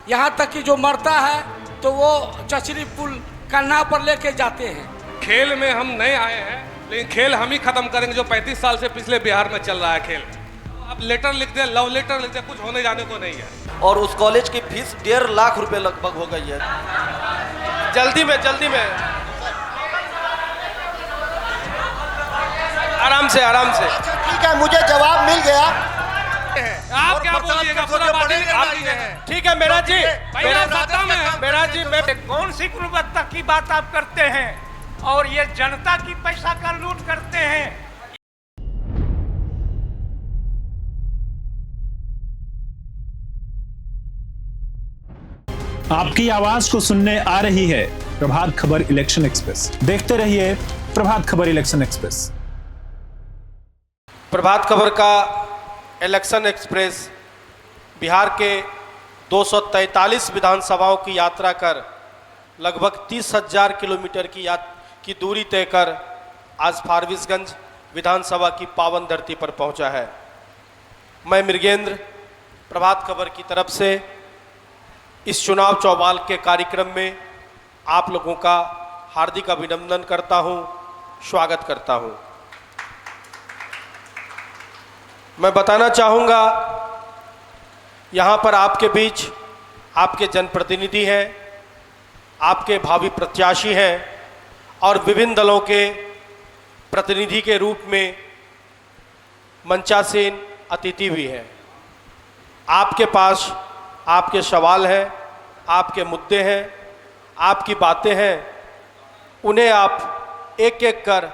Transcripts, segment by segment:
यहाँ तक कि जो मरता है तो वो चचरी पुल का नाव पर लेके जाते हैं। खेल में हम नए आए हैं, लेकिन खेल हम ही खत्म करेंगे जो 35 साल से पिछले बिहार में चल रहा है खेल। अब लेटर लिख दे, लव लेटर लिख दे, कुछ होने जाने को नहीं है। और उस कॉलेज की फीस 1.5 लाख रुपए लगभग हो गई है। जल्दी में आराम से अच्छा ठीक है, मुझे जवाब मिल गया। आप क्या बोलिएगा, पूरा बात आप ही है। ठीक है मेरा जी, मेरा जी मैं कौन सी गुणवत्ता की बात आप करते हैं और ये जनता की पैसा का लूट करते हैं। आपकी आवाज को सुनने आ रही है प्रभात खबर इलेक्शन एक्सप्रेस। देखते रहिए प्रभात खबर इलेक्शन एक्सप्रेस। प्रभात खबर का इलेक्शन एक्सप्रेस बिहार के 243 विधानसभाओं की यात्रा कर लगभग 30,000 किलोमीटर की दूरी तय कर आज फारबिसगंज विधानसभा की पावन धरती पर पहुंचा है। मैं मृगेंद्र प्रभात खबर की तरफ से इस चुनाव चौपाल के कार्यक्रम में आप लोगों का हार्दिक अभिनंदन करता हूं, स्वागत करता हूं। मैं बताना चाहूँगा, यहाँ पर आपके बीच आपके जनप्रतिनिधि हैं, आपके भावी प्रत्याशी हैं और विभिन्न दलों के प्रतिनिधि के रूप में मंचासीन अतिथि भी हैं। आपके पास आपके सवाल हैं, आपके मुद्दे हैं, आपकी बातें हैं, उन्हें आप एक एक कर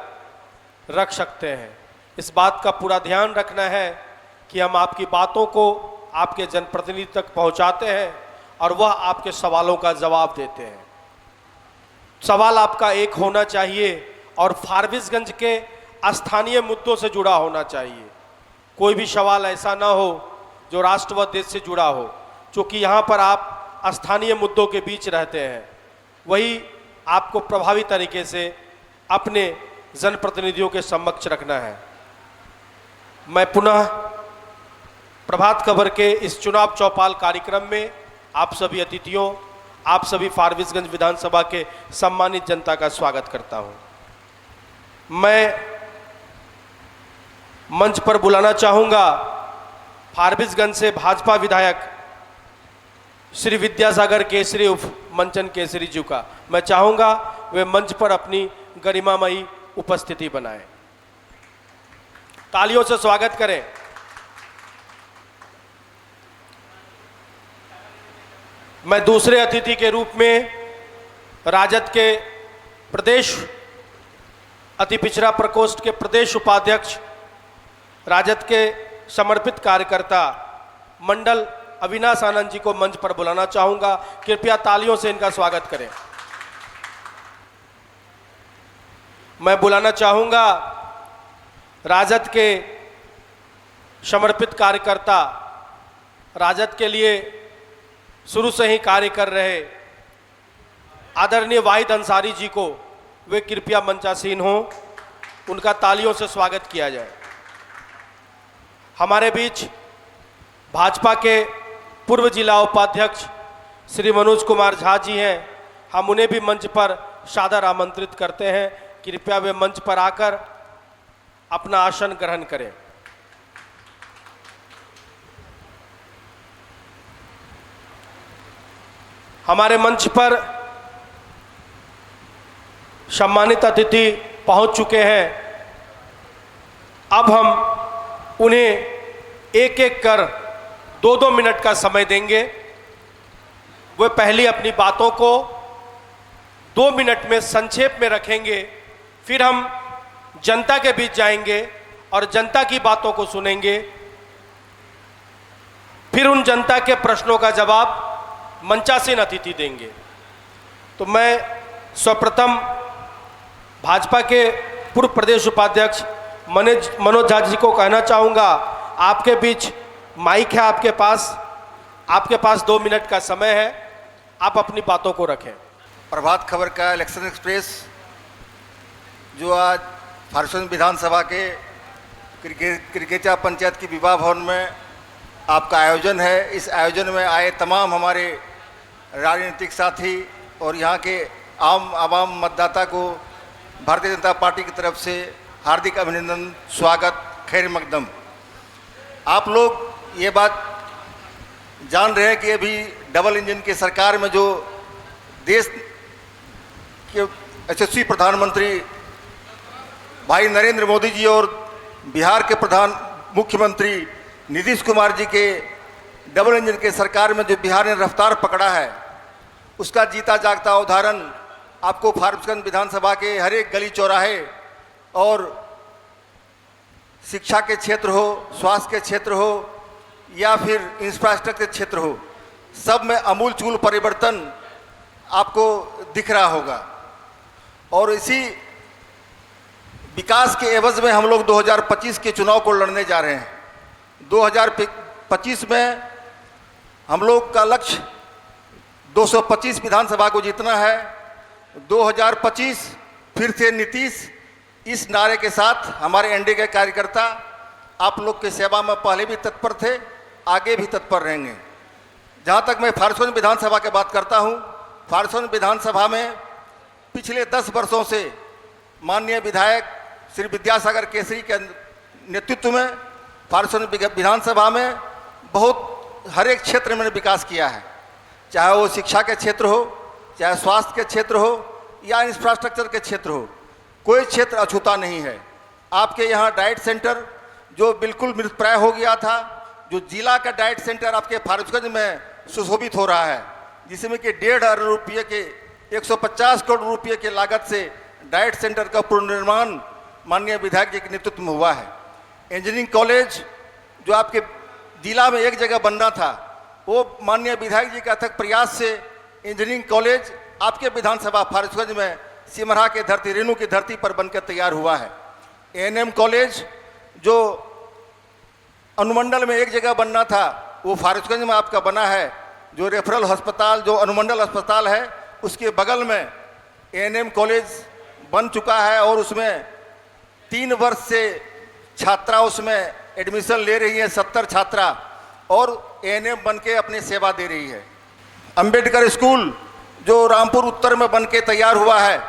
रख सकते हैं। इस बात का पूरा ध्यान रखना है कि हम आपकी बातों को आपके जनप्रतिनिधि तक पहुंचाते हैं और वह आपके सवालों का जवाब देते हैं। सवाल आपका एक होना चाहिए और फारबिसगंज के स्थानीय मुद्दों से जुड़ा होना चाहिए। कोई भी सवाल ऐसा ना हो जो राष्ट्र व देश से जुड़ा हो, क्योंकि यहाँ पर आप स्थानीय मुद्दों के बीच रहते हैं। वही आपको प्रभावी तरीके से अपने जनप्रतिनिधियों के समक्ष रखना है। मैं पुनः प्रभात खबर के इस चुनाव चौपाल कार्यक्रम में आप सभी अतिथियों, आप सभी फारबिसगंज विधानसभा के सम्मानित जनता का स्वागत करता हूं। मैं मंच पर बुलाना चाहूँगा फारबिसगंज से भाजपा विधायक श्री विद्यासागर केसरी उर्फ मंचन केसरी जी का। मैं चाहूँगा वे मंच पर अपनी गरिमामयी उपस्थिति बनाएं। तालियों से स्वागत करें। मैं दूसरे अतिथि के रूप में राजद के प्रदेश अति पिछड़ा प्रकोष्ठ के प्रदेश उपाध्यक्ष, राजद के समर्पित कार्यकर्ता मंडल अविनाश आनंद जी को मंच पर बुलाना चाहूंगा। कृपया तालियों से इनका स्वागत करें। मैं बुलाना चाहूंगा राजद के समर्पित कार्यकर्ता, राजद के लिए शुरू से ही कार्य कर रहे आदरणीय वाहिद अंसारी जी को। वे कृपया मंचासीन हों, उनका तालियों से स्वागत किया जाए। हमारे बीच भाजपा के पूर्व जिला उपाध्यक्ष श्री मनोज कुमार झा जी हैं। हम उन्हें भी मंच पर सादर आमंत्रित करते हैं। कृपया वे मंच पर आकर अपना आसन ग्रहण करें। हमारे मंच पर सम्मानित अतिथि पहुंच चुके हैं। अब हम उन्हें एक एक कर 2-2 मिनट का समय देंगे। वे पहले अपनी बातों को 2 मिनट में संक्षेप में रखेंगे, फिर हम जनता के बीच जाएंगे और जनता की बातों को सुनेंगे, फिर उन जनता के प्रश्नों का जवाब मंचासीन अतिथि देंगे। तो मैं सर्वप्रथम भाजपा के पूर्व प्रदेश उपाध्यक्ष मनोज झा जी को कहना चाहूँगा, आपके बीच माइक है, आपके पास 2 मिनट का समय है, आप अपनी बातों को रखें। प्रभात खबर का इलेक्शन एक्सप्रेस जो आज फारबिसगंज विधानसभा के क्रिकेचा पंचायत की विवाह भवन में आपका आयोजन है। इस आयोजन में आए तमाम हमारे राजनीतिक साथी और यहाँ के आम आवाम मतदाता को भारतीय जनता पार्टी की तरफ से हार्दिक अभिनंदन, स्वागत, खैर मकदम। आप लोग ये बात जान रहे हैं कि अभी डबल इंजन की सरकार में जो देश के यशस्वी प्रधानमंत्री भाई नरेंद्र मोदी जी और बिहार के मुख्यमंत्री नीतीश कुमार जी के डबल इंजन के सरकार में जो बिहार ने रफ्तार पकड़ा है, उसका जीता जागता उदाहरण आपको फारबिसगंज विधानसभा के हर एक गली चौराहे और शिक्षा के क्षेत्र हो, स्वास्थ्य के क्षेत्र हो या फिर इंफ्रास्ट्रक्चर के क्षेत्र हो, सब में आमूलचूल परिवर्तन आपको दिख रहा होगा। और इसी विकास के एवज में हम लोग 2025 के चुनाव को लड़ने जा रहे हैं। 2025 में हम लोग का लक्ष्य 225 विधानसभा को जीतना है। 2025 फिर से नीतीश, इस नारे के साथ हमारे एनडीए के कार्यकर्ता आप लोग की सेवा में पहले भी तत्पर थे, आगे भी तत्पर रहेंगे। जहाँ तक मैं फारबिसगंज विधानसभा की बात करता हूँ, फारबिसगंज विधानसभा में पिछले 10 वर्षों से माननीय विधायक श्री विद्यासागर केसरी के नेतृत्व में फारबिसगंज विधानसभा में बहुत हर एक क्षेत्र में विकास किया है, चाहे वो शिक्षा के क्षेत्र हो, चाहे स्वास्थ्य के क्षेत्र हो या इंफ्रास्ट्रक्चर के क्षेत्र हो, कोई क्षेत्र अछूता नहीं है। आपके यहाँ डाइट सेंटर जो बिल्कुल मृतप्राय हो गया था, जो जिला का डाइट सेंटर आपके फारबिसगंज में सुशोभित हो रहा है, जिसमें कि 1.5 अरब रुपये के 150 करोड़ रुपये के लागत से डाइट सेंटर का पुनर्निर्माण माननीय विधायक जी के नेतृत्व में हुआ है। इंजीनियरिंग कॉलेज जो आपके जिला में एक जगह बनना था, वो माननीय विधायक जी के अथक प्रयास से इंजीनियरिंग कॉलेज आपके विधानसभा फारबिसगंज में सिमरा के धरती, रेणु की धरती पर बनकर तैयार हुआ है। एएनएम कॉलेज जो अनुमंडल में एक जगह बनना था, वो फारबिसगंज में आपका बना है। जो रेफरल अस्पताल, जो अनुमंडल अस्पताल है, उसके बगल में एएनएम कॉलेज बन चुका है और उसमें 3 वर्ष से छात्रा उसमें एडमिशन ले रही है, 70 छात्रा, और एएनएम बन के अपनी सेवा दे रही है। अंबेडकर स्कूल जो रामपुर उत्तर में बन के तैयार हुआ है,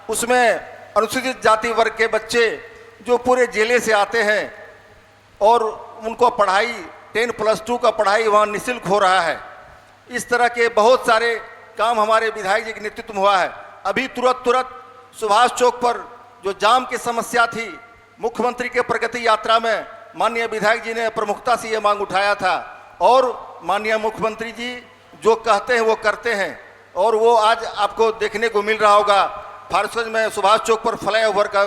उसमें अनुसूचित जाति वर्ग के बच्चे जो पूरे जिले से आते हैं और उनको पढ़ाई 10+2 का पढ़ाई वहाँ निःशुल्क हो रहा है। इस तरह के बहुत सारे काम हमारे विधायक जी के नेतृत्व में हुआ है। अभी तुरंत सुभाष चौक पर जो जाम की समस्या थी, मुख्यमंत्री के प्रगति यात्रा में माननीय विधायक जी ने प्रमुखता से ये मांग उठाया था और माननीय मुख्यमंत्री जी जो कहते हैं वो करते हैं और वो आज आपको देखने को मिल रहा होगा। फारबिसगंज में सुभाष चौक पर फ्लाईओवर का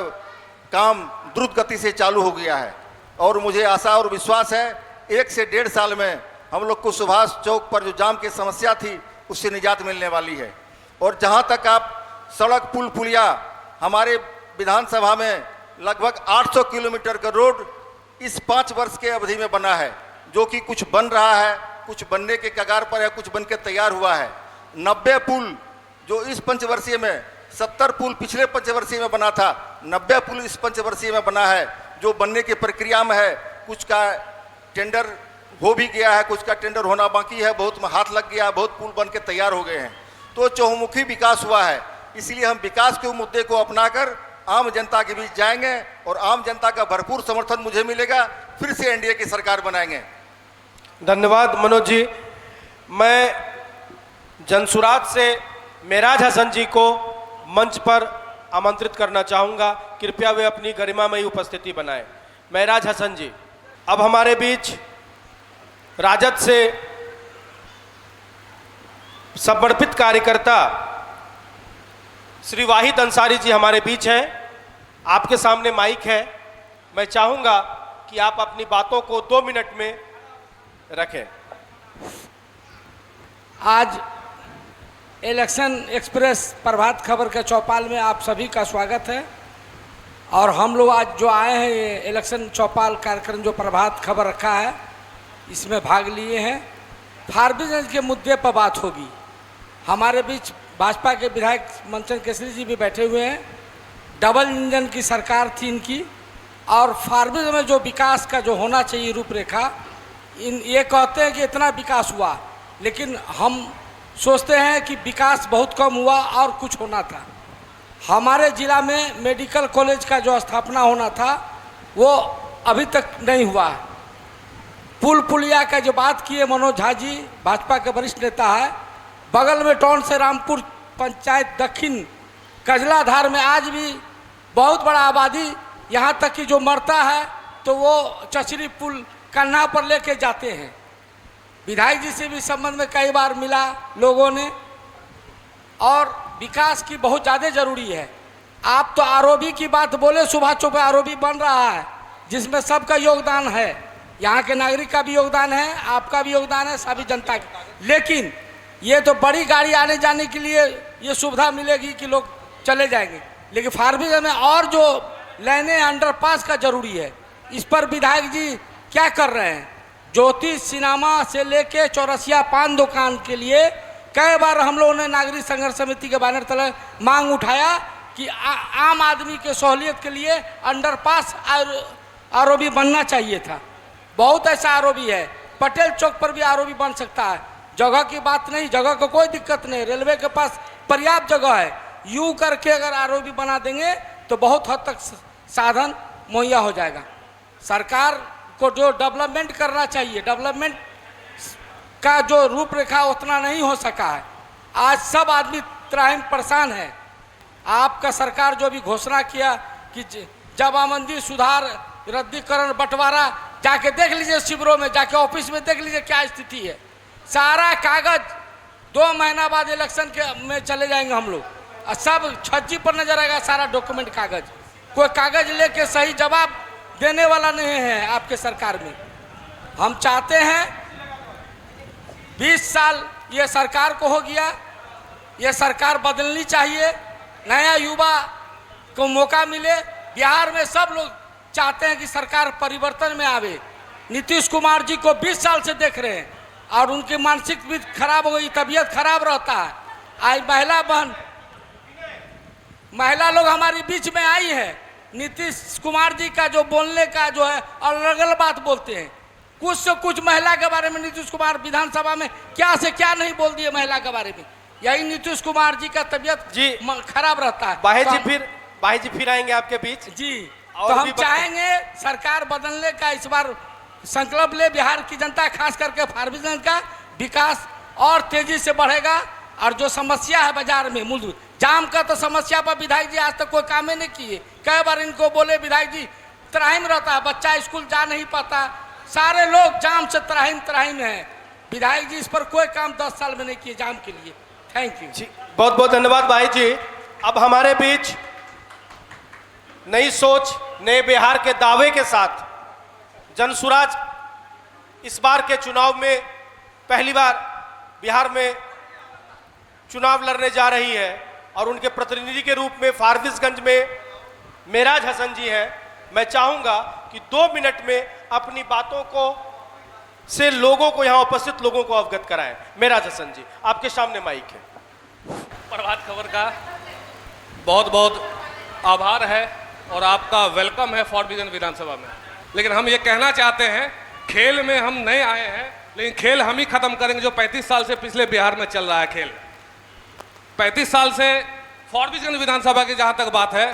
काम द्रुत गति से चालू हो गया है और मुझे आशा और विश्वास है 1 से 1.5 साल में हम लोग को सुभाष चौक पर जो जाम की समस्या थी उससे निजात मिलने वाली है। और जहाँ तक आप सड़क, पुल, पुलिया, हमारे विधानसभा में लगभग 800 किलोमीटर का रोड इस 5 वर्ष के अवधि में बना है, जो कि कुछ बन रहा है, कुछ बनने के कगार पर है, कुछ बन के तैयार हुआ है। 90 पुल जो इस पंचवर्षीय में, 70 पुल पिछले पंचवर्षीय में बना था, 90 पुल इस पंचवर्षीय में बना है, जो बनने की प्रक्रिया में है। कुछ का टेंडर हो भी गया है, कुछ का टेंडर होना बाकी है, बहुत में हाथ लग गया है, बहुत पुल बन के तैयार हो गए हैं। तो चहुमुखी विकास हुआ है। इसलिए हम विकास के मुद्दे को अपनाकर आम जनता के बीच जाएंगे और आम जनता का भरपूर समर्थन मुझे मिलेगा, फिर से एनडीए की सरकार बनाएंगे। धन्यवाद मनोज जी। मैं जनसुराज से मेराज हसन जी को मंच पर आमंत्रित करना चाहूँगा। कृपया वे अपनी गरिमामयी उपस्थिति बनाएं। मेराज हसन जी। अब हमारे बीच राजद से समर्पित कार्यकर्ता श्री वाहिद अंसारी जी हमारे बीच हैं। आपके सामने माइक है। मैं चाहूँगा कि आप अपनी बातों को 2 मिनट में रखें। आज इलेक्शन एक्सप्रेस प्रभात खबर के चौपाल में आप सभी का स्वागत है। और हम लोग आज जो आए हैं, ये इलेक्शन चौपाल कार्यक्रम जो प्रभात खबर रखा है, इसमें भाग लिए हैं। फारबिसगंज के मुद्दे पर बात होगी। हमारे बीच भाजपा के विधायक मनचंद केसरी जी भी बैठे हुए हैं। डबल इंजन की सरकार थी इनकी, और फारबिसगंज में जो विकास का जो होना चाहिए रूपरेखा, ये कहते हैं कि इतना विकास हुआ, लेकिन हम सोचते हैं कि विकास बहुत कम हुआ और कुछ होना था। हमारे ज़िला में मेडिकल कॉलेज का जो स्थापना होना था वो अभी तक नहीं हुआ है। पुल पुलिया का जो बात किए मनोज झा जी, भाजपा के वरिष्ठ नेता है, बगल में टाउन से रामपुर पंचायत दक्षिण कजलाधार में आज भी बहुत बड़ा आबादी, यहाँ तक कि जो मरता है तो वो चचरी पुल कन्हा पर लेके जाते हैं। विधायक जी से भी संबंध में कई बार मिला लोगों ने, और विकास की बहुत ज़्यादा ज़रूरी है। आप तो आरओबी की बात बोले, सुभाष चौक पे आरओबी बन रहा है जिसमें सबका योगदान है, यहाँ के नागरिक का भी योगदान है, आपका भी योगदान है, सभी जनता का। लेकिन ये तो बड़ी गाड़ी आने जाने के लिए ये सुविधा मिलेगी कि लोग चले जाएंगे, लेकिन फारबिसगंज में और जो लाइनें अंडरपास का जरूरी है, इस पर विधायक जी क्या कर रहे हैं? ज्योति सिनेमा से लेके चौरसिया पान दुकान के लिए कई बार हम लोगों ने नागरिक संघर्ष समिति के बैनर तले मांग उठाया कि आम आदमी के सहूलियत के लिए अंडरपास आरओबी बनना चाहिए था। बहुत ऐसा आरओबी है, पटेल चौक पर भी आरओबी बन सकता है। जगह की बात नहीं, जगह को कोई दिक्कत नहीं, रेलवे के पास पर्याप्त जगह है। यूं करके अगर आरओबी बना देंगे तो बहुत हद तक साधन मुहैया हो जाएगा। सरकार को जो डेवलपमेंट करना चाहिए, डेवलपमेंट का जो रूपरेखा उतना नहीं हो सका है। आज सब आदमी त्राहिम परेशान है। आपका सरकार जो भी घोषणा किया कि जमाबंदी, सुधार, रद्दीकरण, बंटवारा, जाके देख लीजिए शिविरों में, जाके ऑफिस में देख लीजिए क्या स्थिति है। सारा कागज 2 महीना बाद इलेक्शन के में चले जाएंगे हम लोग, और सब छज्जी पर नजर आएगा सारा डॉक्यूमेंट कागज। कोई कागज लेके सही जवाब देने वाला नहीं है आपके सरकार में। हम चाहते हैं 20 साल ये सरकार को हो गया, ये सरकार बदलनी चाहिए, नया युवा को मौका मिले। बिहार में सब लोग चाहते हैं कि सरकार परिवर्तन में आवे। नीतीश कुमार जी को 20 साल से देख रहे हैं और उनकी मानसिक भी खराब हो गई, तबीयत खराब रहता है। आज महिला लोग हमारे बीच में आई है। नीतीश कुमार जी का जो बोलने का जो है अलग अलग बात बोलते हैं। कुछ से कुछ महिला के बारे में नीतीश कुमार विधानसभा में क्या से क्या नहीं बोल दिए महिला के बारे में। यही नीतीश कुमार जी का तबीयत जी खराब रहता है। भाई जी फिर आएंगे आपके बीच जी। तो हम चाहेंगे सरकार बदलने का इस बार संकल्प ले। बिहार की जनता, खास करके फारबिसगंज का विकास और तेजी से बढ़ेगा। और जो समस्या है बाजार में, मूल जाम का तो समस्या पर विधायक जी आज तक कोई काम ही नहीं किए। कई बार इनको बोले विधायक जी, त्राहिम रहता है, बच्चा स्कूल जा नहीं पाता, सारे लोग जाम से त्राहिम है। विधायक जी इस पर कोई काम 10 साल में नहीं किए जाम के लिए। Thank you. बहुत बहुत धन्यवाद भाई जी। अब हमारे बीच नई सोच, नए बिहार के दावे के साथ जनसुराज इस बार के चुनाव में पहली बार बिहार में चुनाव लड़ने जा रही है, और उनके प्रतिनिधि के रूप में फारबिसगंज में मेराज हसन जी हैं। मैं चाहूंगा कि 2 मिनट में अपनी बातों को से लोगों को, यहाँ उपस्थित लोगों को अवगत कराएं। मेराज हसन जी, आपके सामने माइक है। प्रभात खबर का बहुत बहुत आभार है और आपका वेलकम है फारबिसगंज विधानसभा में। लेकिन हम ये कहना चाहते हैं, खेल में हम नए आए हैं, लेकिन खेल हम ही खत्म करेंगे जो 35 साल से पिछले बिहार में चल रहा है। खेल 35 साल से फारबिसगंज विधानसभा की जहां तक बात है,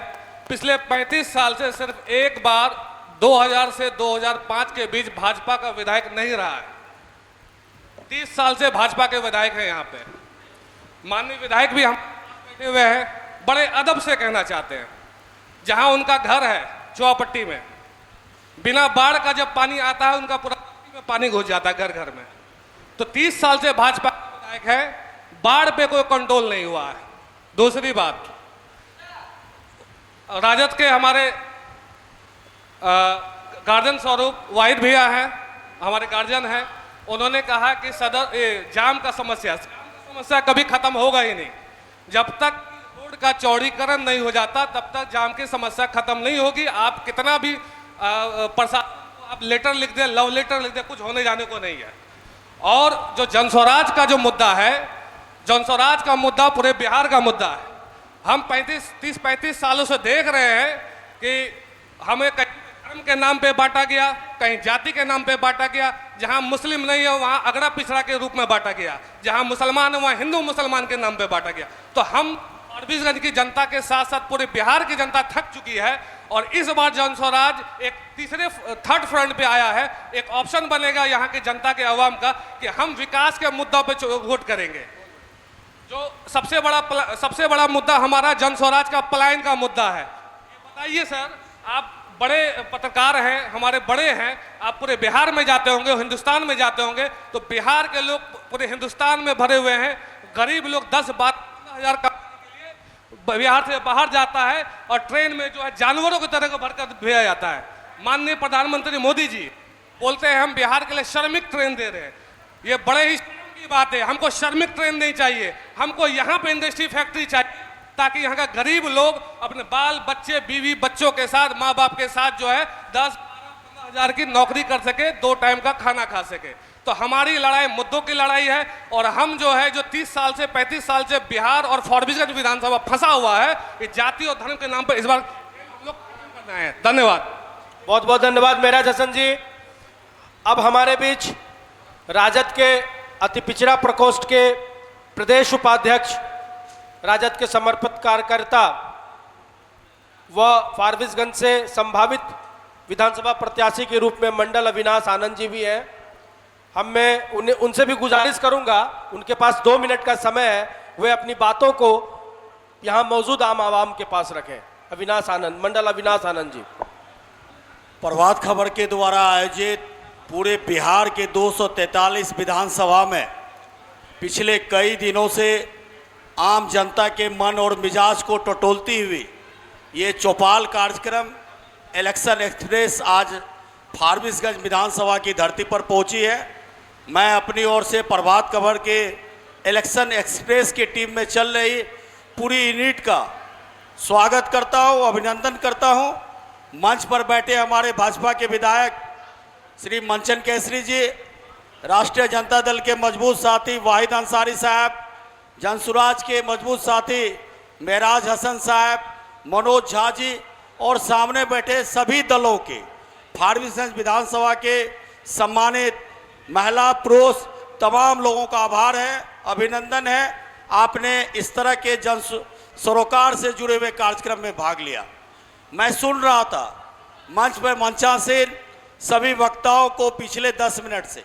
पिछले 35 साल से सिर्फ एक बार 2000 से 2005 के बीच भाजपा का विधायक नहीं रहा है। 30 साल से भाजपा के विधायक हैं यहाँ पे। माननीय विधायक भी हम बैठे हुए हैं, बड़े अदब से कहना चाहते हैं, जहां उनका घर है चौपट्टी में, बिना बाढ़ का जब पानी आता है उनका पूरा में पानी घुस जाता है घर घर में। तो 30 साल से भाजपा का विधायक है, बाढ़ पे कोई कंट्रोल नहीं हुआ है। दूसरी बात, राजद के हमारे गार्जियन स्वरूप वाहिद भैया हैं, हमारे गार्जियन हैं, उन्होंने कहा कि जाम का समस्या कभी खत्म होगा ही नहीं। जब तक रोड का चौड़ीकरण नहीं हो जाता तब तक जाम की समस्या खत्म नहीं होगी। आप कितना भी प्रशासन आप लेटर लिख दे, लव लेटर लिख दे, कुछ होने जाने को नहीं है। और जो जनस्वराज का जो मुद्दा है, जनस्वराज का मुद्दा पूरे बिहार का मुद्दा है। हम 30-35 सालों से देख रहे हैं कि हमें धर्म के नाम पे बांटा गया, कहीं जाति के नाम पे बांटा गया। जहां मुस्लिम नहीं है वहां अगड़ा पिछड़ा के रूप में बांटा गया, जहां मुसलमान है वहां हिंदू मुसलमान के नाम पे बांटा गया। तो हम फारबिसगंज की जनता के साथ साथ पूरे बिहार की जनता थक चुकी है और इस बार जन स्वराज एक थर्ड फ्रंट पे आया है। एक ऑप्शन बनेगा यहाँ की जनता के अवाम का कि हम विकास के मुद्दों पे वोट करेंगे। जो सबसे बड़ा मुद्दा हमारा जन स्वराज का पलायन का मुद्दा है। बताइए सर, आप बड़े पत्रकार हैं, हमारे बड़े हैं, आप पूरे बिहार में जाते होंगे, हिंदुस्तान में जाते होंगे, तो बिहार के लोग पूरे हिंदुस्तान में भरे हुए हैं। गरीब लोग 10-12 हज़ार कमाने के लिए बिहार से बाहर जाता है और ट्रेन में जो है जानवरों की तरह को भरकर भेजा जाता है। माननीय प्रधानमंत्री मोदी जी बोलते हैं हम बिहार के लिए श्रमिक ट्रेन दे रहे हैं। ये बड़े ही शर्म की बात है। हमको श्रमिक ट्रेन नहीं चाहिए, हमको यहाँ पे इंडस्ट्री फैक्ट्री चाहिए ताकि यहाँ का गरीब लोग अपने बाल बच्चे बीवी बच्चों के साथ माँ बाप के साथ जो है 10-12-15 हज़ार की नौकरी कर सके, 2 टाइम का खाना खा सके। तो हमारी लड़ाई मुद्दों की लड़ाई है और हम जो है जो 30 साल से 35 साल से बिहार और फारबिसगंज विधानसभा फंसा हुआ है, ये जाति और धर्म के नाम पर इस बार हम लोग करना है। धन्यवाद। बहुत बहुत धन्यवाद मेराज हसन जी। अब हमारे बीच राजद के अति पिछड़ा प्रकोष्ठ के प्रदेश उपाध्यक्ष, राजद के समर्पित कार्यकर्ता व फारबिसगंज से संभावित विधानसभा प्रत्याशी के रूप में मंडल अविनाश आनंद जी भी हैं। उनसे भी गुजारिश करूंगा, उनके पास 2 मिनट का समय है, वे अपनी बातों को यहाँ मौजूद आम आवाम के पास रखें। अविनाश आनंद, मंडल अविनाश आनंद जी। प्रभात खबर के द्वारा आयोजित पूरे बिहार के 243 विधानसभा में पिछले कई दिनों से आम जनता के मन और मिजाज को टटोलती हुई ये चौपाल कार्यक्रम इलेक्शन एक्सप्रेस आज फारबिसगंज विधानसभा की धरती पर पहुंची है। मैं अपनी ओर से प्रभात खबर के इलेक्शन एक्सप्रेस की टीम में चल रही पूरी यूनिट का स्वागत करता हूं, अभिनंदन करता हूं। मंच पर बैठे हमारे भाजपा के विधायक श्री मंचन केसरी जी, राष्ट्रीय जनता दल के मजबूत साथी वाहिद अंसारी साहब, जनसुराज के मजबूत साथी मेराज हसन साहब, मनोज झा जी और सामने बैठे सभी दलों के फारबिसगंज विधानसभा के सम्मानित महिला पुरुष तमाम लोगों का आभार है, अभिनंदन है। आपने इस तरह के जन सरोकार से जुड़े हुए कार्यक्रम में भाग लिया। मैं सुन रहा था मंच पर मंचासीन सभी वक्ताओं को पिछले 10 मिनट से।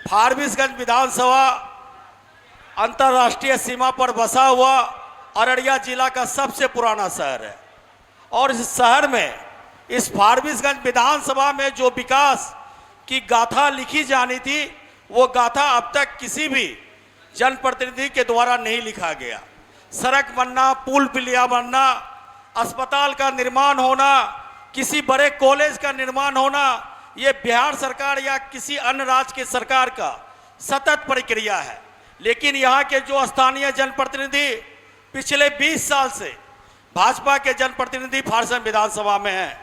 फारबिसगंज विधानसभा अंतर्राष्ट्रीय सीमा पर बसा हुआ अररिया जिला का सबसे पुराना शहर है और इस शहर में इस फारबिसगंज विधानसभा में जो विकास की गाथा लिखी जानी थी वो गाथा अब तक किसी भी जनप्रतिनिधि के द्वारा नहीं लिखा गया। सड़क बनना, पुल पुलिया बनना, अस्पताल का निर्माण होना, किसी बड़े कॉलेज का निर्माण होना, ये बिहार सरकार या किसी अन्य राज्य की सरकार का सतत प्रक्रिया है। लेकिन यहाँ के जो स्थानीय जनप्रतिनिधि पिछले 20 साल से भाजपा के जनप्रतिनिधि फारबिसगंज विधानसभा में हैं,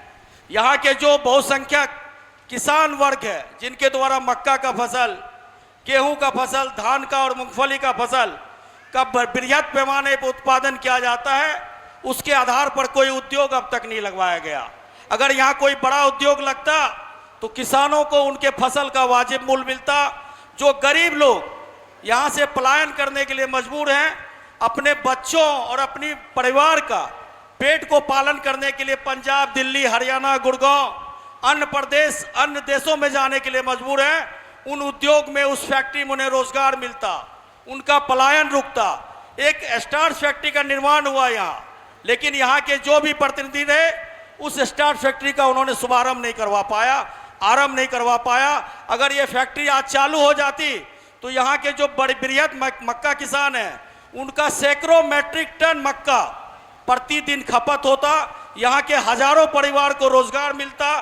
यहाँ के जो बहुसंख्यक किसान वर्ग है जिनके द्वारा मक्का का फसल, गेहूं का फसल, धान का और मूंगफली का फसल का बृहद पैमाने पर उत्पादन किया जाता है, उसके आधार पर कोई उद्योग अब तक नहीं लगवाया गया। अगर यहाँ कोई बड़ा उद्योग लगता तो किसानों को उनके फसल का वाजिब मूल्य मिलता। जो गरीब लोग यहाँ से पलायन करने के लिए मजबूर हैं, अपने बच्चों और अपनी परिवार का पेट को पालन करने के लिए पंजाब, दिल्ली, हरियाणा, गुड़गांव, अन्य प्रदेश, अन्य देशों में जाने के लिए मजबूर हैं, उन उद्योग में, उस फैक्ट्री में उन्हें रोजगार मिलता, उनका पलायन रुकता। एक स्टार्च फैक्ट्री का निर्माण हुआ यहाँ, लेकिन यहाँ के जो भी प्रतिनिधि रहे उस स्टार्च फैक्ट्री का उन्होंने शुभारंभ नहीं करवा पाया, आरंभ नहीं करवा पाया। अगर ये फैक्ट्री आज चालू हो जाती तो यहाँ के जो बड़े बृहद मक्का किसान हैं उनका सैकड़ों मैट्रिक टन मक्का प्रतिदिन खपत होता, यहाँ के हजारों परिवार को रोजगार मिलता,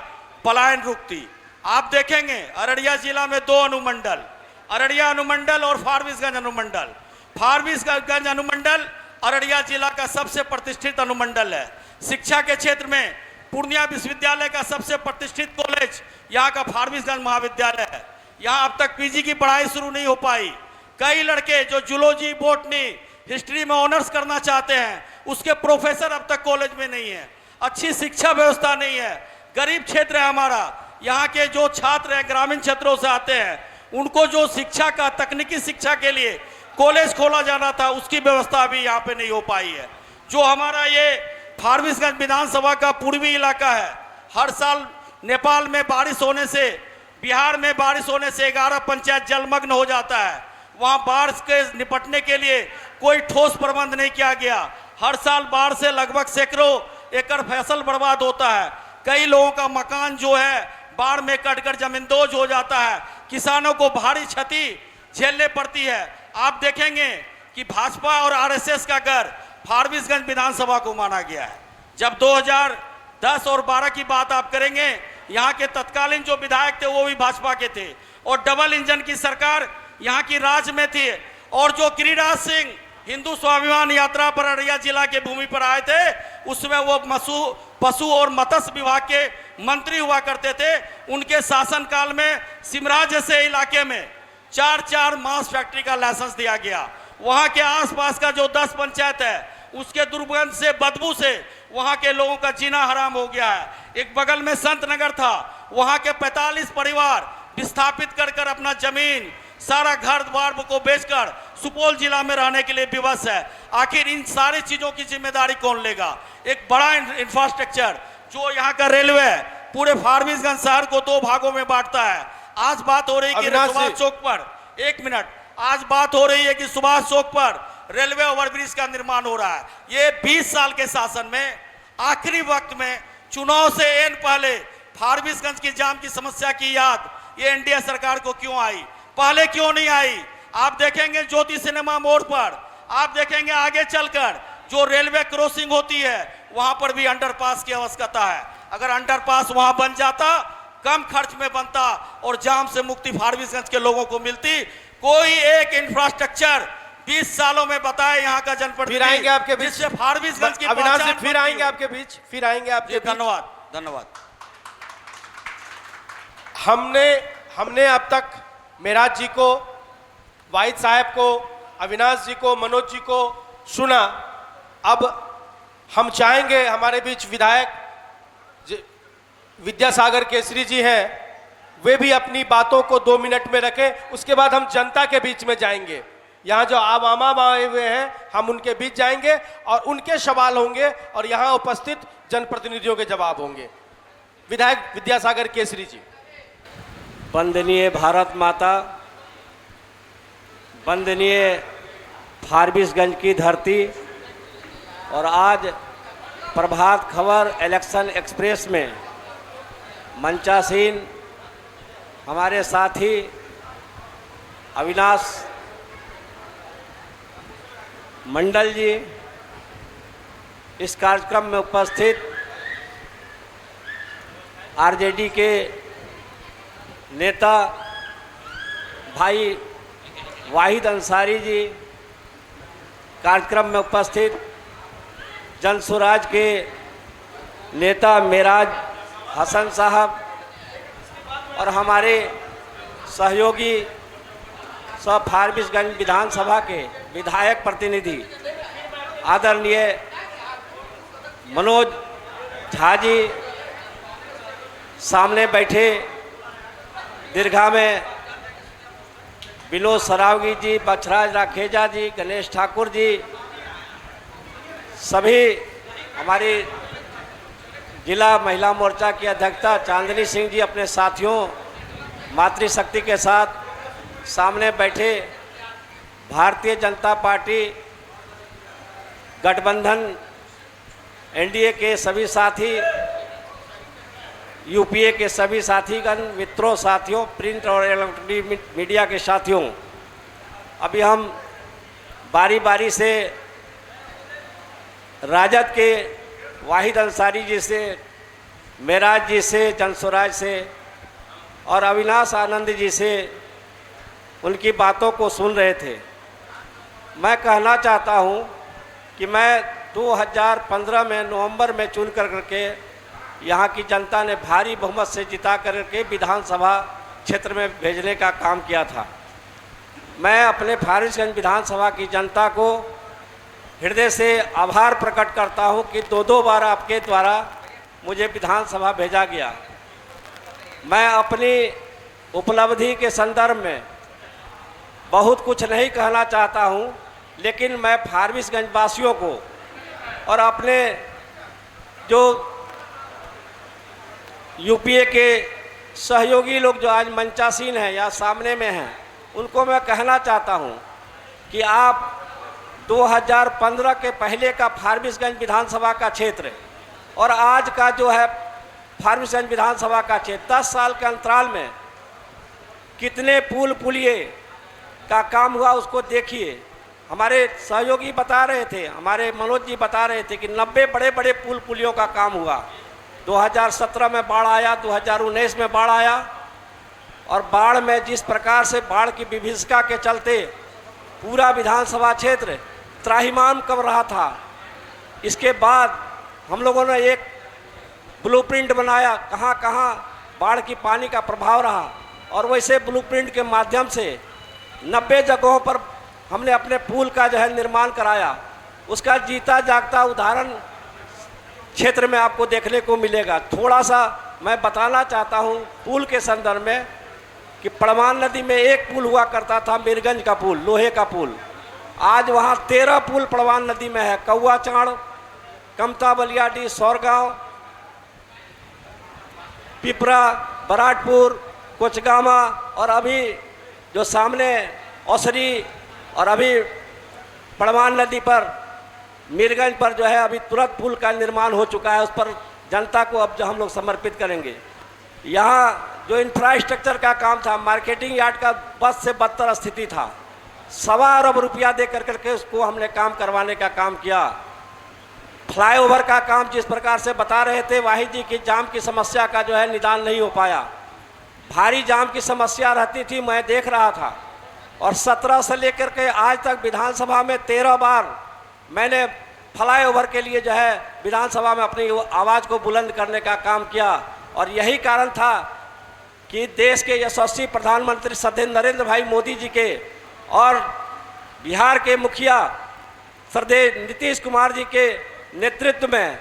पलायन रुकती। आप देखेंगे अररिया जिला में 2 अनुमंडल, अररिया अनुमंडल और फारबिसगंज अनुमंडल। फारबिसगंज अनुमंडल अररिया जिला का सबसे प्रतिष्ठित अनुमंडल है। शिक्षा के क्षेत्र में पूर्णिया विश्वविद्यालय का सबसे प्रतिष्ठित कॉलेज यहाँ का फारबिसगंज महाविद्यालय है। यहाँ अब तक पीजी की पढ़ाई शुरू नहीं हो पाई। कई लड़के जो जूलॉजी, बॉटनी, हिस्ट्री में ऑनर्स करना चाहते हैं उसके प्रोफेसर अब तक कॉलेज में नहीं है। अच्छी शिक्षा व्यवस्था नहीं है, गरीब क्षेत्र है हमारा। यहाँ के जो छात्र हैं ग्रामीण क्षेत्रों से आते हैं, उनको जो शिक्षा का तकनीकी शिक्षा के लिए कॉलेज खोला जाना था, उसकी व्यवस्था अभी यहाँ पे नहीं हो पाई है। जो हमारा ये फारबिसगंज विधानसभा का पूर्वी इलाका है, हर साल नेपाल में बारिश होने से, बिहार में बारिश होने से 11 पंचायत जलमग्न हो जाता है। वहाँ बाढ़ के निपटने के लिए कोई ठोस प्रबंध नहीं किया गया। हर साल बाढ़ से लगभग सैकड़ों एकड़ फसल बर्बाद होता है। कई लोगों का मकान जो है बाढ़ में कटकर जमींदोज हो जाता है। किसानों को भारी क्षति झेलने पड़ती है। आप देखेंगे कि भाजपा और आरएसएस का घर फारबिसगंज विधानसभा को माना गया है। जब 2010 और 12 की बात आप करेंगे, यहाँ के तत्कालीन जो विधायक थे वो भी भाजपा के थे और डबल इंजन की सरकार यहाँ की राज्य में थी। और जो गिरिराज सिंह हिंदू स्वाभिमान यात्रा पर अररिया जिला के भूमि पर आए थे, उसमें वो पशु और मत्स्य विभाग के मंत्री हुआ करते थे। उनके शासनकाल में सिमरा जैसे इलाके में 4 मांस फैक्ट्री का लाइसेंस दिया गया। वहाँ के आसपास का जो 10 पंचायत है, उसके दुर्गंध से, बदबू से वहाँ के लोगों का जीना हराम हो गया है। एक बगल में संत नगर था, वहाँ के 45 परिवार विस्थापित कर अपना जमीन, सारा घर द्वार को बेचकर सुपौल जिला में रहने के लिए विवश है। आखिर इन सारी चीजों की जिम्मेदारी कौन लेगा? एक बड़ा इंफ्रास्ट्रक्चर जो यहाँ का रेलवे पूरे फारबिसगंज शहर को 2 भागों में बांटता है। आज बात हो रही है कि सुभाष चौक पर, 1 मिनट, आज बात हो रही है कि सुभाष चौक पर रेलवे ओवरब्रिज का निर्माण हो रहा है। ये 20 साल के शासन में आखिरी वक्त में चुनाव से एन पहले फारबिसगंज की जाम की समस्या की याद ये एनडीए सरकार को क्यों आई? पहले क्यों नहीं आई? आप देखेंगे ज्योति सिनेमा मोड़ पर, आप देखेंगे आगे चलकर जो रेलवे क्रॉसिंग होती है वहां पर भी अंडरपास की आवश्यकता है। अगर अंडरपास वहां बन जाता, कम खर्च में बनता और जाम से मुक्ति फारबिसगंज के लोगों को मिलती। कोई एक इंफ्रास्ट्रक्चर 20 सालों में बताए यहाँ का जनपद, फिर आएंगे आपके बीच, जिससे फारबिसगंज की अविनाश जी पहचान फिर आएंगे आपके बीच, फिर आएंगे आपके बीच। धन्यवाद, धन्यवाद। हमने अब तक मेराज जी को, वाहिद साहब को, अविनाश जी को, मनोज जी को सुना। अब हम चाहेंगे हमारे बीच विधायक विद्यासागर केसरी जी हैं, वे भी अपनी बातों को 2 मिनट में रखें। उसके बाद हम जनता के बीच में जाएंगे। यहाँ जो आवामा आए हुए हैं, हम उनके बीच जाएंगे और उनके सवाल होंगे और यहाँ उपस्थित जनप्रतिनिधियों के जवाब होंगे। विधायक विद्यासागर केसरी जी। वंदनीय भारत माता, वंदनीय फारबिसगंज की धरती, और आज प्रभात खबर इलेक्शन एक्सप्रेस में मंचासीन हमारे साथी अविनाश मंडल जी, इस कार्यक्रम में उपस्थित आरजेडी के नेता भाई वाहिद अंसारी जी, कार्यक्रम में उपस्थित जनसुराज के नेता मेराज हसन साहब और हमारे सहयोगी सब फारबिसगंज विधानसभा के विधायक प्रतिनिधि आदरणीय मनोज झा जी, सामने बैठे दीर्घा में विनोद सरावगी जी, बछराज राखेजा जी, गणेश ठाकुर जी, सभी हमारी जिला महिला मोर्चा की अध्यक्षता चांदनी सिंह जी अपने साथियों मातृशक्ति के साथ सामने बैठे, भारतीय जनता पार्टी गठबंधन एनडीए के सभी साथी, यूपीए के सभी साथीगण, मित्रों, साथियों, प्रिंट और इलेक्ट्रॉनिक मीडिया के साथियों, अभी हम बारी बारी से राजद के वाहिद अंसारी जी से, मेराज जी से, जनसुराज से और अविनाश आनंद जी से उनकी बातों को सुन रहे थे। मैं कहना चाहता हूं कि मैं 2015 में नवंबर में चुन करके यहाँ की जनता ने भारी बहुमत से जिता करके विधानसभा क्षेत्र में भेजने का काम किया था। मैं अपने फारबिसगंज विधानसभा की जनता को हृदय से आभार प्रकट करता हूं कि 2 बार आपके द्वारा मुझे विधानसभा भेजा गया। मैं अपनी उपलब्धि के संदर्भ में बहुत कुछ नहीं कहना चाहता हूं, लेकिन मैं फारबिसगंज वासियों को और अपने जो यूपीए के सहयोगी लोग जो आज मंचासीन हैं या सामने में हैं, उनको मैं कहना चाहता हूं कि आप 2015 के पहले का फारबिसगंज विधानसभा का क्षेत्र और आज का जो है फारबिसगंज विधानसभा का क्षेत्र 10 साल के अंतराल में कितने पुल पुलिये का काम हुआ उसको देखिए। हमारे सहयोगी बता रहे थे, हमारे मनोज जी बता रहे थे कि 90 बड़े बड़े पुल पुलियों का काम हुआ। 2017 में बाढ़ आया, 2019 में बाढ़ आया, और बाढ़ में जिस प्रकार से बाढ़ की विभीषिका के चलते पूरा विधानसभा क्षेत्र त्राहिमाम कर रहा था। इसके बाद हम लोगों ने एक ब्लूप्रिंट बनाया, कहाँ कहाँ बाढ़ की पानी का प्रभाव रहा, और वैसे ब्लूप्रिंट के माध्यम से 90 जगहों पर हमने अपने पुल का जो है निर्माण कराया। उसका जीता जागता उदाहरण क्षेत्र में आपको देखने को मिलेगा। थोड़ा सा मैं बताना चाहता हूँ पुल के संदर्भ में कि परमान नदी में एक पुल हुआ करता था, मीरगंज का पुल, लोहे का पुल। आज वहाँ 13 पुल परमान नदी में है। कौआ चाड़, कमता बलियाडी, सौरगांव, पिपरा, बराटपुर, कोचगामा, और अभी जो सामने औसरी, और अभी परमान नदी पर मीरगंज पर जो है अभी तुरंत पुल का निर्माण हो चुका है। उस पर जनता को अब जो हम लोग समर्पित करेंगे। यहाँ जो इंफ्रास्ट्रक्चर का काम था, मार्केटिंग यार्ड का बद से बदतर स्थिति था। 1.25 अरब रुपया दे करके उसको हमने काम करवाने का काम किया। फ्लाईओवर का काम जिस प्रकार से बता रहे थे वाहिद जी की, जाम की समस्या का जो है निदान नहीं हो पाया। भारी जाम की समस्या रहती थी, मैं देख रहा था। और 17 से लेकर के आज तक विधानसभा में 13 बार मैंने फ्लाईओवर के लिए जो है विधानसभा में अपनी आवाज़ को बुलंद करने का काम किया। और यही कारण था कि देश के यशस्वी प्रधानमंत्री श्रद्धेय नरेंद्र भाई मोदी जी के और बिहार के मुखिया श्रद्धेय नीतीश कुमार जी के नेतृत्व में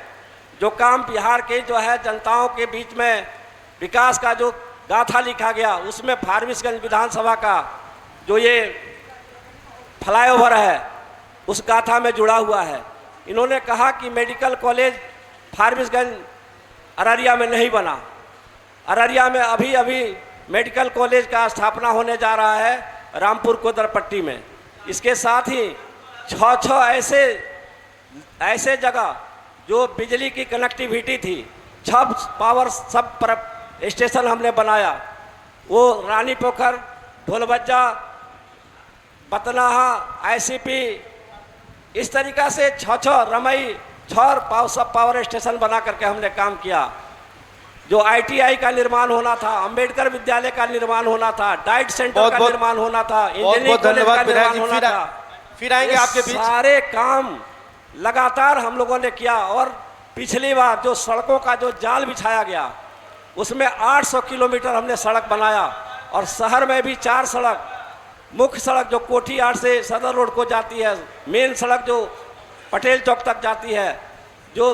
जो काम बिहार के जो है जनताओं के बीच में विकास का जो गाथा लिखा गया, उसमें फारबिसगंज विधानसभा का जो ये फ्लाईओवर है उस गाथा में जुड़ा हुआ है। इन्होंने कहा कि मेडिकल कॉलेज फारबिसगंज अररिया में नहीं बना। अररिया में अभी अभी मेडिकल कॉलेज का स्थापना होने जा रहा है रामपुर कोदरपट्टी में। इसके साथ ही 6 ऐसे जगह जो बिजली की कनेक्टिविटी थी, 6 पावर सब स्टेशन हमने बनाया। वो रानी पोखर, ढोलबज्जा, बतनाहा, ICP, इस तरीक़ा से 6 रमई 6 सब पावर स्टेशन बना करके हमने काम किया। जो ITI का निर्माण होना था, अंबेडकर विद्यालय का निर्माण होना था, डाइट सेंटर का निर्माण होना था, इंजीनियरिंग कॉलेज का निर्माण होना था। फिर आएंगे आपके बीच। सारे काम लगातार हम लोगों ने किया। और पिछली बार जो सड़कों का जो जाल बिछाया गया, उसमें 800 किलोमीटर हमने सड़क बनाया। और शहर में भी 4 सड़क, मुख्य सड़क जो कोठी आठ से सदर रोड को जाती है, मेन सड़क जो पटेल चौक तक जाती है, जो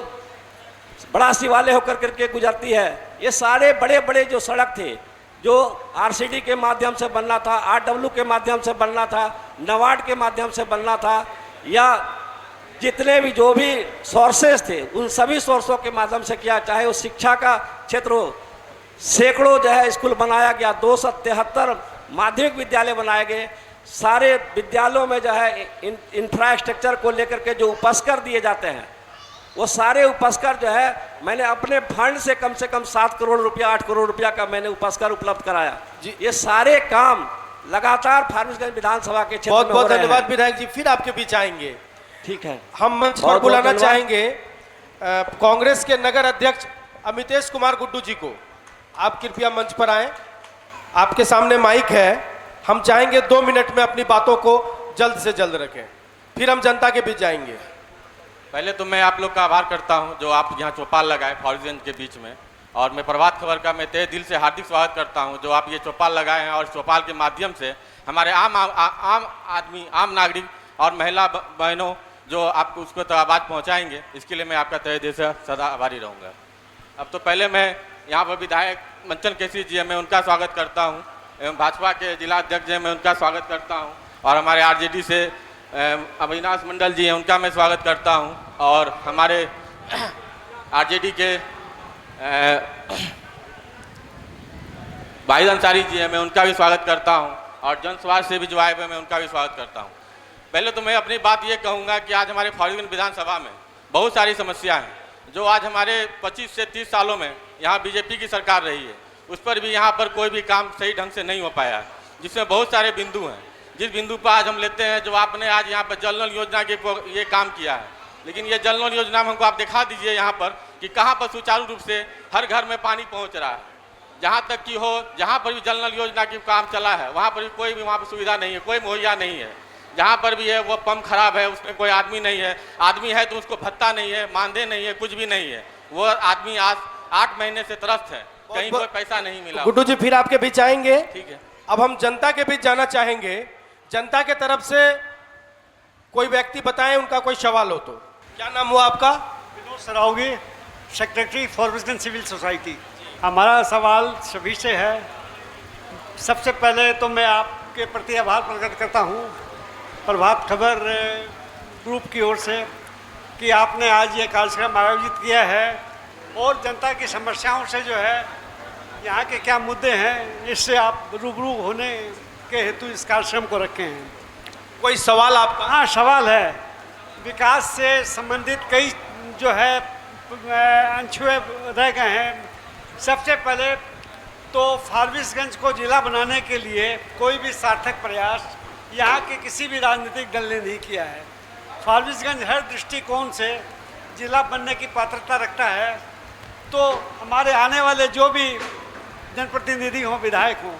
बड़ा शिवालय होकर करके गुजरती है, ये सारे बड़े बड़े जो सड़क थे जो RCD के माध्यम से बनना था, RW के माध्यम से बनना था, नवाड के माध्यम से बनना था, या जितने भी जो भी सोर्सेस थे उन सभी सोर्सों के माध्यम से किया। चाहे वो शिक्षा का क्षेत्र हो, सैकड़ों जो है स्कूल बनाया गया, 273 माध्यमिक विद्यालय बनाए गए। सारे विद्यालयों में जो है इंफ्रास्ट्रक्चर को लेकर के जो उपस्कर दिए जाते हैं, वो सारे उपस्कर जो है मैंने अपने फंड से कम 7 करोड़ रुपया 8 करोड़ रुपया का मैंने उपस्कर उपलब्ध कराया जी। ये सारे काम लगातार फारबिसगंज विधानसभा के क्षेत्र में हो रहे हैं। बहुत धन्यवाद विधायक जी, फिर आपके बीच आएंगे। ठीक है, हम मंच पर बुलाना चाहेंगे कांग्रेस के नगर अध्यक्ष अमितेश कुमार गुड्डू जी को। आप कृपया मंच पर आएं। आपके सामने माइक है, हम चाहेंगे 2 मिनट में अपनी बातों को जल्द से जल्द रखें, फिर हम जनता के बीच जाएंगे। पहले तो मैं आप लोग का आभार करता हूं जो आप यहाँ चौपाल लगाए फारबिसगंज के बीच में, और मैं प्रभात खबर का मैं तहे दिल से हार्दिक स्वागत करता हूं जो आप ये चौपाल लगाए हैं, और चौपाल के माध्यम से हमारे आम आदमी, आम नागरिक और महिला बहनों जो आपको उसको तो आवाज़ पहुँचाएंगे, इसके लिए मैं आपका तहे दिल से सदा आभारी रहूँगा। अब तो पहले मैं यहाँ पर विधायक मंचन केसी जी हैं, मैं उनका स्वागत करता हूँ, एवं भाजपा के जिला अध्यक्ष हैं, मैं उनका स्वागत करता हूँ, और हमारे आरजेडी से अविनाश मंडल जी हैं, उनका मैं स्वागत करता हूँ, और हमारे आरजेडी के वाहिद अंसारी जी हैं, मैं उनका भी स्वागत करता हूँ, और जन समाज से भी जो आए हुए मैं उनका भी स्वागत करता हूँ। पहले तो मैं अपनी बात ये कहूँगा कि आज हमारे फॉरबिगंज विधानसभा में बहुत सारी समस्या हैं जो आज हमारे 25 से 30 सालों में यहाँ बीजेपी की सरकार रही है, उस पर भी यहाँ पर कोई भी काम सही ढंग से नहीं हो पाया है, जिसमें बहुत सारे बिंदु हैं। जिस बिंदु पर आज हम लेते हैं, जो आपने आज यहाँ पर जल नल योजना के ये काम किया है, लेकिन ये जल नल योजना में हमको आप दिखा दीजिए यहाँ पर कि कहाँ पर सुचारू रूप से हर घर में पानी पहुँच रहा है। जहाँ तक कि हो, जहाँ पर भी जल नल योजना की काम चला है वहाँ पर भी कोई भी वहाँ पर सुविधा नहीं है, कोई मुहैया नहीं है। जहाँ पर भी है वो पंप खराब है, उसमें कोई आदमी नहीं है, आदमी है तो उसको भत्ता नहीं है, मानदेय नहीं है, कुछ भी नहीं है। वो आदमी आज 8 महीने से त्रस्त है, कहीं कोई पैसा नहीं मिला। गुड्डू जी फिर आपके बीच आएंगे। ठीक है, अब हम जनता के बीच जाना चाहेंगे। जनता के तरफ से कोई व्यक्ति बताएं उनका कोई सवाल हो तो। क्या नाम हुआ आपका? Vinod Saraogi, secretary Forbesganj civil society. हमारा सवाल सभी से है। सबसे पहले तो मैं आपके प्रति आभार प्रकट करता हूँ प्रभात खबर ग्रुप की ओर से कि आपने आज ये कार्यक्रम आयोजित किया है और जनता की समस्याओं से जो है यहाँ के क्या मुद्दे हैं इससे आप रूबरू होने के हेतु इस कार्यक्रम को रखे हैं। कोई सवाल आपका? हाँ, सवाल है। विकास से संबंधित कई जो है अनछुए रह गए हैं। सबसे पहले तो फारबिसगंज को जिला बनाने के लिए कोई भी सार्थक प्रयास यहाँ के किसी भी राजनीतिक दल ने नहीं किया है। फारबिसगंज हर दृष्टिकोण से जिला बनने की पात्रता रखता है, तो हमारे आने वाले जो भी जनप्रतिनिधि हों, विधायक हों,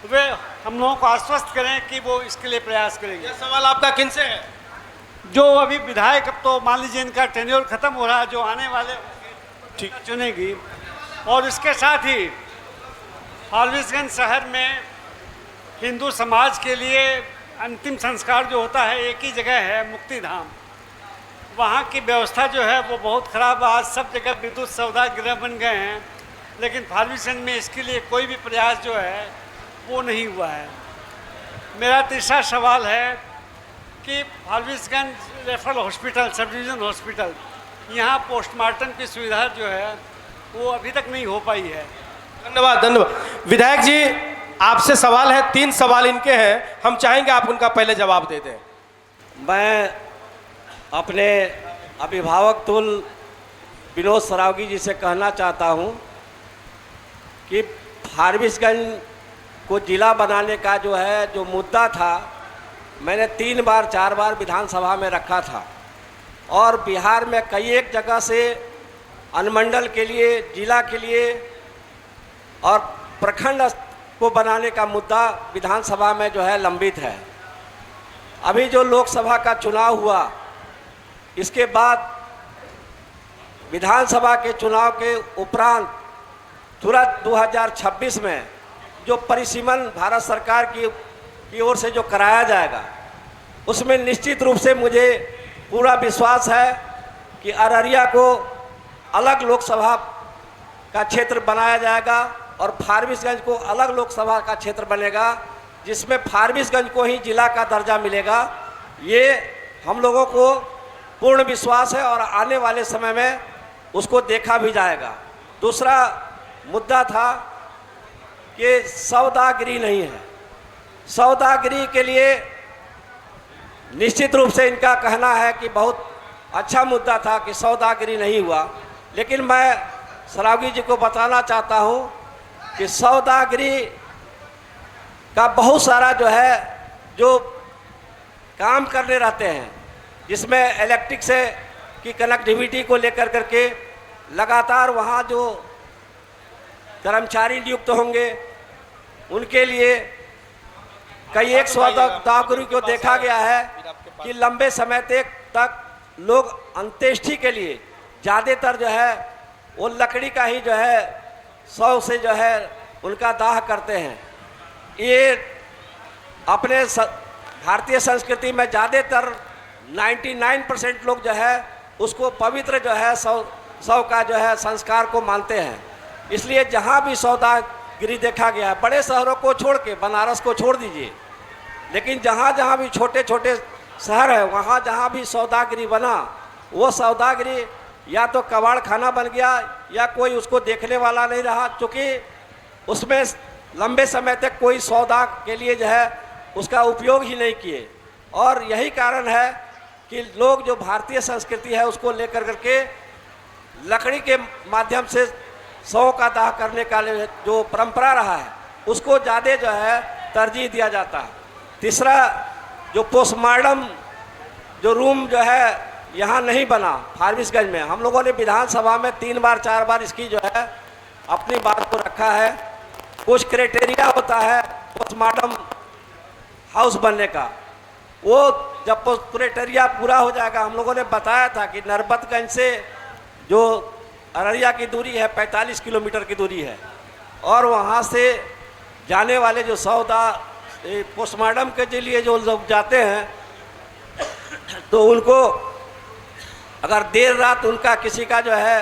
वे हम लोगों को आश्वस्त करें कि वो इसके लिए प्रयास करेंगे। यह सवाल आपका किनसे है? जो अभी विधायक, अब तो मान लीजिए इनका टेन्योर खत्म हो रहा है, जो आने वाले ठीक चुनेगी। और इसके साथ ही फारबिसगंज शहर में हिंदू समाज के लिए अंतिम संस्कार जो होता है एक ही जगह है, मुक्ति धाम। वहाँ की व्यवस्था जो है वो बहुत ख़राब। आज सब जगह विद्युत सौदा गृह बन गए हैं, लेकिन फारबिसगंज में इसके लिए कोई भी प्रयास जो है वो नहीं हुआ है। मेरा तीसरा सवाल है कि Forbesganj referral hospital, sub division hospital, यहाँ पोस्टमार्टम की सुविधा जो है वो अभी तक नहीं हो पाई है। धन्यवाद, धन्यवाद। विधायक जी आपसे सवाल है, 3 सवाल इनके हैं, हम चाहेंगे आप उनका पहले जवाब दे दें। मैं अपने अभिभावक तुल विनोद सरावगी जी से कहना चाहता हूं कि फारबिसगंज को जिला बनाने का जो है जो मुद्दा था, मैंने 3 बार 4 बार विधानसभा में रखा था, और बिहार में कई एक जगह से अनुमंडल के लिए, जिला के लिए और प्रखंड को बनाने का मुद्दा विधानसभा में जो है लंबित है। अभी जो लोकसभा का चुनाव हुआ, इसके बाद विधानसभा के चुनाव के उपरांत तुरंत 2026 में जो परिसीमन भारत सरकार की ओर से जो कराया जाएगा, उसमें निश्चित रूप से मुझे पूरा विश्वास है कि अररिया को अलग लोकसभा का क्षेत्र बनाया जाएगा और फारबिसगंज को अलग लोकसभा का क्षेत्र बनेगा, जिसमें फारबिसगंज को ही जिला का दर्जा मिलेगा। ये हम लोगों को पूर्ण विश्वास है और आने वाले समय में उसको देखा भी जाएगा। दूसरा मुद्दा था कि सौदागिरी नहीं है। सौदागिरी के लिए निश्चित रूप से इनका कहना है कि बहुत अच्छा मुद्दा था कि सौदागिरी नहीं हुआ, लेकिन मैं सरावगी जी को बताना चाहता हूँ कि सौदागिरी का बहुत सारा जो है जो काम करने रहते हैं, जिसमें इलेक्ट्रिक से की कनेक्टिविटी को लेकर करके लगातार वहाँ जो कर्मचारी नियुक्त होंगे उनके लिए कई एक सौदागरी को देखा गया है कि लंबे समय तक लोग अंत्येष्टि के लिए ज़्यादातर जो है वो लकड़ी का ही जो है 100 से जो है उनका दाह करते हैं। ये अपने भारतीय संस्कृति में ज़्यादातर 99% लोग जो है उसको पवित्र जो है सौ का जो है संस्कार को मानते हैं। इसलिए जहाँ भी सौदागिरी देखा गया है, बड़े शहरों को छोड़ के, बनारस को छोड़ दीजिए, लेकिन जहाँ जहाँ भी छोटे छोटे शहर है, वहाँ जहाँ भी सौदागिरी बना, वो सौदागिरी या तो कबाड़ खाना बन गया या कोई उसको देखने वाला नहीं रहा, क्योंकि उसमें लंबे समय तक कोई सौदा के लिए जो है उसका उपयोग ही नहीं किए। और यही कारण है कि लोग जो भारतीय संस्कृति है उसको लेकर करके लकड़ी के माध्यम से शव का दाह करने का जो परंपरा रहा है उसको ज़्यादा जो है तरजीह दिया जाता है। तीसरा, जो पोस्टमार्टम जो रूम जो है यहाँ नहीं बना फारबिसगंज में, हम लोगों ने विधानसभा में 3 बार 4 बार इसकी जो है अपनी बात को रखा है। कुछ क्राइटेरिया होता है पोस्टमार्टम हाउस बनने का, वो जब क्राइटेरिया पूरा हो जाएगा, हम लोगों ने बताया था कि नरबतगंज से जो अररिया की दूरी है 45 किलोमीटर की दूरी है, और वहाँ से जाने वाले जो सौदा पोस्टमार्टम के लिए जो लोग जाते हैं तो उनको अगर देर रात उनका किसी का जो है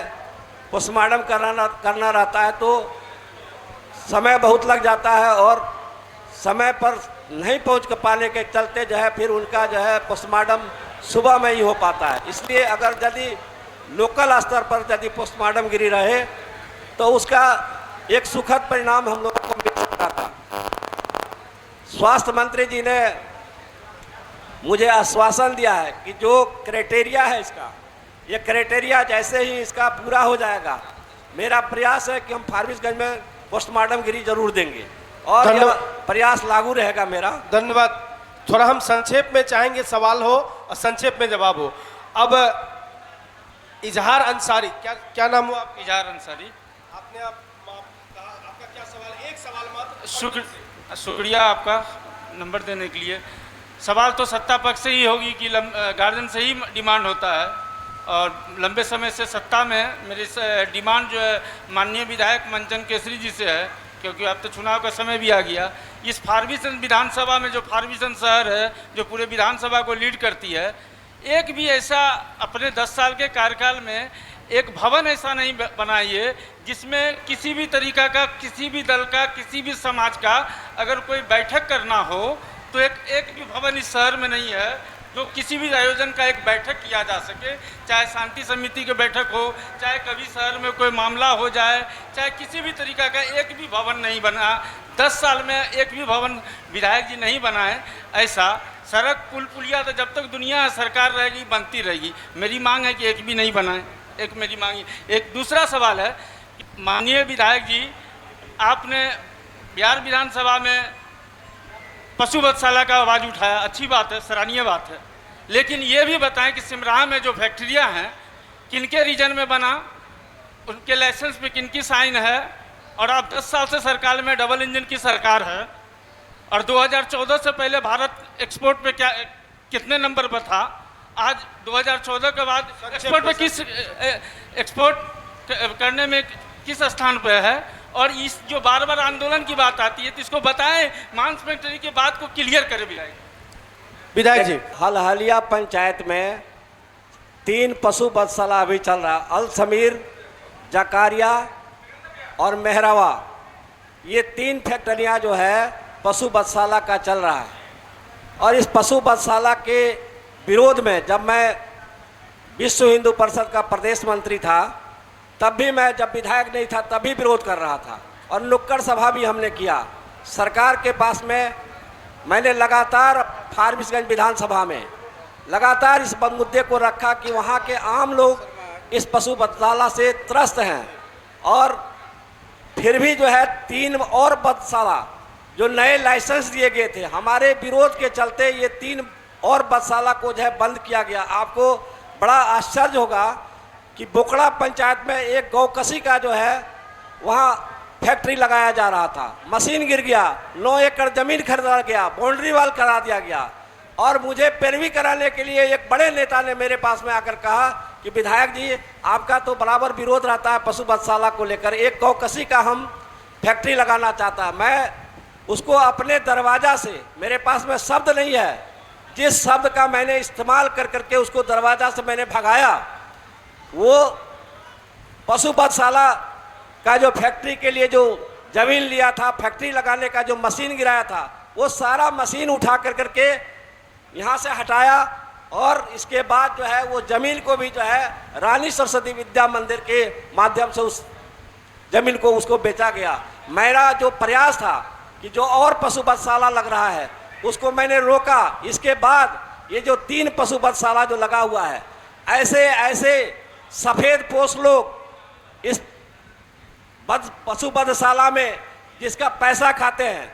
पोस्टमार्टम करना रहता है तो समय बहुत लग जाता है, और समय पर नहीं पहुंच पाने के चलते जो है फिर उनका जो है पोस्टमार्टम सुबह में ही हो पाता है। इसलिए अगर यदि लोकल स्तर पर यदि पोस्टमार्टम गिरी रहे तो उसका एक सुखद परिणाम हम लोगों को मिल सकता था। स्वास्थ्य मंत्री जी ने मुझे आश्वासन दिया है कि जो क्राइटेरिया है इसका, ये क्राइटेरिया जैसे ही इसका पूरा हो जाएगा, मेरा प्रयास है कि हम फारबिसगंज में पोस्टमार्टम गिरी जरूर देंगे, और यह प्रयास लागू रहेगा मेरा। धन्यवाद। थोड़ा हम संक्षेप में चाहेंगे सवाल हो और संक्षेप में जवाब हो। अब इजहार अंसारी, क्या नाम हुआ आपका? इजहार अंसारी। आपने आपका क्या सवाल? एक सवाल मात्र। शुक्रिया आपका नंबर देने के लिए। सवाल तो सत्ता पक्ष से ही होगी कि गार्जियन से ही डिमांड होता है, और लंबे समय से सत्ता में मेरी डिमांड जो है माननीय विधायक मंचन केसरी जी से है, क्योंकि अब तो चुनाव का समय भी आ गया। इस फारबिसगंज विधानसभा में जो फारबिसगंज शहर है जो पूरे विधानसभा को लीड करती है, एक भी ऐसा अपने 10 साल के कार्यकाल में एक भवन ऐसा नहीं बनाइए जिसमें किसी भी तरीका का, किसी भी दल का, किसी भी समाज का अगर कोई बैठक करना हो तो एक भी भवन इस शहर में नहीं है जो किसी भी आयोजन का एक बैठक किया जा सके, चाहे शांति समिति की बैठक हो, चाहे कभी शहर में कोई मामला हो जाए, चाहे किसी भी तरीका का एक भी भवन नहीं बना। 10 साल में एक भी भवन विधायक जी नहीं बनाए। ऐसा सड़क पुल पुलिया तो जब तक दुनिया सरकार रहेगी बनती रहेगी। मेरी मांग है कि एक भी नहीं बनाए, एक मेरी मांग है। एक दूसरा सवाल है, माननीय विधायक जी, आपने बिहार विधानसभा में पशु वधशाला का आवाज़ उठाया, अच्छी बात है, सराहनीय बात है, लेकिन ये भी बताएं कि सिमराह में जो फैक्ट्रियां हैं किनके रीजन में बना, उनके लाइसेंस पे किनकी साइन है, और आप 10 साल से सरकार में डबल इंजन की सरकार है, और 2014 से पहले भारत एक्सपोर्ट पे कितने नंबर पर था, आज 2014 के बाद एक्सपोर्ट पे एक्सपोर्ट करने में किस स्थान पर है, और इस जो बार बार आंदोलन की बात आती है तो इसको बताएं, मांस फैक्ट्री की बात को क्लियर करें विधायक जी। हलहलिया पंचायत में 3 पशु वधशाला अभी चल रहा है, अल समीर, जकारिया और मेहरावा। ये 3 फैक्ट्रियाँ जो है पशु वधशाला का चल रहा है, और इस पशु वधशाला के विरोध में जब मैं विश्व हिंदू परिषद का प्रदेश मंत्री था तब भी मैं, जब विधायक नहीं था तब भी विरोध कर रहा था, और नुक्कड़ सभा भी हमने किया सरकार के पास में। मैंने लगातार फारबिसगंज विधानसभा में लगातार इस मुद्दे को रखा कि वहाँ के आम लोग इस पशु वधशाला से त्रस्त हैं, और फिर भी जो है 3 और वधशाला जो नए लाइसेंस दिए गए थे, हमारे विरोध के चलते ये 3 और वधशाला को जो है बंद किया गया। आपको बड़ा आश्चर्य होगा कि बोकड़ा पंचायत में एक गौकसी का जो है वहाँ फैक्ट्री लगाया जा रहा था, मशीन गिर गया, 9 एकड़ ज़मीन खरीदा गया, बाउंड्री वाल करा दिया गया, और मुझे पैरवी कराने के लिए एक बड़े नेता ने मेरे पास में आकर कहा कि विधायक जी, आपका तो बराबर विरोध रहता है पशु वधशाला को लेकर, एक गौकसी का हम फैक्ट्री लगाना चाहता है। मैं उसको अपने दरवाज़ा से, मेरे पास में शब्द नहीं है, जिस शब्द का मैंने इस्तेमाल कर करके उसको दरवाज़ा से मैंने भगाया, वो पशुपतशाला का जो फैक्ट्री के लिए जो जमीन लिया था, फैक्ट्री लगाने का जो मशीन गिराया था, वो सारा मशीन उठा करके यहाँ से हटाया और इसके बाद जो है वो जमीन को भी जो है रानी सरस्वती विद्या मंदिर के माध्यम से उस जमीन को उसको बेचा गया। मेरा जो प्रयास था कि जो और पशुपतशाला लग रहा है उसको मैंने रोका। इसके बाद ये जो 3 पशुपतशाला जो लगा हुआ है, ऐसे ऐसे सफ़ेद पोष लोग इस पशुपतशाला में जिसका पैसा खाते हैं,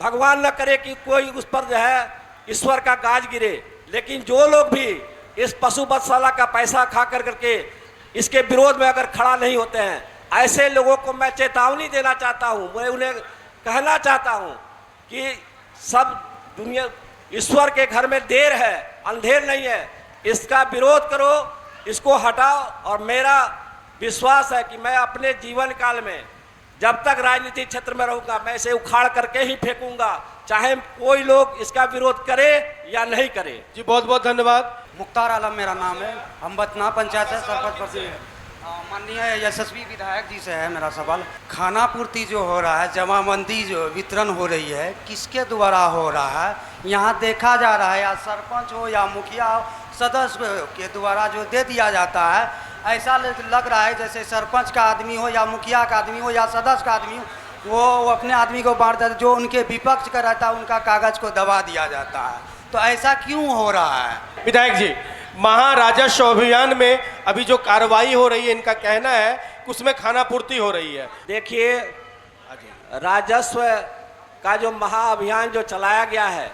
भगवान न करे कि कोई उस पर जो है ईश्वर का गाज गिरे, लेकिन जो लोग भी इस पशुपतशाला का पैसा खा करके इसके विरोध में अगर खड़ा नहीं होते हैं, ऐसे लोगों को मैं चेतावनी देना चाहता हूँ। मैं उन्हें कहना चाहता हूँ कि सब दुनिया ईश्वर के घर में देर है, अंधेर नहीं है। इसका विरोध करो, इसको हटाओ। और मेरा विश्वास है कि मैं अपने जीवन काल में जब तक राजनीतिक क्षेत्र में रहूँगा, मैं इसे उखाड़ करके ही फेंकूंगा, चाहे कोई लोग इसका विरोध करे या नहीं करे। जी बहुत बहुत धन्यवाद। मुख्तार आलम मेरा नाम है, हम बतना पंचायत है, सरपंच पद है। माननीय यशस्वी विधायक जी से है मेरा सवाल। खाना पूर्ति जो हो रहा है, जमाबंदी जो वितरण हो रही है, किसके द्वारा हो रहा है? यहाँ देखा जा रहा है या सरपंच हो या मुखिया हो, सदस्य के द्वारा जो दे दिया जाता है, ऐसा लग रहा है जैसे सरपंच का आदमी हो या मुखिया का आदमी हो या सदस्य का आदमी हो, वो अपने आदमी को बांट देता है। जो उनके विपक्ष का रहता है उनका कागज को दबा दिया जाता है। तो ऐसा क्यों हो रहा है? विधायक जी, महाराजस्व अभियान में अभी जो कार्रवाई हो रही है, इनका कहना है कि उसमें खाना पूर्ति हो रही है। देखिए, राजस्व का जो महाअभियान जो चलाया गया है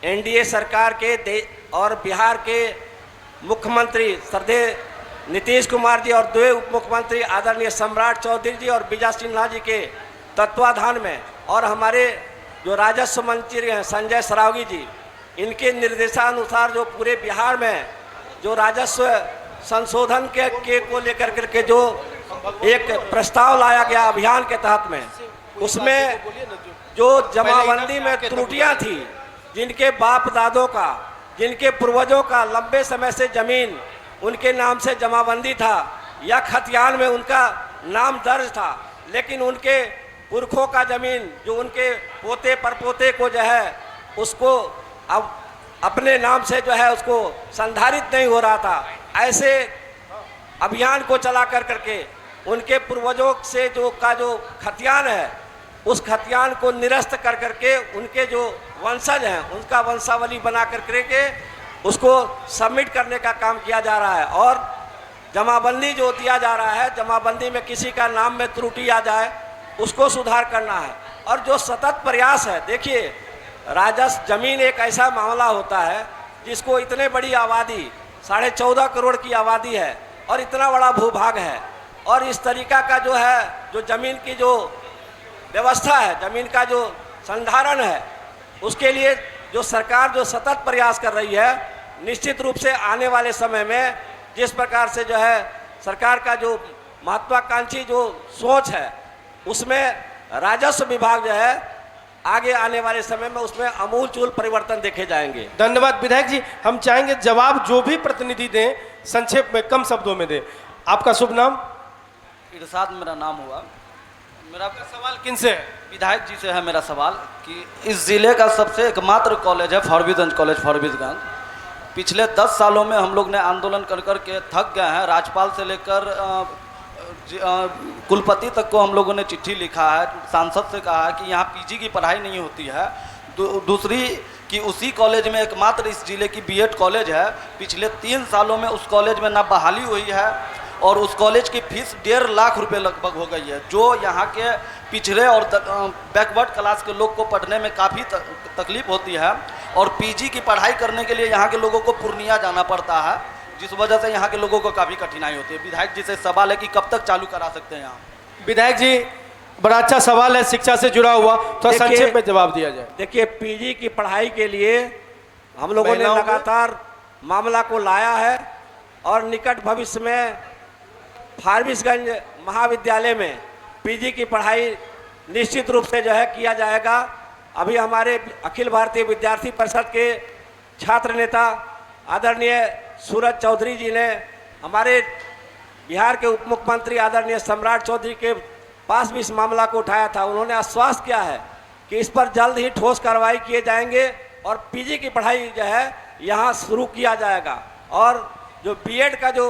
एनडीए सरकार के और बिहार के मुख्यमंत्री श्रद्धेय नीतीश कुमार जी और 2 उप मुख्यमंत्री आदरणीय सम्राट चौधरी जी और विजय सिन्हा जी के तत्वाधान में, और हमारे जो राजस्व मंत्री हैं संजय सरावगी जी, इनके निर्देशानुसार जो पूरे बिहार में जो राजस्व संशोधन के को लेकर के जो एक प्रस्ताव लाया गया अभियान के तहत में, उसमें जो जमाबंदी में त्रुटियां थी, जिनके बाप दादों का, जिनके पूर्वजों का लंबे समय से जमीन उनके नाम से जमाबंदी था या खतियान में उनका नाम दर्ज था, लेकिन उनके पुरखों का जमीन जो उनके पोते परपोते को जो है उसको अब अपने नाम से जो है उसको संधारित नहीं हो रहा था, ऐसे अभियान को चला करके उनके पूर्वजों से जो खतियान है, उस खतियान को निरस्त करके उनके जो वंशज हैं उनका वंशावली बना करके उसको सबमिट करने का काम किया जा रहा है। और जमाबंदी जो दिया जा रहा है, जमाबंदी में किसी का नाम में त्रुटि आ जाए उसको सुधार करना है। और जो सतत प्रयास है, देखिए राजस्व जमीन एक ऐसा मामला होता है जिसको इतने बड़ी आबादी 14.5 करोड़ की आबादी है और इतना बड़ा भूभाग है, और इस तरीका का जो है जो जमीन की जो व्यवस्था है, जमीन का जो संधारण है, उसके लिए जो सरकार जो सतत प्रयास कर रही है, निश्चित रूप से आने वाले समय में जिस प्रकार से जो है सरकार का जो महत्वाकांक्षी जो सोच है, उसमें राजस्व विभाग जो है आगे आने वाले समय में उसमें आमूलचूल परिवर्तन देखे जाएंगे। धन्यवाद विधायक जी। हम चाहेंगे जवाब जो भी प्रतिनिधि दें संक्षेप में, कम शब्दों में दें। आपका शुभ नाम? इरशाद मेरा नाम हुआ। मेरा सवाल किन से है? विधायक जी से है मेरा सवाल कि इस ज़िले का सबसे एकमात्र कॉलेज है फारबिसगंज कॉलेज फारबिसगंज। पिछले 10 सालों में हम लोग ने आंदोलन कर के थक गए हैं। राज्यपाल से लेकर कुलपति तक को हम लोगों ने चिट्ठी लिखा है, सांसद से कहा है कि यहाँ पीजी की पढ़ाई नहीं होती है। दूसरी कि उसी कॉलेज में एकमात्र इस ज़िले की बीएड कॉलेज है। पिछले 3 सालों में उस कॉलेज में ना बहाली हुई है और उस कॉलेज की फीस 1.5 लाख रुपए लगभग हो गई है, जो यहाँ के पिछड़े और बैकवर्ड क्लास के लोग को पढ़ने में काफ़ी तकलीफ होती है। और पीजी की पढ़ाई करने के लिए यहाँ के लोगों को पूर्णिया जाना पड़ता है, जिस वजह से यहाँ के लोगों को काफ़ी कठिनाई होती है। विधायक जी से सवाल है कि कब तक चालू करा सकते हैं यहाँ? विधायक जी, बड़ा अच्छा सवाल है, शिक्षा से जुड़ा हुआ, तो संक्षेप में जवाब दिया जाए। देखिए, पीजी की पढ़ाई के लिए हम लोगों ने लगातार मामला को लाया है और निकट भविष्य में फारबिसगंज महाविद्यालय में पीजी की पढ़ाई निश्चित रूप से जो है किया जाएगा। अभी हमारे अखिल भारतीय विद्यार्थी परिषद के छात्र नेता आदरणीय सूरज चौधरी जी ने हमारे बिहार के उप मुख्यमंत्री आदरणीय सम्राट चौधरी के पास भी इस मामला को उठाया था। उन्होंने आश्वासन किया है कि इस पर जल्द ही ठोस कार्रवाई किए जाएंगे और पीजी की पढ़ाई जो है यहाँ शुरू किया जाएगा। और जो बीएड का जो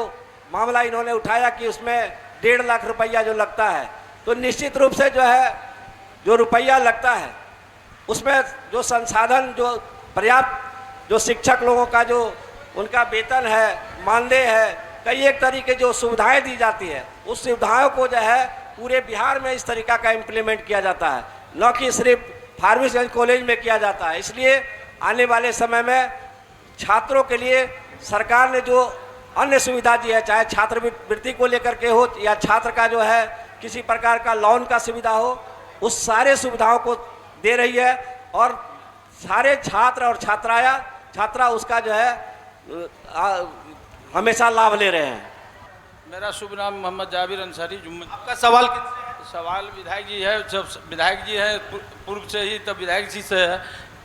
मामला इन्होंने उठाया कि उसमें 1.5 लाख रुपया जो लगता है, तो निश्चित रूप से जो है जो रुपया लगता है उसमें जो संसाधन, जो पर्याप्त जो शिक्षक लोगों का जो उनका वेतन है, मानदेय है, कई एक तरीके जो सुविधाएं दी जाती है, उस सुविधाओं को जो है पूरे बिहार में इस तरीका का इम्प्लीमेंट किया जाता है, न कि सिर्फ फारबिसगंज कॉलेज में किया जाता है। इसलिए आने वाले समय में छात्रों के लिए सरकार ने जो अन्य सुविधा दी है, चाहे छात्रवृत्ति को लेकर के हो या छात्र का जो है किसी प्रकार का लोन का सुविधा हो, उस सारे सुविधाओं को दे रही है और सारे छात्र और छात्रा उसका जो है हमेशा लाभ ले रहे हैं। मेरा शुभ नाम मोहम्मद जाबिर अंसारी जुम्मन। आपका सवाल सवाल विधायक जी है, जब विधायक जी है पूर्व से ही, तब विधायक जी से है।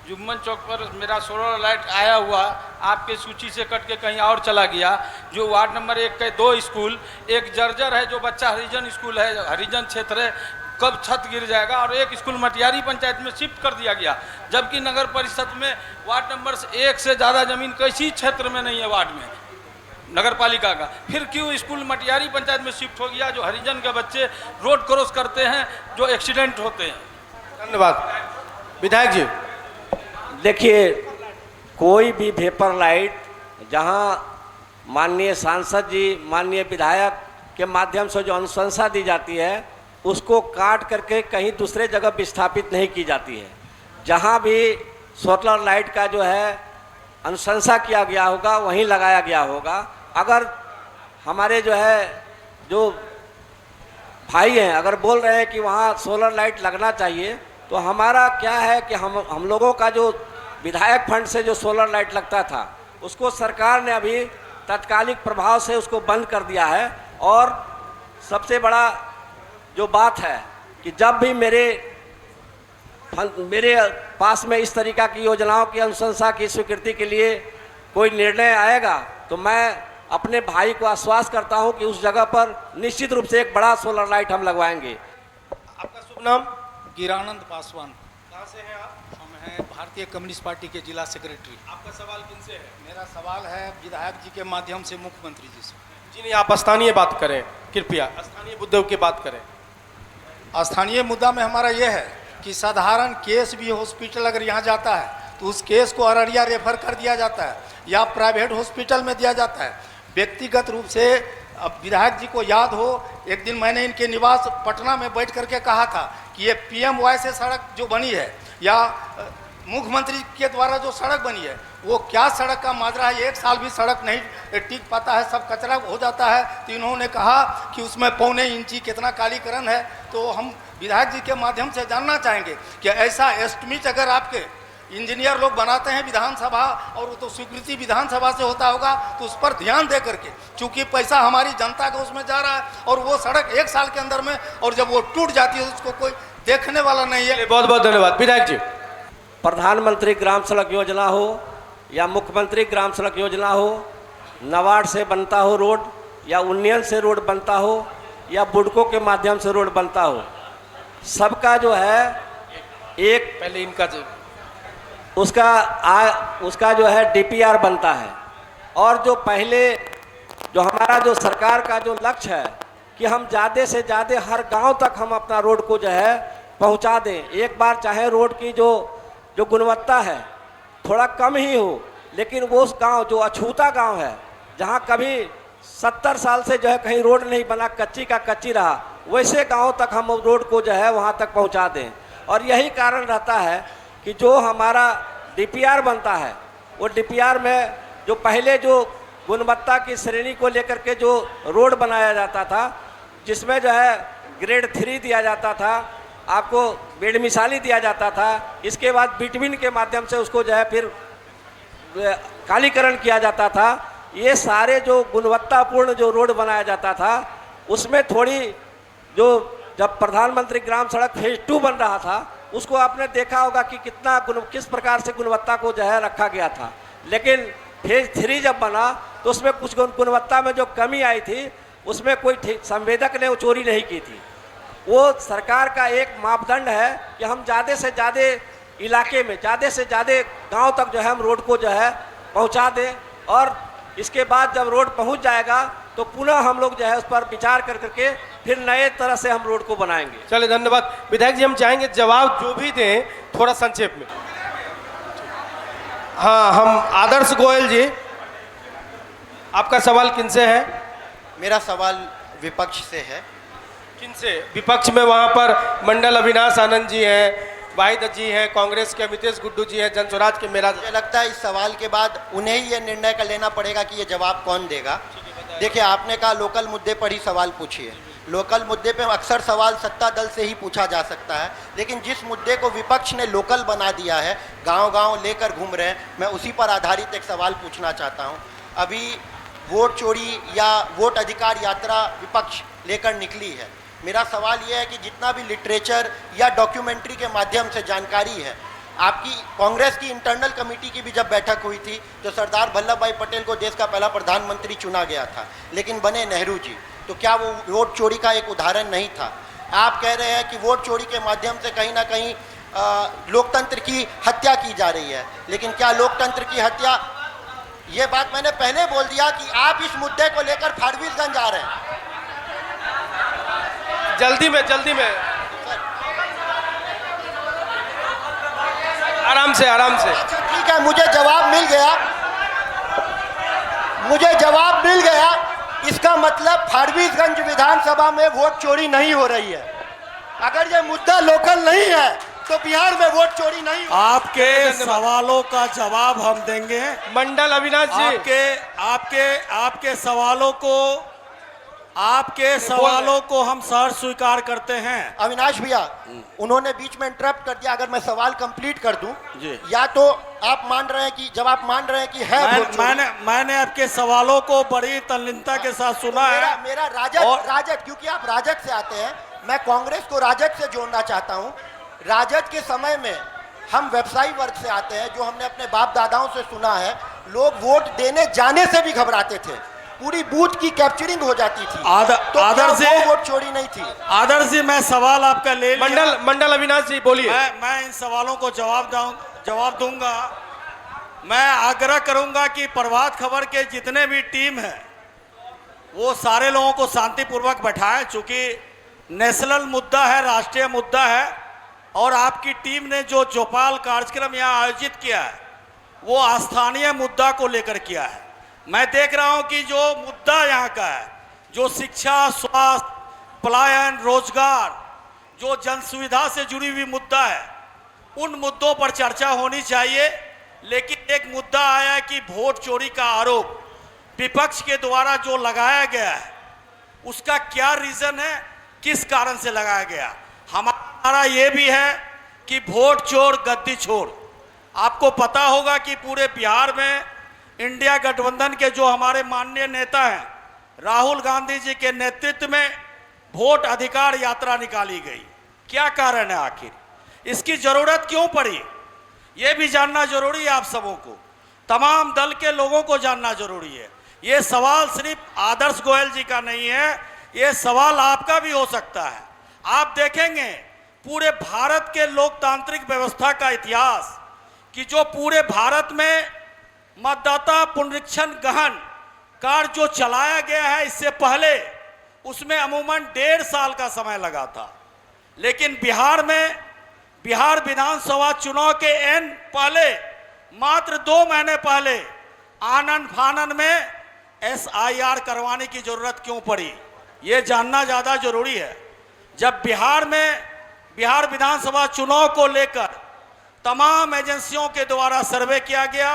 जुम्मन चौक पर मेरा सोलर लाइट आया हुआ आपके सूची से कट के कहीं और चला गया। जो वार्ड नंबर 1 के 2 स्कूल, एक जर्जर है जो बच्चा हरिजन स्कूल है, हरिजन क्षेत्र है, कब छत गिर जाएगा, और एक स्कूल मटियारी पंचायत में शिफ्ट कर दिया गया, जबकि नगर परिषद में वार्ड नंबर 1 से ज़्यादा ज़मीन किसी क्षेत्र में नहीं है वार्ड में नगर पालिका का। फिर क्यों स्कूल मटियारी पंचायत में शिफ्ट हो गया, जो हरिजन के बच्चे रोड क्रॉस करते हैं, जो एक्सीडेंट होते हैं। धन्यवाद। विधायक जी, देखिए, कोई भी वेपर लाइट जहां माननीय सांसद जी, माननीय विधायक के माध्यम से जो अनुशंसा दी जाती है, उसको काट करके कहीं दूसरे जगह विस्थापित नहीं की जाती है। जहां भी सोलर लाइट का जो है अनुशंसा किया गया होगा वहीं लगाया गया होगा। अगर हमारे जो है जो भाई हैं अगर बोल रहे हैं कि वहाँ सोलर लाइट लगना चाहिए, तो हमारा क्या है कि हम लोगों का जो विधायक फंड से जो सोलर लाइट लगता था उसको सरकार ने अभी तत्कालिक प्रभाव से उसको बंद कर दिया है। और सबसे बड़ा जो बात है कि जब भी मेरे पास में इस तरीका की योजनाओं की अनुशंसा की स्वीकृति के लिए कोई निर्णय आएगा, तो मैं अपने भाई को आश्वासन करता हूं कि उस जगह पर निश्चित रूप से एक बड़ा सोलर लाइट हम लगवाएंगे। आपका शुभ नाम? गिरानंद पासवान। कहाँ से हैं आप? हम हैं भारतीय कम्युनिस्ट पार्टी के जिला सेक्रेटरी। आपका सवाल किनसे है? मेरा सवाल है विधायक जी के माध्यम से मुख्यमंत्री जी से। जी नहीं, आप स्थानीय बात करें कृपया, स्थानीय मुद्दों की बात करें। स्थानीय मुद्दा में हमारा यह है कि साधारण केस भी हॉस्पिटल अगर यहाँ जाता है तो उस केस को अररिया रेफर कर दिया जाता है या प्राइवेट हॉस्पिटल में दिया जाता है। व्यक्तिगत रूप से अब विधायक जी को याद हो, एक दिन मैंने इनके निवास पटना में बैठ करके कहा था कि ये PMY से सड़क जो बनी है या मुख्यमंत्री के द्वारा जो सड़क बनी है वो क्या सड़क का माजरा है, 1 साल भी सड़क नहीं टिक पाता है, सब कचरा हो जाता है। तो इन्होंने कहा कि उसमें 1.25 इंची कितना कालीकरण है। तो हम विधायक जी के माध्यम से जानना चाहेंगे कि ऐसा एस्टिमेट अगर आपके इंजीनियर लोग बनाते हैं विधानसभा और वो तो स्वीकृति विधानसभा से होता होगा, तो उस पर ध्यान दे करके, चूंकि पैसा हमारी जनता का उसमें जा रहा है और वो सड़क 1 साल के अंदर में, और जब वो टूट जाती है उसको कोई देखने वाला नहीं है। बहुत बहुत धन्यवाद। विधायक जी, प्रधानमंत्री ग्राम सड़क योजना हो या मुख्यमंत्री ग्राम सड़क योजना हो, नबार्ड से बनता हो रोड या उन्नयन से रोड बनता हो या बुडको के माध्यम से रोड बनता हो, सबका जो है एक पहले इनका उसका जो है DPR बनता है। और जो पहले जो हमारा जो सरकार का जो लक्ष्य है कि हम ज़्यादा से ज़्यादा हर गांव तक हम अपना रोड को जो है पहुंचा दें। एक बार चाहे रोड की जो गुणवत्ता है थोड़ा कम ही हो, लेकिन वो उस गांव जो अछूता गांव है जहां कभी 70 साल से जो है कहीं रोड नहीं बना, कच्ची का कच्ची रहा, वैसे गांव तक हम रोड को जो है वहां तक पहुंचा दें। और यही कारण रहता है कि जो हमारा DPR बनता है वो DPR में जो पहले जो गुणवत्ता की श्रेणी को लेकर के जो रोड बनाया जाता था, जिसमें जो है ग्रेड 3 दिया जाता था, आपको बेडमिसाली दिया जाता था, इसके बाद बिटवीन के माध्यम से उसको जो है फिर कालीकरण किया जाता था। ये सारे जो गुणवत्तापूर्ण जो रोड बनाया जाता था उसमें थोड़ी जो जब प्रधानमंत्री ग्राम सड़क फेज 2 बन रहा था उसको आपने देखा होगा कि किस प्रकार से गुणवत्ता को जो है रखा गया था। लेकिन फेज 3 जब बना तो उसमें कुछ गुणवत्ता में जो कमी आई थी, उसमें कोई संवेदक ने वो चोरी नहीं की थी। वो सरकार का एक मापदंड है कि हम ज़्यादा से ज़्यादा इलाके में, ज़्यादा से ज़्यादा गांव तक जो है हम रोड को जो है पहुंचा दें, और इसके बाद जब रोड पहुंच जाएगा तो पुनः हम लोग जो है उस पर विचार कर करके फिर नए तरह से हम रोड को बनाएंगे। चलिए, धन्यवाद। विधायक जी, हम चाहेंगे जवाब जो भी दें थोड़ा संक्षेप में। हाँ, हम आदर्श गोयल जी, आपका सवाल किनसे है? मेरा सवाल विपक्ष से है। किनसे? विपक्ष में वहाँ पर मंडल अविनाश आनंद जी हैं, वाहिद जी हैं, कांग्रेस के अमितेश गुड्डू जी हैं, जनस्वराज के मेरा। मुझे लगता है इस सवाल के बाद उन्हें ही ये निर्णय कर लेना पड़ेगा कि ये जवाब कौन देगा। देखिए, आपने कहा लोकल मुद्दे पर ही सवाल पूछिए। लोकल मुद्दे पे अक्सर सवाल सत्ता दल से ही पूछा जा सकता है, लेकिन जिस मुद्दे को विपक्ष ने लोकल बना दिया है, गांव-गांव लेकर घूम रहे हैं, मैं उसी पर आधारित एक सवाल पूछना चाहता हूं। अभी वोट चोरी या वोट अधिकार यात्रा विपक्ष लेकर निकली है। मेरा सवाल यह है कि जितना भी लिटरेचर या डॉक्यूमेंट्री के माध्यम से जानकारी है, आपकी कांग्रेस की इंटरनल कमेटी की भी जब बैठक हुई थी तो सरदार वल्लभ भाई पटेल को देश का पहला प्रधानमंत्री चुना गया था, लेकिन बने नेहरू जी। तो क्या वो वोट चोरी का एक उदाहरण नहीं था? आप कह रहे हैं कि वोट चोरी के माध्यम से कहीं ना कहीं लोकतंत्र की हत्या की जा रही है, लेकिन क्या लोकतंत्र की हत्या, ये बात मैंने पहले बोल दिया कि आप इस मुद्दे को लेकर फारबिसगंज आ रहे हैं। जल्दी में आराम से। अच्छा, ठीक है, मुझे जवाब मिल गया। इसका मतलब फारबिसगंज विधानसभा में वोट चोरी नहीं हो रही है। अगर ये मुद्दा लोकल नहीं है तो बिहार में वोट चोरी नहीं हो। आपके सवालों का जवाब हम देंगे। मंडल अविनाश जी, आपके सवालों को हम सर स्वीकार करते हैं। अविनाश भैया, उन्होंने बीच में इंटरप्ट कर दिया। अगर मैं सवाल कंप्लीट कर दूं, या तो आप मान रहे हैं कि जब आप मान रहे हैं कि है मैंने आपके सवालों को बड़ी तल्लीनता के साथ सुना है। मेरा राजद, क्योंकि आप राजद से आते हैं, मैं कांग्रेस को राजद से जोड़ना चाहता हूं। राजद के समय में हम व्यवसायी वर्ग से आते हैं, जो हमने अपने बाप दादाओं से सुना है, लोग वोट देने जाने से भी घबराते थे, पूरी बूथ की कैप्चरिंग हो जाती थी। आदर से वोट चोरी नहीं थी। आदर से मैं सवाल आपका ले लिया। मंडल अविनाश जी बोलिए। मैं इन सवालों को जवाब दूंगा। मैं आग्रह करूंगा कि प्रभात खबर के जितने भी टीम है वो सारे लोगों को शांतिपूर्वक बैठाएं, चूंकि नेशनल मुद्दा है, राष्ट्रीय मुद्दा है, और आपकी टीम ने जो चौपाल कार्यक्रम यहाँ आयोजित किया है वो स्थानीय मुद्दा को लेकर किया है। मैं देख रहा हूं कि जो मुद्दा यहाँ का है, जो शिक्षा, स्वास्थ्य, पलायन, रोजगार, जो जन सुविधा से जुड़ी हुई मुद्दा है, उन मुद्दों पर चर्चा होनी चाहिए। लेकिन एक मुद्दा आया कि वोट चोरी का आरोप विपक्ष के द्वारा जो लगाया गया है, उसका क्या रीजन है, किस कारण से लगाया गया। हमारा ये भी है कि वोट चोर गद्दी छोड़। आपको पता होगा कि पूरे बिहार में इंडिया गठबंधन के जो हमारे माननीय नेता हैं, राहुल गांधी जी के नेतृत्व में वोट अधिकार यात्रा निकाली गई। क्या कारण है आखिर, इसकी जरूरत क्यों पड़ी, ये भी जानना जरूरी है। आप सबों को, तमाम दल के लोगों को जानना जरूरी है। ये सवाल सिर्फ आदर्श गोयल जी का नहीं है, ये सवाल आपका भी हो सकता है। आप देखेंगे पूरे भारत के लोकतांत्रिक व्यवस्था का इतिहास, कि जो पूरे भारत में मतदाता पुनरीक्षण गहन कार्य जो चलाया गया है, इससे पहले उसमें अमूमन 1.5 साल का समय लगा था। लेकिन बिहार में, बिहार विधानसभा चुनाव के पहले, मात्र 2 महीने पहले आनन फानन में SIR करवाने की जरूरत क्यों पड़ी, ये जानना ज़्यादा जरूरी है। जब बिहार में बिहार विधानसभा चुनाव को लेकर तमाम एजेंसियों के द्वारा सर्वे किया गया,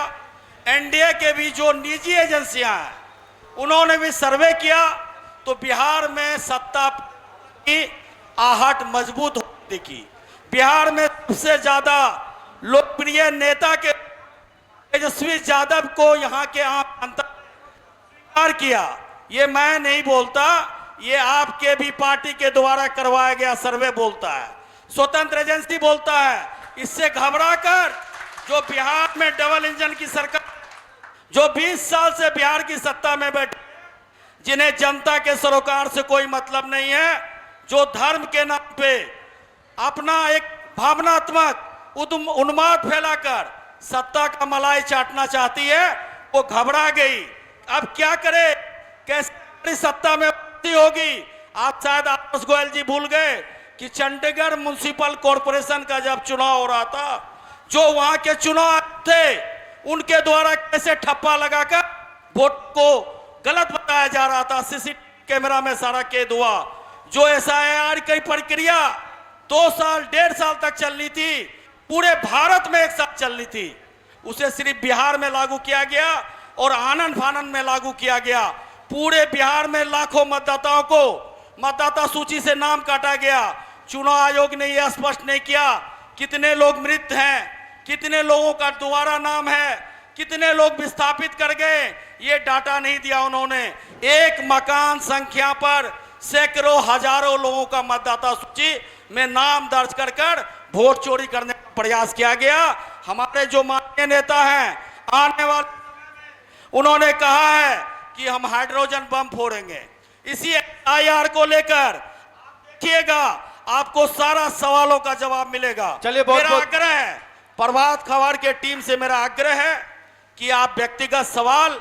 NDA के भी जो निजी एजेंसियां हैं उन्होंने भी सर्वे किया, तो बिहार में सत्ता की आहट मजबूत होती दिखी। बिहार में सबसे ज्यादा लोकप्रिय नेता के तेजस्वी यादव को यहाँ के आम जनता स्वीकार किया। ये मैं नहीं बोलता, ये आपके भी पार्टी के द्वारा करवाया गया सर्वे बोलता है, स्वतंत्र एजेंसी बोलता है। इससे घबराकर जो बिहार में डबल इंजन की सरकार, जो 20 साल से बिहार की सत्ता में बैठी, जिन्हें जनता के सरोकार से कोई मतलब नहीं है, जो धर्म के नाम पे अपना एक भावनात्मक उन्माद फैलाकर सत्ता का मलाई चाटना चाहती है, वो घबरा गई। अब क्या करे, कैसे सत्ता में होगी। आप शायद आदर्श गोयल जी भूल गए कि चंडीगढ़ म्युनिसिपल कॉरपोरेशन का जब चुनाव हो रहा था, जो वहां के चुनाव थे उनके द्वारा कैसे ठप्पा लगाकर वोट को गलत बताया जा रहा था। सीसीटीवी कैमरा में सारा कैद हुआ। जो एसआईआर की प्रक्रिया 2 साल 1.5 साल तक चलनी थी, पूरे भारत में एक साथ चलनी थी, उसे सिर्फ बिहार में लागू किया गया और आनंद फानंद में लागू किया गया। पूरे बिहार में लाखों मतदाताओं को मतदाता सूची से नाम काटा गया। चुनाव आयोग ने यह स्पष्ट नहीं किया कितने लोग मृत हैं, कितने लोगों का दोबारा नाम है, कितने लोग विस्थापित कर गए, ये डाटा नहीं दिया उन्होंने। एक मकान संख्या पर सैकड़ों हजारों लोगों का मतदाता सूची में नाम दर्ज कर वोट चोरी करने का प्रयास किया गया। हमारे जो माननीय नेता हैं, आने वाले उन्होंने कहा है कि हम हाइड्रोजन बम फोड़ेंगे। इसी एसआईआर को लेकर देखिएगा, आपको सारा सवालों का जवाब मिलेगा। चलिए, मेरा आग्रह है, प्रभात खबर के टीम से मेरा आग्रह है कि आप व्यक्तिगत सवाल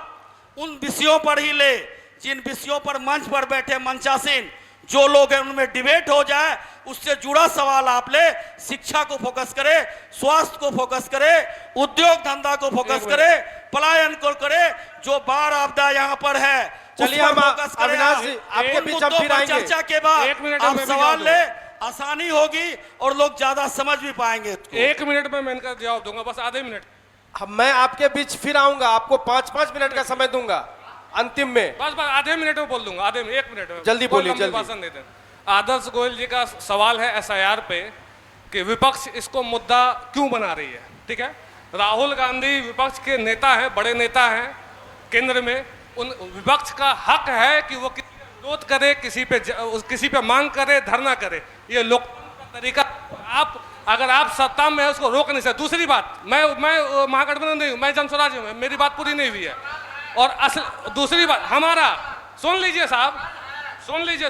उन विषयों पर ही ले जिन विषयों पर मंच पर बैठे मंचासीन जो लोग हैं उनमें डिबेट हो जाए, उससे जुड़ा सवाल आप ले। शिक्षा को फोकस करे, स्वास्थ्य को फोकस करे, उद्योग धंधा को फोकस करे, पलायन को करे, जो बाढ़ आपदा यहाँ पर है। चलिए, हम अविनाश जी आपके बीच हम फिर आएंगे। चर्चा के बाद आप सवाल ले, आसानी होगी और लोग ज्यादा समझ भी पाएंगे। 1 मिनट में मैं इनका जवाब दूंगा, बस आधे मिनट। मैं आपके बीच फिर आऊंगा, आपको 5-5 मिनट का समय दूंगा अंतिम में। बस आधे मिनट में बोल दूंगा, आधे में 1 मिनट में। जल्दी बोलिए, जल्दी। भाषण देते हैं। आदर्श गोयल जी का सवाल है एसआईआर पे कि विपक्ष इसको मुद्दा क्यों बना रही है। ठीक है, राहुल गांधी विपक्ष के नेता हैं, बड़े नेता हैं केंद्र में। उन विपक्ष का हक है कि वो किसी का विरोध करे, किसी पे मांग करे, धरना करे, ये लोकतंत्र का तरीका। अगर आप सत्ता में है उसको रोक नहीं सकते। दूसरी बात, मैं महागठबंधन नहीं हूँ, मैं जनस्वराज हूँ, मेरी बात पूरी नहीं हुई है। और दूसरी बात, हमारा सुन लीजिए साहब, सुन लीजिए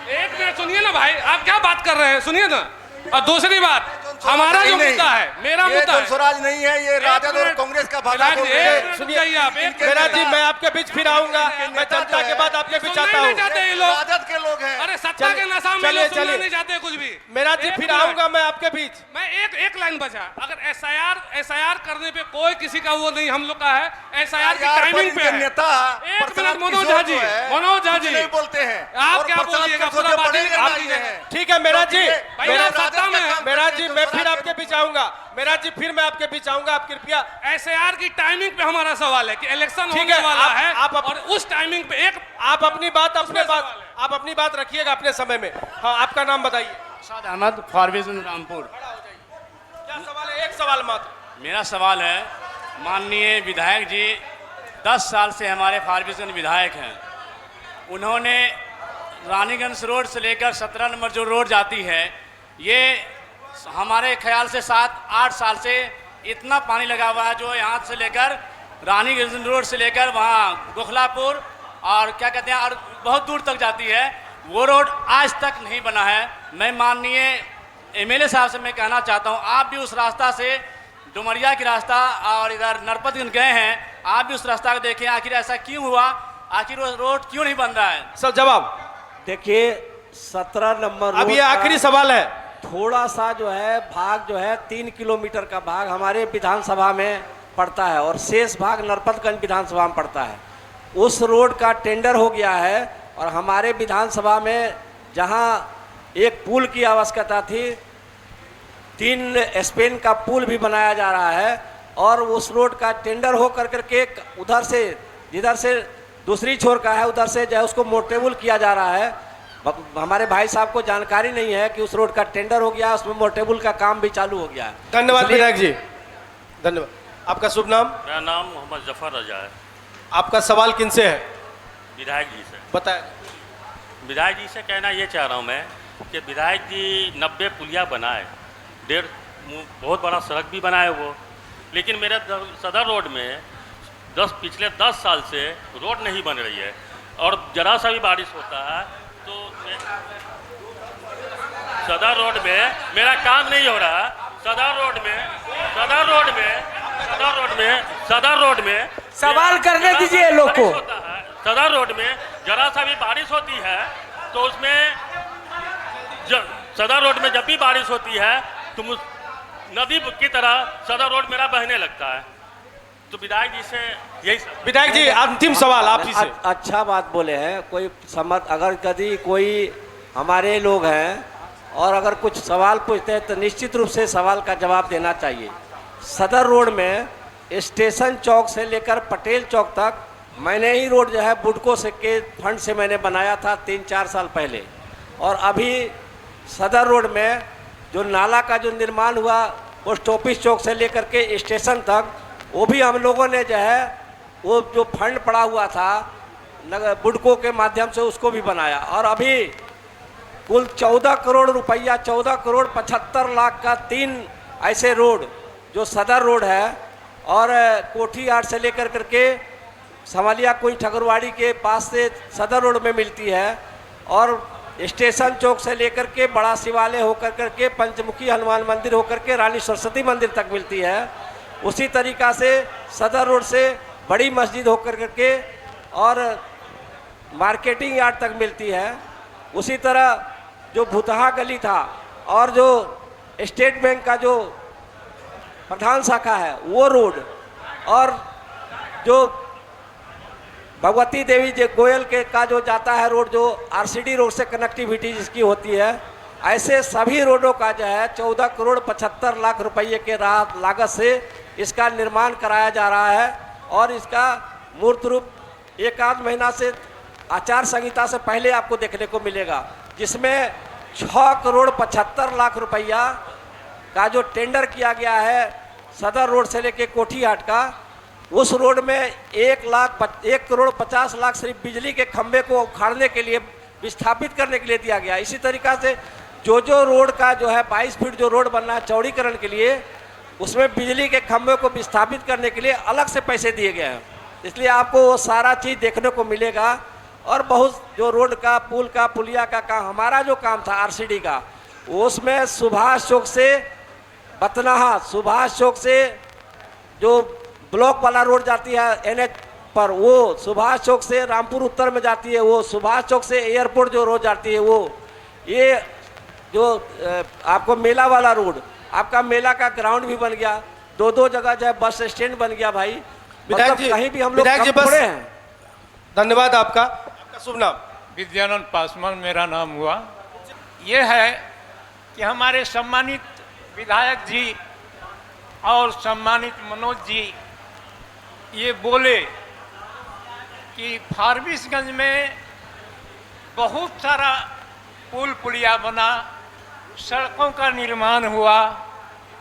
1 मिनट सुनिए ना भाई, आप क्या बात कर रहे हैं, सुनिए ना। और दूसरी बात, हमारा जो मुद्दा है, मेरा मुद्दा है, स्वराज नहीं है, ये राजद और कांग्रेस का भागा बोल रहे हैं। सुनिए आप, मेरा जी मैं आपके बीच फिर आऊंगा, मैं जनता के बाद आपके बीच आता हूँ। राजद के लोग हैं। अरे सत्ता के नशा में लोग सुनना नहीं चाहते कुछ भी। मेरा जी फिर आऊंगा मैं आपके बीच। मैं एक लाइन बचा, अगर एसआईआर करने पे कोई किसी का वो नहीं, हम लोग का है एसआईआर की टाइमिंग पे नेता। 1 मिनट मनोज झा जी नहीं बोलते हैं, आप क्या बोलिएगा, पूरा बात ठीक है। मेरा जी, सत्ता में मेरा जी मैं फिर आपके बीच आऊंगा, मेरा जी फिर मैं आपके बीच आऊंगा। आप कृपया, एसआईआर की टाइमिंग पे हमारा सवाल है कि इलेक्शन होने वाला है, और उस टाइमिंग पे आप अपनी बात रखिएगा अपने समय में। हाँ, आपका नाम बताइए। अरशद अहमद, फारबिसगंज रामपुर। क्या सवाल है? एक सवाल मात्र। मेरा सवाल है, माननीय विधायक जी 10 साल से हमारे फारबिसगंज विधायक हैं। उन्होंने रानीगंज रोड से लेकर 17 नंबर जो रोड जाती है, ये हमारे ख्याल से 7-8 साल से इतना पानी लगा हुआ है, जो यहाँ से लेकर रानीगंज रोड से लेकर वहाँ गोखलापुर और क्या कहते हैं, और बहुत दूर तक जाती है। वो रोड आज तक नहीं बना है। मैं माननीय एमएलए साहब से मैं कहना चाहता हूँ, आप भी उस रास्ता से डुमरिया की रास्ता और इधर नरपतगंज गए हैं, आप भी उस रास्ता को देखें, आखिर ऐसा क्यों हुआ, आखिर वो रोड क्यों नहीं बन रहा है। सर जवाब देखिए, 17 नंबर अब ये आखिरी सवाल है। थोड़ा सा जो है भाग जो है 3 किलोमीटर का भाग हमारे विधानसभा में पड़ता है और शेष भाग नरपतगंज विधानसभा में पड़ता है। उस रोड का टेंडर हो गया है और हमारे विधानसभा में जहां एक पुल की आवश्यकता थी, 3 स्पेन का पुल भी बनाया जा रहा है और उस रोड का टेंडर हो करके उधर से, जिधर से दूसरी छोर का है, उधर से जो है उसको मोटेबल किया जा रहा है। हमारे भाई साहब को जानकारी नहीं है कि उस रोड का टेंडर हो गया, उसमें मोटेबल का काम भी चालू हो गया है। धन्यवाद विधायक जी, धन्यवाद। आपका शुभ नाम? मेरा नाम मोहम्मद जफर रजा है। आपका सवाल किनसे है? विधायक जी से। बताएं। विधायक जी से कहना ये चाह रहा हूँ मैं कि विधायक जी 90 पुलिया बनाए, बहुत बड़ा सड़क भी बनाए वो, लेकिन मेरे सदर रोड में पिछले 10 साल से रोड नहीं बन रही है और जरा सा भी बारिश होता है तो सदर रोड में मेरा काम नहीं हो रहा। सदर रोड में सवाल करने दीजिए लोग को। सदर रोड में जरा सा भी बारिश होती है तो उसमें सदर रोड में जब भी बारिश होती है तो नदी की तरह सदर रोड मेरा बहने लगता है। तो विधायक जी से यही विधायक जी अंतिम सवाल आप जी से। अच्छा बात बोले हैं। कोई समझ अगर कभी कोई हमारे लोग हैं और अगर कुछ सवाल पूछते हैं तो निश्चित रूप से सवाल का जवाब देना चाहिए। सदर रोड में स्टेशन चौक से लेकर पटेल चौक तक मैंने ही रोड जो है बुडको से के फंड से मैंने बनाया था 3-4 साल पहले। और अभी सदर रोड में जो नाला का जो निर्माण हुआ पोस्ट ऑफिस चौक से लेकर के स्टेशन तक, वो भी हम लोगों ने जो है वो जो फंड पड़ा हुआ था बुडको के माध्यम से उसको भी बनाया। और अभी कुल 14 करोड़ रुपया 14 करोड़ 75 लाख का 3 ऐसे रोड जो सदर रोड है और कोठी हाट से लेकर करके समलिया कोई ठकुरवाड़ी के पास से सदर रोड में मिलती है और स्टेशन चौक से लेकर के बड़ा शिवालय होकर करके पंचमुखी हनुमान मंदिर होकर के रानी सरस्वती मंदिर तक मिलती है। उसी तरीक़ा से सदर रोड से बड़ी मस्जिद होकर करके और मार्केटिंग यार्ड तक मिलती है। उसी तरह जो भुतहा गली था और जो स्टेट बैंक का जो प्रधान शाखा है वो रोड और जो भगवती देवी जो गोयल के का जो जाता है रोड जो आरसीडी रोड से कनेक्टिविटी जिसकी होती है, ऐसे सभी रोडों का जो है 14 करोड़ 75 लाख रुपये के लागत से इसका निर्माण कराया जा रहा है। और इसका मूर्त रूप 1-आध महीना से आचार संहिता से पहले आपको देखने को मिलेगा, जिसमें 6 करोड़ 75 लाख रुपया का जो टेंडर किया गया है सदर रोड से लेके कोठी हाट का। उस रोड में 1 करोड़ 50 लाख सिर्फ बिजली के खंभे को उखाड़ने के लिए विस्थापित करने के लिए दिया गया। इसी तरीक़ा से जो रोड का जो है 22 फीट जो रोड बनना है चौड़ीकरण के लिए, उसमें बिजली के खंभे को विस्थापित करने के लिए अलग से पैसे दिए गए हैं। इसलिए आपको वो सारा चीज़ देखने को मिलेगा। और बहुत जो रोड का पुल का पुलिया का काम हमारा जो काम था आरसीडी का, उसमें सुभाष चौक से बतनाहा, सुभाष चौक से जो ब्लॉक वाला रोड जाती है एनएच पर, वो सुभाष चौक से रामपुर उत्तर में जाती है, वो सुभाष चौक से एयरपोर्ट जो रोड जाती है वो, ये जो आपको मेला वाला रोड, आपका मेला का ग्राउंड भी बन गया, 2 जगह जो है बस स्टैंड बन गया। भाई मतलब कहीं भी हम लोग कम पड़े हैं। धन्यवाद आपका शुभ नाम? विद्यानंद पासवान मेरा नाम हुआ। ये है कि हमारे सम्मानित विधायक जी और सम्मानित मनोज जी ये बोले कि फारबिसगंज में बहुत सारा पुल पुलिया बना, सड़कों का निर्माण हुआ।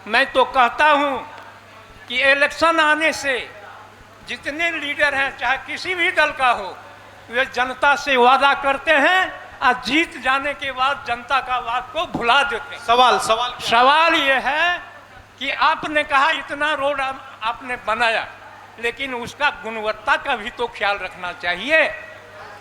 मैं तो कहता हूँ कि इलेक्शन आने से जितने लीडर हैं चाहे किसी भी दल का हो, वे जनता से वादा करते हैं और जीत जाने के बाद जनता का वाद को भुला देते हैं। सवाल ये है कि आपने कहा इतना रोड आपने बनाया, लेकिन उसका गुणवत्ता का भी तो ख्याल रखना चाहिए।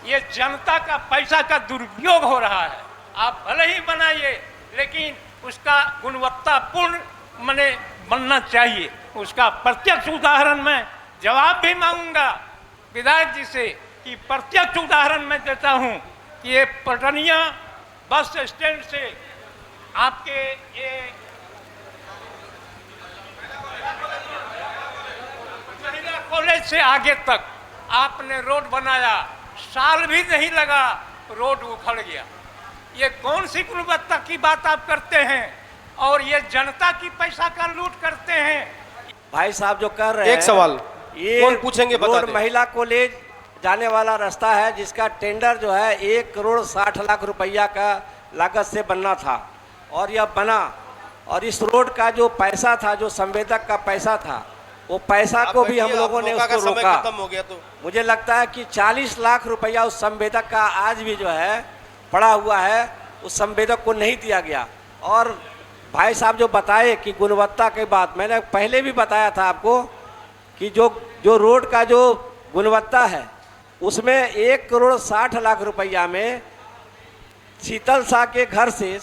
ये जनता का पैसा का दुरुपयोग हो रहा है। आप भले ही बनाइए लेकिन उसका गुणवत्तापूर्ण मने बनना चाहिए। उसका प्रत्यक्ष उदाहरण मैं जवाब भी मांगूंगा विधायक जी से कि प्रत्यक्ष उदाहरण मैं देता हूं कि ये पटनिया बस स्टैंड से आपके ये कॉलेज से आगे तक आपने रोड बनाया, साल भी नहीं लगा रोड उखड़ गया। ये कौन सी गुणवत्ता की बात आप करते हैं और ये जनता की पैसा का लूट करते हैं। भाई साहब जो कर रहे हैं, एक सवाल ये कौन पूछेंगे बता रोड महिला कॉलेज जाने वाला रास्ता है जिसका टेंडर जो है 1 करोड़ 60 लाख रुपया का लागत से बनना था और यह बना। और इस रोड का जो पैसा था, जो संवेदक का पैसा था, वो पैसा को भी हम लोगों ने उसको रोका। हो गया तो मुझे लगता है कि 40 लाख रुपया उस संवेदक का आज भी जो है पड़ा हुआ है, उस संवेदक को नहीं दिया गया। और भाई साहब जो बताए कि गुणवत्ता की बात, मैंने पहले भी बताया था आपको कि जो रोड का जो गुणवत्ता है उसमें 1,60,00,000 रुपया में शीतल शाह के घर से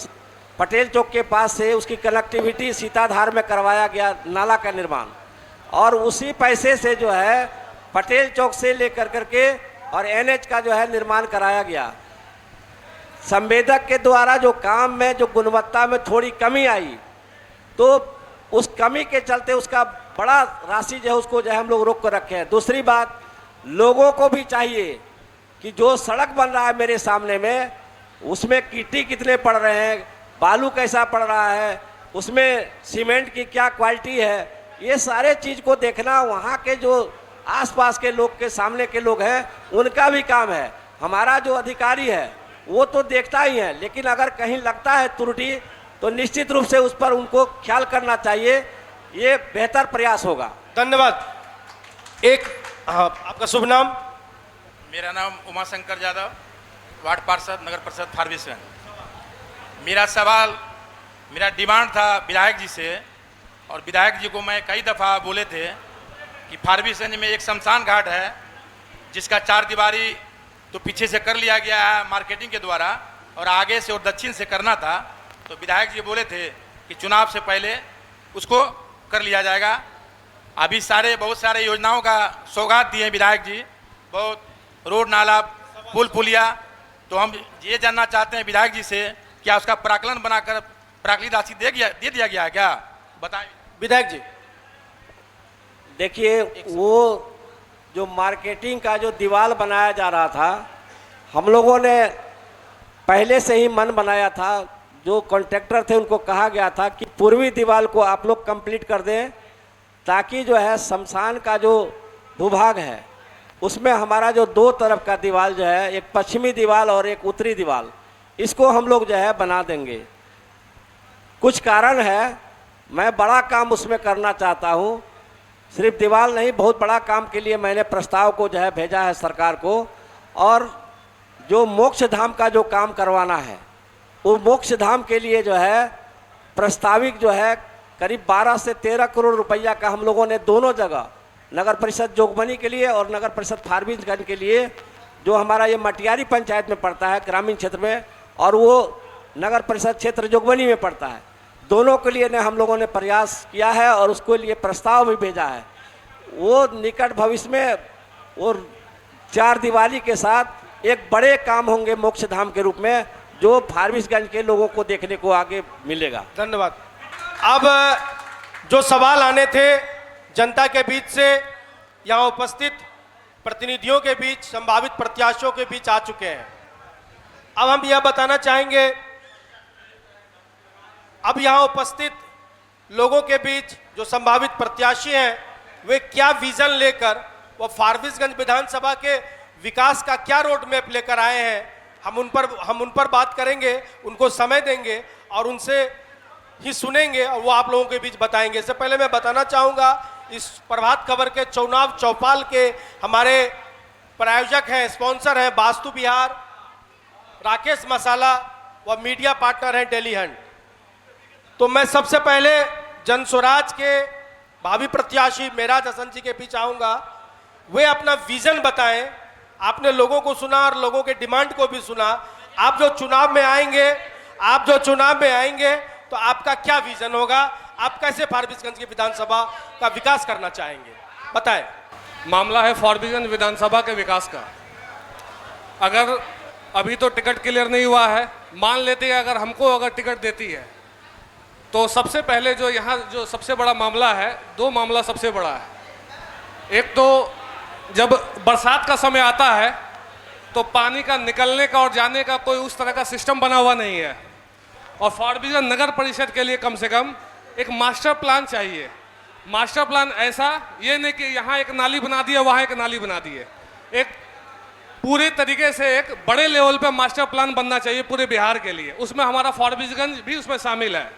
पटेल चौक के पास से उसकी कनेक्टिविटी सीताधार में करवाया गया नाला का निर्माण, और उसी पैसे से जो है पटेल चौक से लेकर करके और NH का जो है निर्माण कराया गया। संवेदक के द्वारा जो काम में जो गुणवत्ता में थोड़ी कमी आई, तो उस कमी के चलते उसका बड़ा राशि जो है उसको जो है हम लोग रोक कर रखे हैं। दूसरी बात, लोगों को भी चाहिए कि जो सड़क बन रहा है मेरे सामने में, उसमें कीटी कितने पड़ रहे हैं, बालू कैसा पड़ रहा है, उसमें सीमेंट की क्या क्वालिटी है, ये सारे चीज़ को देखना वहाँ के जो आसपास के लोग के सामने के लोग हैं उनका भी काम है। हमारा जो अधिकारी है वो तो देखता ही है, लेकिन अगर कहीं लगता है त्रुटि तो निश्चित रूप से उस पर उनको ख्याल करना चाहिए, ये बेहतर प्रयास होगा। धन्यवाद। एक आपका शुभ नाम? मेरा नाम उमाशंकर यादव, वार्ड पार्षद नगर परिषद फारबिसगंज। मेरा डिमांड था विधायक जी से, और विधायक जी को मैं कई दफ़ा बोले थे कि फारबिसगंज में एक शमशान घाट है जिसका 4 दीवारी तो पीछे से कर लिया गया है मार्केटिंग के द्वारा, और आगे से और दक्षिण से करना था। तो विधायक जी बोले थे कि चुनाव से पहले उसको कर लिया जाएगा। अभी बहुत सारे योजनाओं का सौगात दिए विधायक जी, बहुत रोड नाला पुल पुलिया। तो हम ये जानना चाहते हैं विधायक जी से, क्या उसका प्राकलन बनाकर प्राकलित राशि दे दिया गया है क्या, बताएं विधायक जी। देखिए, वो जो मार्केटिंग का जो दीवार बनाया जा रहा था, हम लोगों ने पहले से ही मन बनाया था। जो कॉन्ट्रैक्टर थे उनको कहा गया था कि पूर्वी दीवार को आप लोग कंप्लीट कर दें, ताकि जो है शमशान का जो भूभाग है उसमें हमारा जो 2 तरफ का दीवार जो है, एक पश्चिमी दीवार और एक उत्तरी दीवार, इसको हम लोग जो है बना देंगे। कुछ कारण है, मैं बड़ा काम उसमें करना चाहता हूँ, सिर्फ दीवार नहीं, बहुत बड़ा काम के लिए मैंने प्रस्ताव को जो है भेजा है सरकार को। और जो मोक्ष धाम का जो काम करवाना है, वो मोक्ष धाम के लिए जो है प्रस्ताविक जो है करीब 12 से 13 करोड़ रुपया का हम लोगों ने दोनों जगह, नगर परिषद जोगबनी के लिए और नगर परिषद फारबिसगंज के लिए, जो हमारा ये मटियारी पंचायत में पड़ता है ग्रामीण क्षेत्र में, और वो नगर परिषद क्षेत्र जोगबनी में पड़ता है, दोनों के लिए ने हम लोगों ने प्रयास किया है और उसके लिए प्रस्ताव भी भेजा है। वो निकट भविष्य में वो 4 दीवारी के साथ एक बड़े काम होंगे मोक्ष धाम के रूप में, जो फारबिसगंज के लोगों को देखने को आगे मिलेगा। धन्यवाद। अब जो सवाल आने थे जनता के बीच से, यहाँ उपस्थित प्रतिनिधियों के बीच, संभावित प्रत्याशियों के बीच आ चुके हैं। अब हम यह बताना चाहेंगे, अब यहाँ उपस्थित लोगों के बीच जो संभावित प्रत्याशी हैं, वे क्या विजन लेकर वो फारबिसगंज विधानसभा के विकास का क्या रोड मैप लेकर आए हैं, हम उन पर बात करेंगे, उनको समय देंगे और उनसे ही सुनेंगे और वो आप लोगों के बीच बताएंगे। इससे पहले मैं बताना चाहूँगा, इस प्रभात खबर के चुनाव चौपाल के हमारे प्रायोजक हैं, स्पॉन्सर हैं वास्तु विहार, राकेश मसाला व मीडिया पार्टनर हैं डेली हंट। तो मैं सबसे पहले जन स्वराज के भावी प्रत्याशी मेराज हसन जी के बीच आऊँगा, वे अपना विजन बताएं। आपने लोगों को सुना और लोगों के डिमांड को भी सुना। आप जो चुनाव में आएंगे तो आपका क्या विजन होगा, आप कैसे फारबिसगंज की विधानसभा का विकास करना चाहेंगे, बताएं। मामला है फारबिसगंज विधानसभा के विकास का। अगर अभी तो टिकट क्लियर नहीं हुआ है, मान लेते हैं अगर हमको टिकट देती है, तो सबसे पहले जो यहाँ जो सबसे बड़ा मामला है, 2 मामला सबसे बड़ा है। एक तो जब बरसात का समय आता है तो पानी का निकलने का और जाने का कोई उस तरह का सिस्टम बना हुआ नहीं है, और फारबिसगंज नगर परिषद के लिए कम से कम एक मास्टर प्लान चाहिए। मास्टर प्लान ऐसा, ये नहीं कि यहाँ एक नाली बना दिए वहाँ एक नाली बना दिए, एक पूरे तरीके से एक बड़े लेवल पे मास्टर प्लान बनना चाहिए पूरे बिहार के लिए। उसमें हमारा फारबिसगंज भी उसमें शामिल है।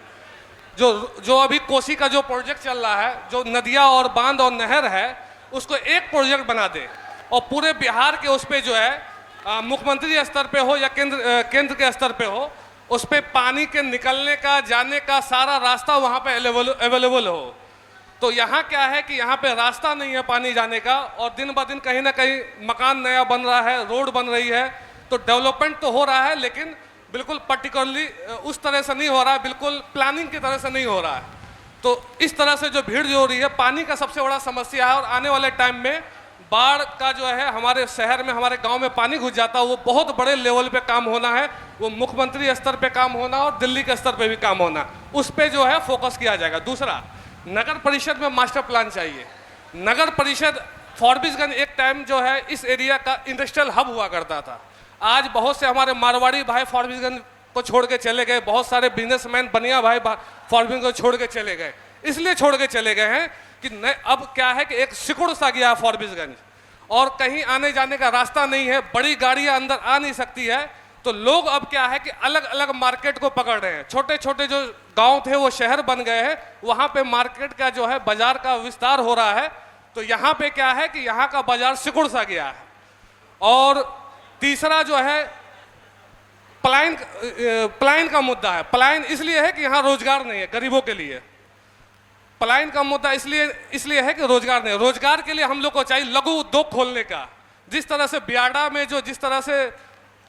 जो अभी कोसी का जो प्रोजेक्ट चल रहा है, जो नदियाँ और बांध और नहर है, उसको एक प्रोजेक्ट बना दे और पूरे बिहार के उस पर जो है मुख्यमंत्री स्तर पे हो या केंद्र के स्तर पे हो, उस पर पानी के निकलने का जाने का सारा रास्ता वहाँ पे अवेलेबल हो। तो यहाँ क्या है कि यहाँ पे रास्ता नहीं है पानी जाने का, और दिन ब दिन कहीं ना कहीं मकान नया बन रहा है, रोड बन रही है, तो डेवलपमेंट तो हो रहा है लेकिन बिल्कुल पर्टिकुलरली उस तरह से नहीं हो रहा है, बिल्कुल प्लानिंग की तरह से नहीं हो रहा है। तो इस तरह से जो भीड़ जो हो रही है, पानी का सबसे बड़ा समस्या है। और आने वाले टाइम में बाढ़ का जो है हमारे शहर में, हमारे गांव में पानी घुस जाता है, वो बहुत बड़े लेवल पे काम होना है, वो मुख्यमंत्री स्तर पे काम होना और दिल्ली के स्तर पे भी काम होना, उस पे जो है फोकस किया जाएगा। दूसरा, नगर परिषद में मास्टर प्लान चाहिए। नगर परिषद फॉरबिसगंज एक टाइम जो है इस एरिया का इंडस्ट्रियल हब हुआ करता था। आज बहुत से हमारे मारवाड़ी भाई फॉरबिसगंज को छोड़ के चले गए, बहुत सारे बिजनेसमैन बनिया भाई फॉरबिसगंज को छोड़ के चले गए। इसलिए छोड़ के चले गए हैं कि अब क्या है कि एक सिकुड़ सा गया है फॉरबिसगंज, और कहीं आने जाने का रास्ता नहीं है, बड़ी गाड़ियां अंदर आ नहीं सकती है। तो लोग अब क्या है कि अलग अलग मार्केट को पकड़ रहे हैं। छोटे छोटे जो गांव थे वो शहर बन गए हैं, वहां पे मार्केट का जो है बाजार का विस्तार हो रहा है। तो यहाँ पे क्या है कि यहाँ का बाजार सिकुड़ सा गया है। और तीसरा जो है पलायन का मुद्दा है। पलायन इसलिए है कि यहाँ रोजगार नहीं है गरीबों के लिए। पलायन का मुद्दा इसलिए है कि रोजगार नहीं है। रोजगार के लिए हम लोग को चाहिए लघु उद्योग खोलने का। जिस तरह से बियाडा में जो जिस तरह से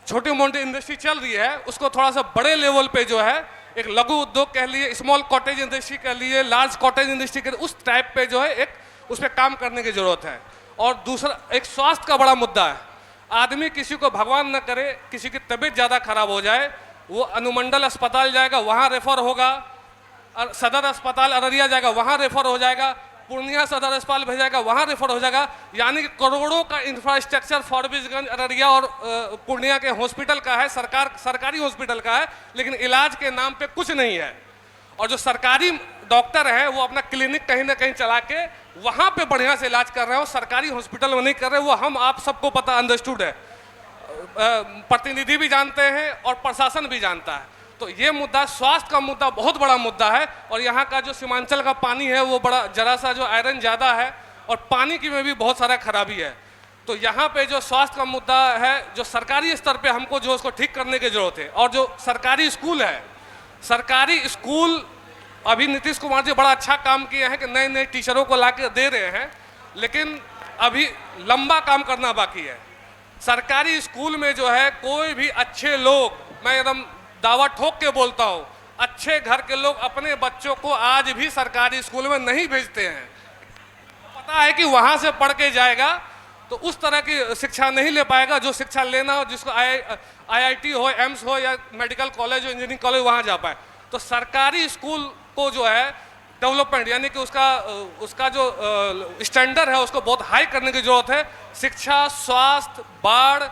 छोटी मोटी इंडस्ट्री चल रही है, उसको थोड़ा सा बड़े लेवल पे जो है एक लघु उद्योग कह लिए, स्मॉल कॉटेज इंडस्ट्री कह लिए, लार्ज कॉटेज इंडस्ट्री कह लिए, उस टाइप पे जो है एक उस पर काम करने की जरूरत है। और दूसरा एक स्वास्थ्य का बड़ा मुद्दा है। आदमी किसी को भगवान न करे किसी की तबीयत ज़्यादा खराब हो जाए, वो अनुमंडल अस्पताल जाएगा, वहाँ रेफर होगा, सदर अस्पताल अररिया जाएगा, वहाँ रेफर हो जाएगा, पूर्णिया सदर अस्पताल भेजाएगा, वहाँ रेफर हो जाएगा। यानी कि करोड़ों का इंफ्रास्ट्रक्चर फॉरबिसगंज, अररिया और पूर्णिया के हॉस्पिटल का है, सरकारी हॉस्पिटल का है, लेकिन इलाज के नाम पे कुछ नहीं है। और जो सरकारी डॉक्टर है वो अपना क्लिनिक कहीं ना कहीं चला के वहाँ पे बढ़िया से इलाज कर रहे हो, सरकारी हॉस्पिटल में नहीं कर रहे। वो हम आप सबको पता, अंडरस्टूड है, प्रतिनिधि भी जानते हैं और प्रशासन भी जानता है। तो ये मुद्दा, स्वास्थ्य का मुद्दा बहुत बड़ा मुद्दा है। और यहाँ का जो सीमांचल का पानी है वो बड़ा जरा सा जो आयरन ज़्यादा है, और पानी की में भी बहुत सारा खराबी है। तो यहाँ पे जो स्वास्थ्य का मुद्दा है, जो सरकारी स्तर पे हमको जो उसको ठीक करने की जरूरत है। और जो सरकारी स्कूल है, सरकारी स्कूल अभी नीतीश कुमार जी बड़ा अच्छा काम किए हैं कि नए नए टीचरों को ला के दे रहे हैं, लेकिन अभी लंबा काम करना बाकी है। सरकारी स्कूल में जो है कोई भी अच्छे लोग, मैं एकदम दावा ठोक के बोलता हूँ, अच्छे घर के लोग अपने बच्चों को आज भी सरकारी स्कूल में नहीं भेजते हैं। पता है कि वहाँ से पढ़ के जाएगा तो उस तरह की शिक्षा नहीं ले पाएगा जो शिक्षा लेना हो, जिसको IIT हो, एम्स हो या मेडिकल कॉलेज हो, इंजीनियरिंग कॉलेज, वहाँ जा पाए। तो सरकारी स्कूल को जो है डेवलपमेंट, यानी कि उसका जो स्टैंडर्ड है उसको बहुत हाई करने की जरूरत है। शिक्षा, स्वास्थ्य, बाढ़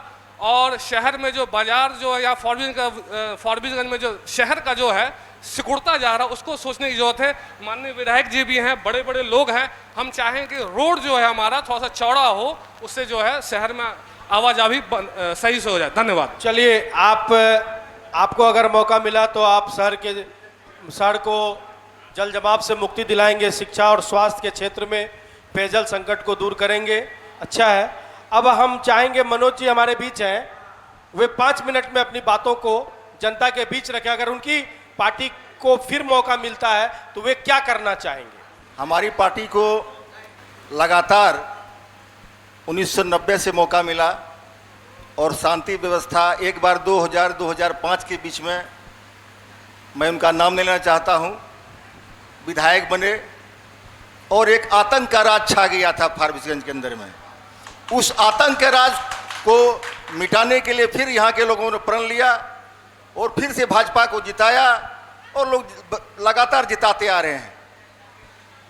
और शहर में जो बाजार जो है या फॉरबिसगंज में जो शहर का जो है सिकुड़ता जा रहा है, उसको सोचने की जरूरत है। माननीय विधायक जी भी हैं, बड़े बड़े लोग हैं, हम चाहें कि रोड जो है हमारा थोड़ा सा चौड़ा हो, उससे जो है शहर में आवाजाही सही से हो जाए। धन्यवाद। चलिए, आपको अगर मौका मिला तो आप शहर को जल जमाव से मुक्ति दिलाएंगे, शिक्षा और स्वास्थ्य के क्षेत्र में पेयजल संकट को दूर करेंगे, अच्छा है। अब हम चाहेंगे मनोज जी हमारे बीच हैं, वे 5 मिनट में अपनी बातों को जनता के बीच रखें। अगर उनकी पार्टी को फिर मौका मिलता है तो वे क्या करना चाहेंगे? हमारी पार्टी को लगातार 1990 से मौका मिला और शांति व्यवस्था एक बार 2000-2005 के बीच में, मैं उनका नाम लेना चाहता हूं, विधायक बने और एक आतंक का राज छा गया था फारबिसगंज के अंदर में। उस आतंक के राज को मिटाने के लिए फिर यहाँ के लोगों ने प्रण लिया और फिर से भाजपा को जिताया और लोग लगातार जिताते आ रहे हैं।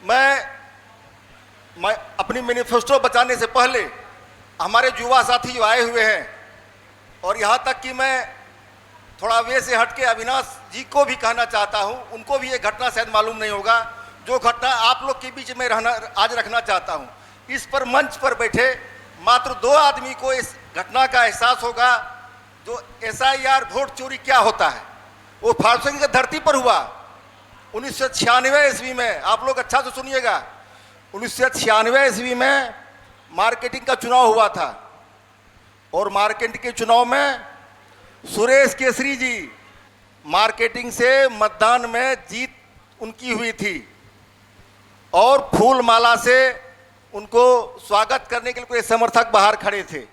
मैं अपनी मैनिफेस्टो बचाने से पहले हमारे युवा साथी जो आए हुए हैं, और यहाँ तक कि मैं थोड़ा वे से हट के अविनाश जी को भी कहना चाहता हूँ, उनको भी ये घटना शायद मालूम नहीं होगा, जो घटना आप लोग के बीच में आज रखना चाहता हूँ। इस पर मंच पर बैठे मात्र 2 आदमी को इस घटना का एहसास होगा जो SIR वोट चोरी क्या होता है। वो फारबिसगंज की धरती पर हुआ 1996 ईस्वी में। आप लोग अच्छा से सुनिएगा, 1996 ईस्वी में मार्केटिंग का चुनाव हुआ था और मार्केटिंग के चुनाव में सुरेश केसरी जी मार्केटिंग से मतदान में जीत उनकी हुई थी और फूल माला से उनको स्वागत करने के लिए पूरे समर्थक बाहर खड़े थे।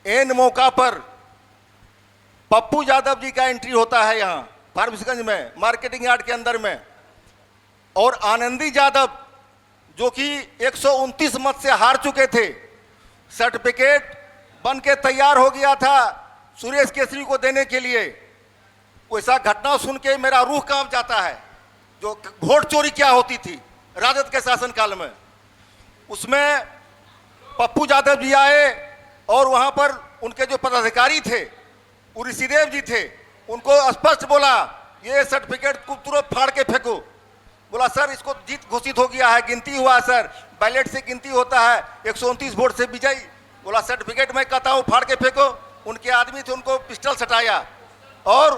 एन मौका पर पप्पू यादव जी का एंट्री होता है यहाँ फारबिसगंज में, मार्केटिंग यार्ड के अंदर में, और आनंदी यादव जो कि 129 मत से हार चुके थे, सर्टिफिकेट बन के तैयार हो गया था सुरेश केसरी को देने के लिए। वैसा घटना सुन के मेरा रूह कांप जाता है। जो वोट चोरी क्या होती थी राजद के शासनकाल में, उसमें पप्पू यादव जी आए और वहां पर उनके जो पदाधिकारी थे, ऋषिदेव जी थे, उनको स्पष्ट बोला ये सर्टिफिकेट को तुरंत फाड़ के फेंको। बोला सर इसको जीत घोषित हो गया है, गिनती हुआ है सर, बैलेट से गिनती होता है, 129 वोट से विजयी। बोला सर्टिफिकेट मैं कहता हूँ फाड़ के फेंको। उनके आदमी थे, उनको पिस्टल सटाया और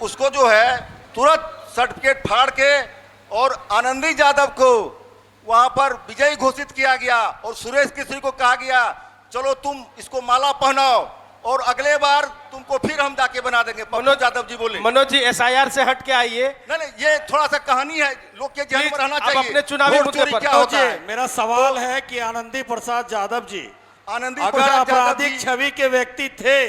उसको जो है तुरंत सर्टिफिकेट फाड़ के और आनंदी यादव को वहां पर विजयी घोषित किया गया और सुरेश केसरी को कहा गया चलो तुम इसको माला पहनाओ और अगले बार तुमको फिर हम जाके बना देंगे। मनोज यादव जी बोले। मनोज जी SIR से हट के आइए। नहीं, ये थोड़ा सा कहानी है, लोग के ध्यान में रहना चाहिए। अपने चुनावी मुद्दे पर क्या होता है? मेरा सवाल है कि आनंदी प्रसाद यादव जी अगर आपराधिक छवि के व्यक्ति थे,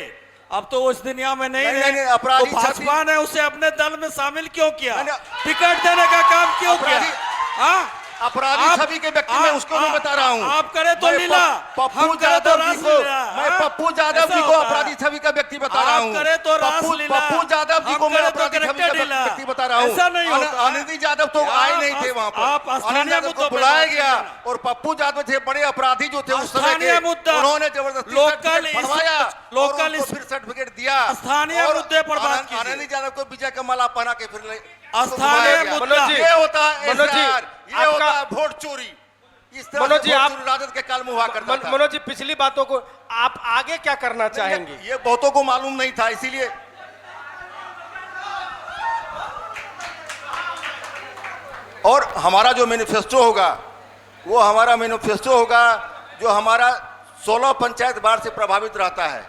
अब तो उस दुनिया में नहीं रहे, अपराधी तो भाजपा ने उसे अपने दल में शामिल क्यों किया, टिकट देने का काम क्यों किया? अपराधी छवि के व्यक्ति मैं उसको भी बता रहा हूँ। आप करे तो लीला, पप्पू यादव जी को, मैं पप्पू यादव जी को अपराधी छवि का व्यक्ति बता रहा हूँ। पप्पू यादव जी को मैं अपराधी छवि का व्यक्ति बता रहा हूँ। आनंदी यादव तो आए नहीं थे वहाँ पर, आनंद यादव को बुलाया गया और पप्पू यादव थे बड़े अपराधी जो थे उस समय के, उन्होंने जबरदस्ती बनवाया लोकल फिर सर्टिफिकेट दिया। स्थानीय मुद्दे पर बात कीजिए। आनंदी यादव को विजय का माला पहना के फिर स्थानीय मुद्दा ये होता है, ये होता है वोट चोरी। इस तरह मनोज जी आप राजद के काल में हुआ करता था। मनोज जी पिछली बातों को आप आगे क्या करना चाहेंगे? ये बहुतों को मालूम नहीं था, इसीलिए और हमारा जो मैनिफेस्टो होगा वो हमारा मैनिफेस्टो होगा जो हमारा 16 पंचायत बाढ़ से प्रभावित रहता है।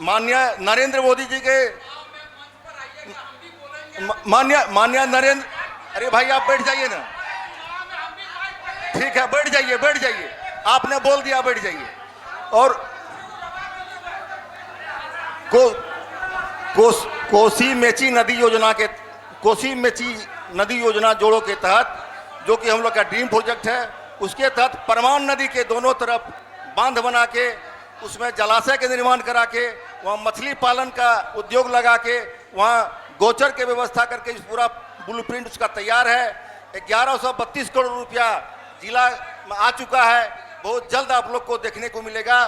माननीय नरेंद्र मोदी जी के माननीय नरेंद्र, अरे भाई आप बैठ जाइए ना, ठीक है बैठ जाइए, आपने बोल दिया बैठ जाइए। और कोसी मेची नदी योजना के, कोसी मेची नदी योजना जोड़ों के तहत जो कि हम लोग का ड्रीम प्रोजेक्ट है, उसके तहत परमान नदी के दोनों तरफ बांध बना के उसमें जलाशय के निर्माण करा के वहाँ मछली पालन का उद्योग लगा के वहाँ गोचर की व्यवस्था करके इस पूरा ब्लूप्रिंट उसका तैयार है। 1132 करोड़ रुपया जिला में आ चुका है। बहुत जल्द आप लोग को देखने को मिलेगा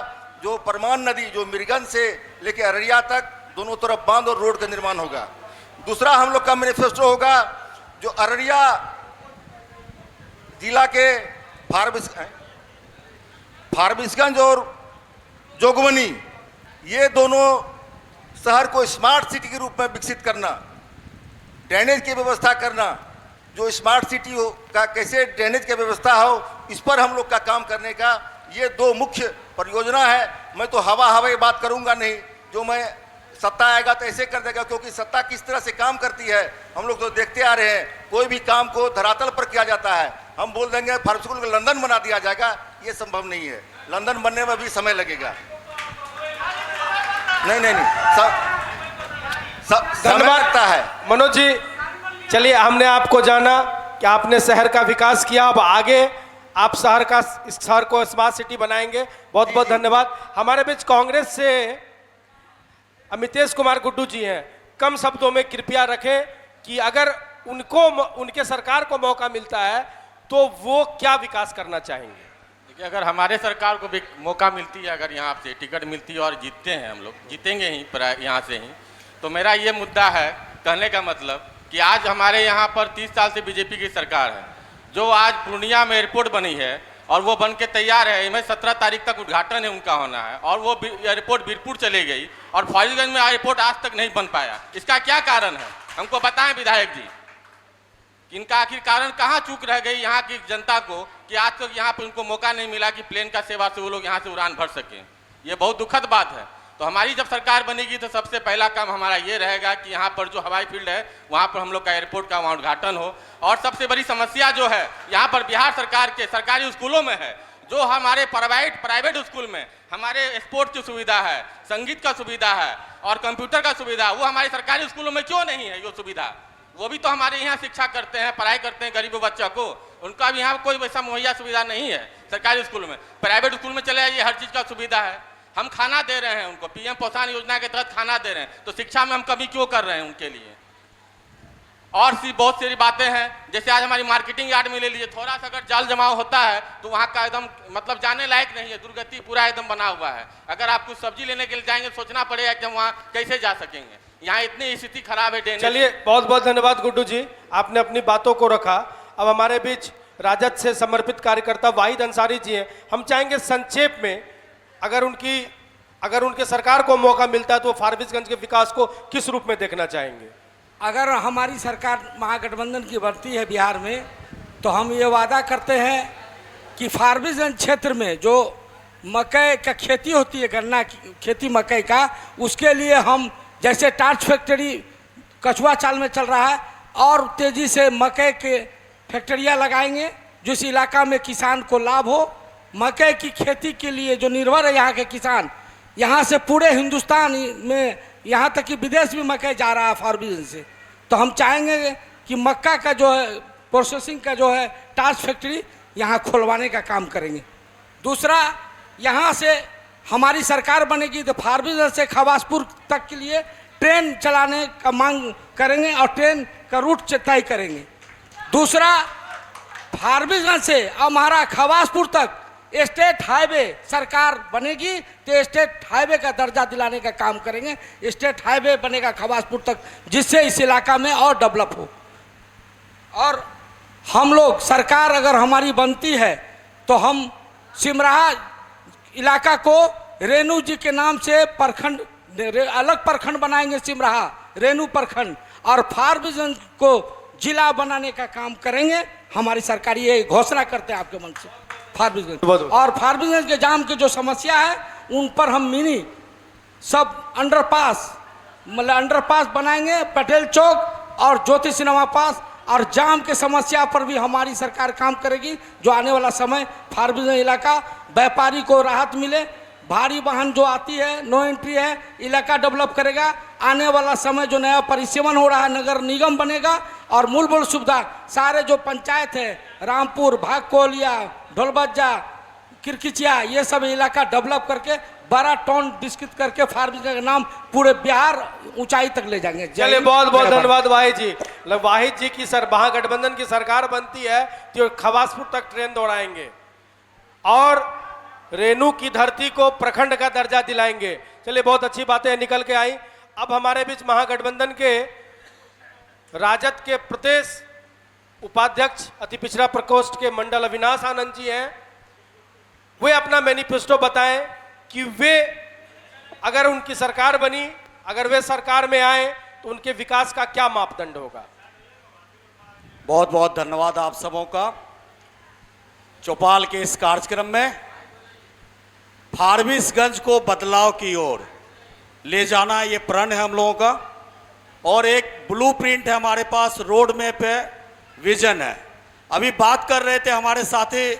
जो परमान नदी जो मिर्गन से लेके अररिया तक दोनों तरफ बांध और रोड का निर्माण होगा। दूसरा हम लोग का मैनिफेस्टो होगा जो अररिया जिला के फारबिसगंज और जोगबनी ये दोनों शहर को स्मार्ट सिटी के रूप में विकसित करना, ड्रेनेज की व्यवस्था करना, जो स्मार्ट सिटी हो का कैसे ड्रेनेज की व्यवस्था हो, इस पर हम लोग का काम करने का ये दो मुख्य परियोजना है। मैं तो हवाई बात करूंगा नहीं, जो मैं सत्ता आएगा तो ऐसे कर देगा, क्योंकि सत्ता किस तरह से काम करती है हम लोग तो देखते आ रहे हैं। कोई भी काम को धरातल पर किया जाता है, हम बोल देंगे फार्मास्यूटिकल को लंदन बना दिया जाएगा, ये संभव नहीं है। लंदन बनने में भी समय लगेगा। नहीं धन्यवाद लगता है। मनोज जी चलिए, हमने आपको जाना कि आपने शहर का विकास किया, अब आगे आप इस शहर को स्मार्ट सिटी बनाएंगे। बहुत बहुत धन्यवाद। हमारे बीच कांग्रेस से अमितेश कुमार गुड्डू जी हैं। कम शब्दों में कृपया रखें कि अगर उनके सरकार को मौका मिलता है तो वो क्या विकास करना चाहेंगे। देखिए, अगर हमारे सरकार को भी मौका मिलती है, अगर यहाँ से टिकट मिलती है और जीतते हैं, हम लोग जीतेंगे ही यहाँ से ही, तो मेरा ये मुद्दा है, कहने का मतलब कि आज हमारे यहाँ पर 30 साल से बीजेपी की सरकार है, जो आज पूर्णिया में एयरपोर्ट बनी है और वो बन के तैयार है। इनमें 17 तारीख तक उद्घाटन है उनका होना है, और वो एयरपोर्ट बीरपुर चले गई और फाजिलगंज में एयरपोर्ट आज तक नहीं बन पाया। इसका क्या कारण है, हमको बताएं विधायक जी, कि इनका आखिर कारण कहाँ चूक रह गई यहाँ की जनता को, कि आज तक यहाँ पर उनको मौका नहीं मिला कि प्लेन का सेवा से वो लोग यहाँ से उड़ान भर सकें। ये बहुत दुखद बात है। तो हमारी जब सरकार बनेगी तो सबसे पहला काम हमारा ये रहेगा कि यहाँ पर जो हवाई फील्ड है वहाँ पर हम लोग का एयरपोर्ट का वहाँ उद्घाटन हो। और सबसे बड़ी समस्या जो है यहाँ पर बिहार सरकार के सरकारी स्कूलों में है, जो हमारे प्राइवेट स्कूल में हमारे स्पोर्ट्स की सुविधा है, संगीत का सुविधा है और कंप्यूटर का सुविधा, वो हमारे सरकारी स्कूलों में क्यों नहीं है? ये सुविधा वो भी तो हमारे यहाँ शिक्षा करते हैं, पढ़ाई करते हैं गरीब बच्चों को, उनका भी यहाँ कोई वैसा मुहैया सुविधा नहीं है सरकारी स्कूल में। प्राइवेट स्कूल में चले जाइए, हर चीज़ का सुविधा है, हम खाना दे रहे हैं उनको, पीएम पोषण योजना के तहत खाना दे रहे हैं, तो शिक्षा में हम कमी क्यों कर रहे हैं उनके लिए? और सी बहुत सारी बातें हैं, जैसे आज हमारी मार्केटिंग यार्ड में ले लीजिए, थोड़ा सा अगर जल जमाव होता है तो वहाँ का एकदम मतलब जाने लायक नहीं है, दुर्गति पूरा एकदम बना हुआ है। अगर आप कुछ सब्जी लेने के लिए जाएंगे सोचना पड़ेगा कि हम वहाँ कैसे जा सकेंगे, यहाँ इतनी स्थिति खराब है। चलिए, बहुत बहुत धन्यवाद गुड्डू जी, आपने अपनी बातों को रखा। अब हमारे बीच राजद से समर्पित कार्यकर्ता वाहिद अंसारी जी हैं। हम चाहेंगे संक्षेप में, अगर उनके सरकार को मौका मिलता है तो फारबिसगंज के विकास को किस रूप में देखना चाहेंगे? अगर हमारी सरकार महागठबंधन की बनती है बिहार में, तो हम ये वादा करते हैं कि फारबिसगंज क्षेत्र में जो मकई का खेती होती है, गन्ना की खेती मकई का, उसके लिए हम जैसे टार्च फैक्ट्री कछुआ चाल में चल रहा है और तेज़ी से मकई के फैक्ट्रियाँ लगाएंगे, जिस इलाका में किसान को लाभ हो। मकई की खेती के लिए जो निर्भर है यहाँ के किसान, यहाँ से पूरे हिंदुस्तान में, यहाँ तक कि विदेश भी मकई जा रहा है फारबिसगंज से, तो हम चाहेंगे कि मक्का का जो है प्रोसेसिंग का जो है टार्च फैक्ट्री यहाँ खुलवाने का काम करेंगे। दूसरा, यहाँ से हमारी सरकार बनेगी तो फारबिसगंज से खवासपुर तक के लिए ट्रेन चलाने का मांग करेंगे और ट्रेन का रूट तय करेंगे। दूसरा, फारबिसगंज से हमारा खवासपुर तक स्टेट हाईवे सरकार बनेगी तो स्टेट हाईवे का दर्जा दिलाने का काम करेंगे। स्टेट हाईवे बनेगा खवासपुर तक, जिससे इस इलाका में और डेवलप हो। और हम लोग सरकार अगर हमारी बनती है तो हम सिमराहा इलाका को रेणु जी के नाम से प्रखंड, अलग प्रखंड बनाएंगे, सिमराहा रेणु प्रखंड, और फारबिसगंज को जिला बनाने का काम करेंगे। हमारी सरकार ये घोषणा करते हैं आपके मन से फारबिसगंज। और फारबिसगंज के जाम की जो समस्या है उन पर हम मिनी सब अंडरपास, मतलब अंडरपास बनाएंगे, पटेल चौक और ज्योति सिनेमा पास, और जाम के समस्या पर भी हमारी सरकार काम करेगी, जो आने वाला समय फारबिसगंज इलाका व्यापारी को राहत मिले। भारी वाहन जो आती है, नो एंट्री है, इलाका डेवलप करेगा। आने वाला समय जो नया परिसीमन हो रहा है, नगर निगम बनेगा और मूलभूत सुविधा सारे जो पंचायत है, रामपुर, भागकोलिया, ढोलबज्जा, किरकिचिया, ये सब इलाका डेवलप करके बड़ा टाउन विकसित करके फारबिसगंज का नाम पूरे बिहार ऊंचाई तक ले जाएंगे। चलिए, बहुत बहुत धन्यवाद वाहिद जी। वाहिद जी की महागठबंधन की सरकार बनती है तो खवासपुर तक ट्रेन दौड़ाएंगे और रेणु की धरती को प्रखंड का दर्जा दिलाएंगे। चलिए, बहुत अच्छी बातें निकल के आई। अब हमारे बीच महागठबंधन के राजद के प्रदेश उपाध्यक्ष अति पिछड़ा प्रकोष्ठ के मंडल अविनाश आनंद जी हैं। वे अपना मैनिफेस्टो बताएं कि वे अगर उनकी सरकार बनी, अगर वे सरकार में आए तो उनके विकास का क्या मापदंड होगा। बहुत बहुत धन्यवाद आप सबों का। चौपाल के इस कार्यक्रम में फारबिसगंज को बदलाव की ओर ले जाना ये प्रण है हम लोगों का, और एक ब्लूप्रिंट है हमारे पास, रोड मैप है, विजन है। अभी बात कर रहे थे हमारे साथी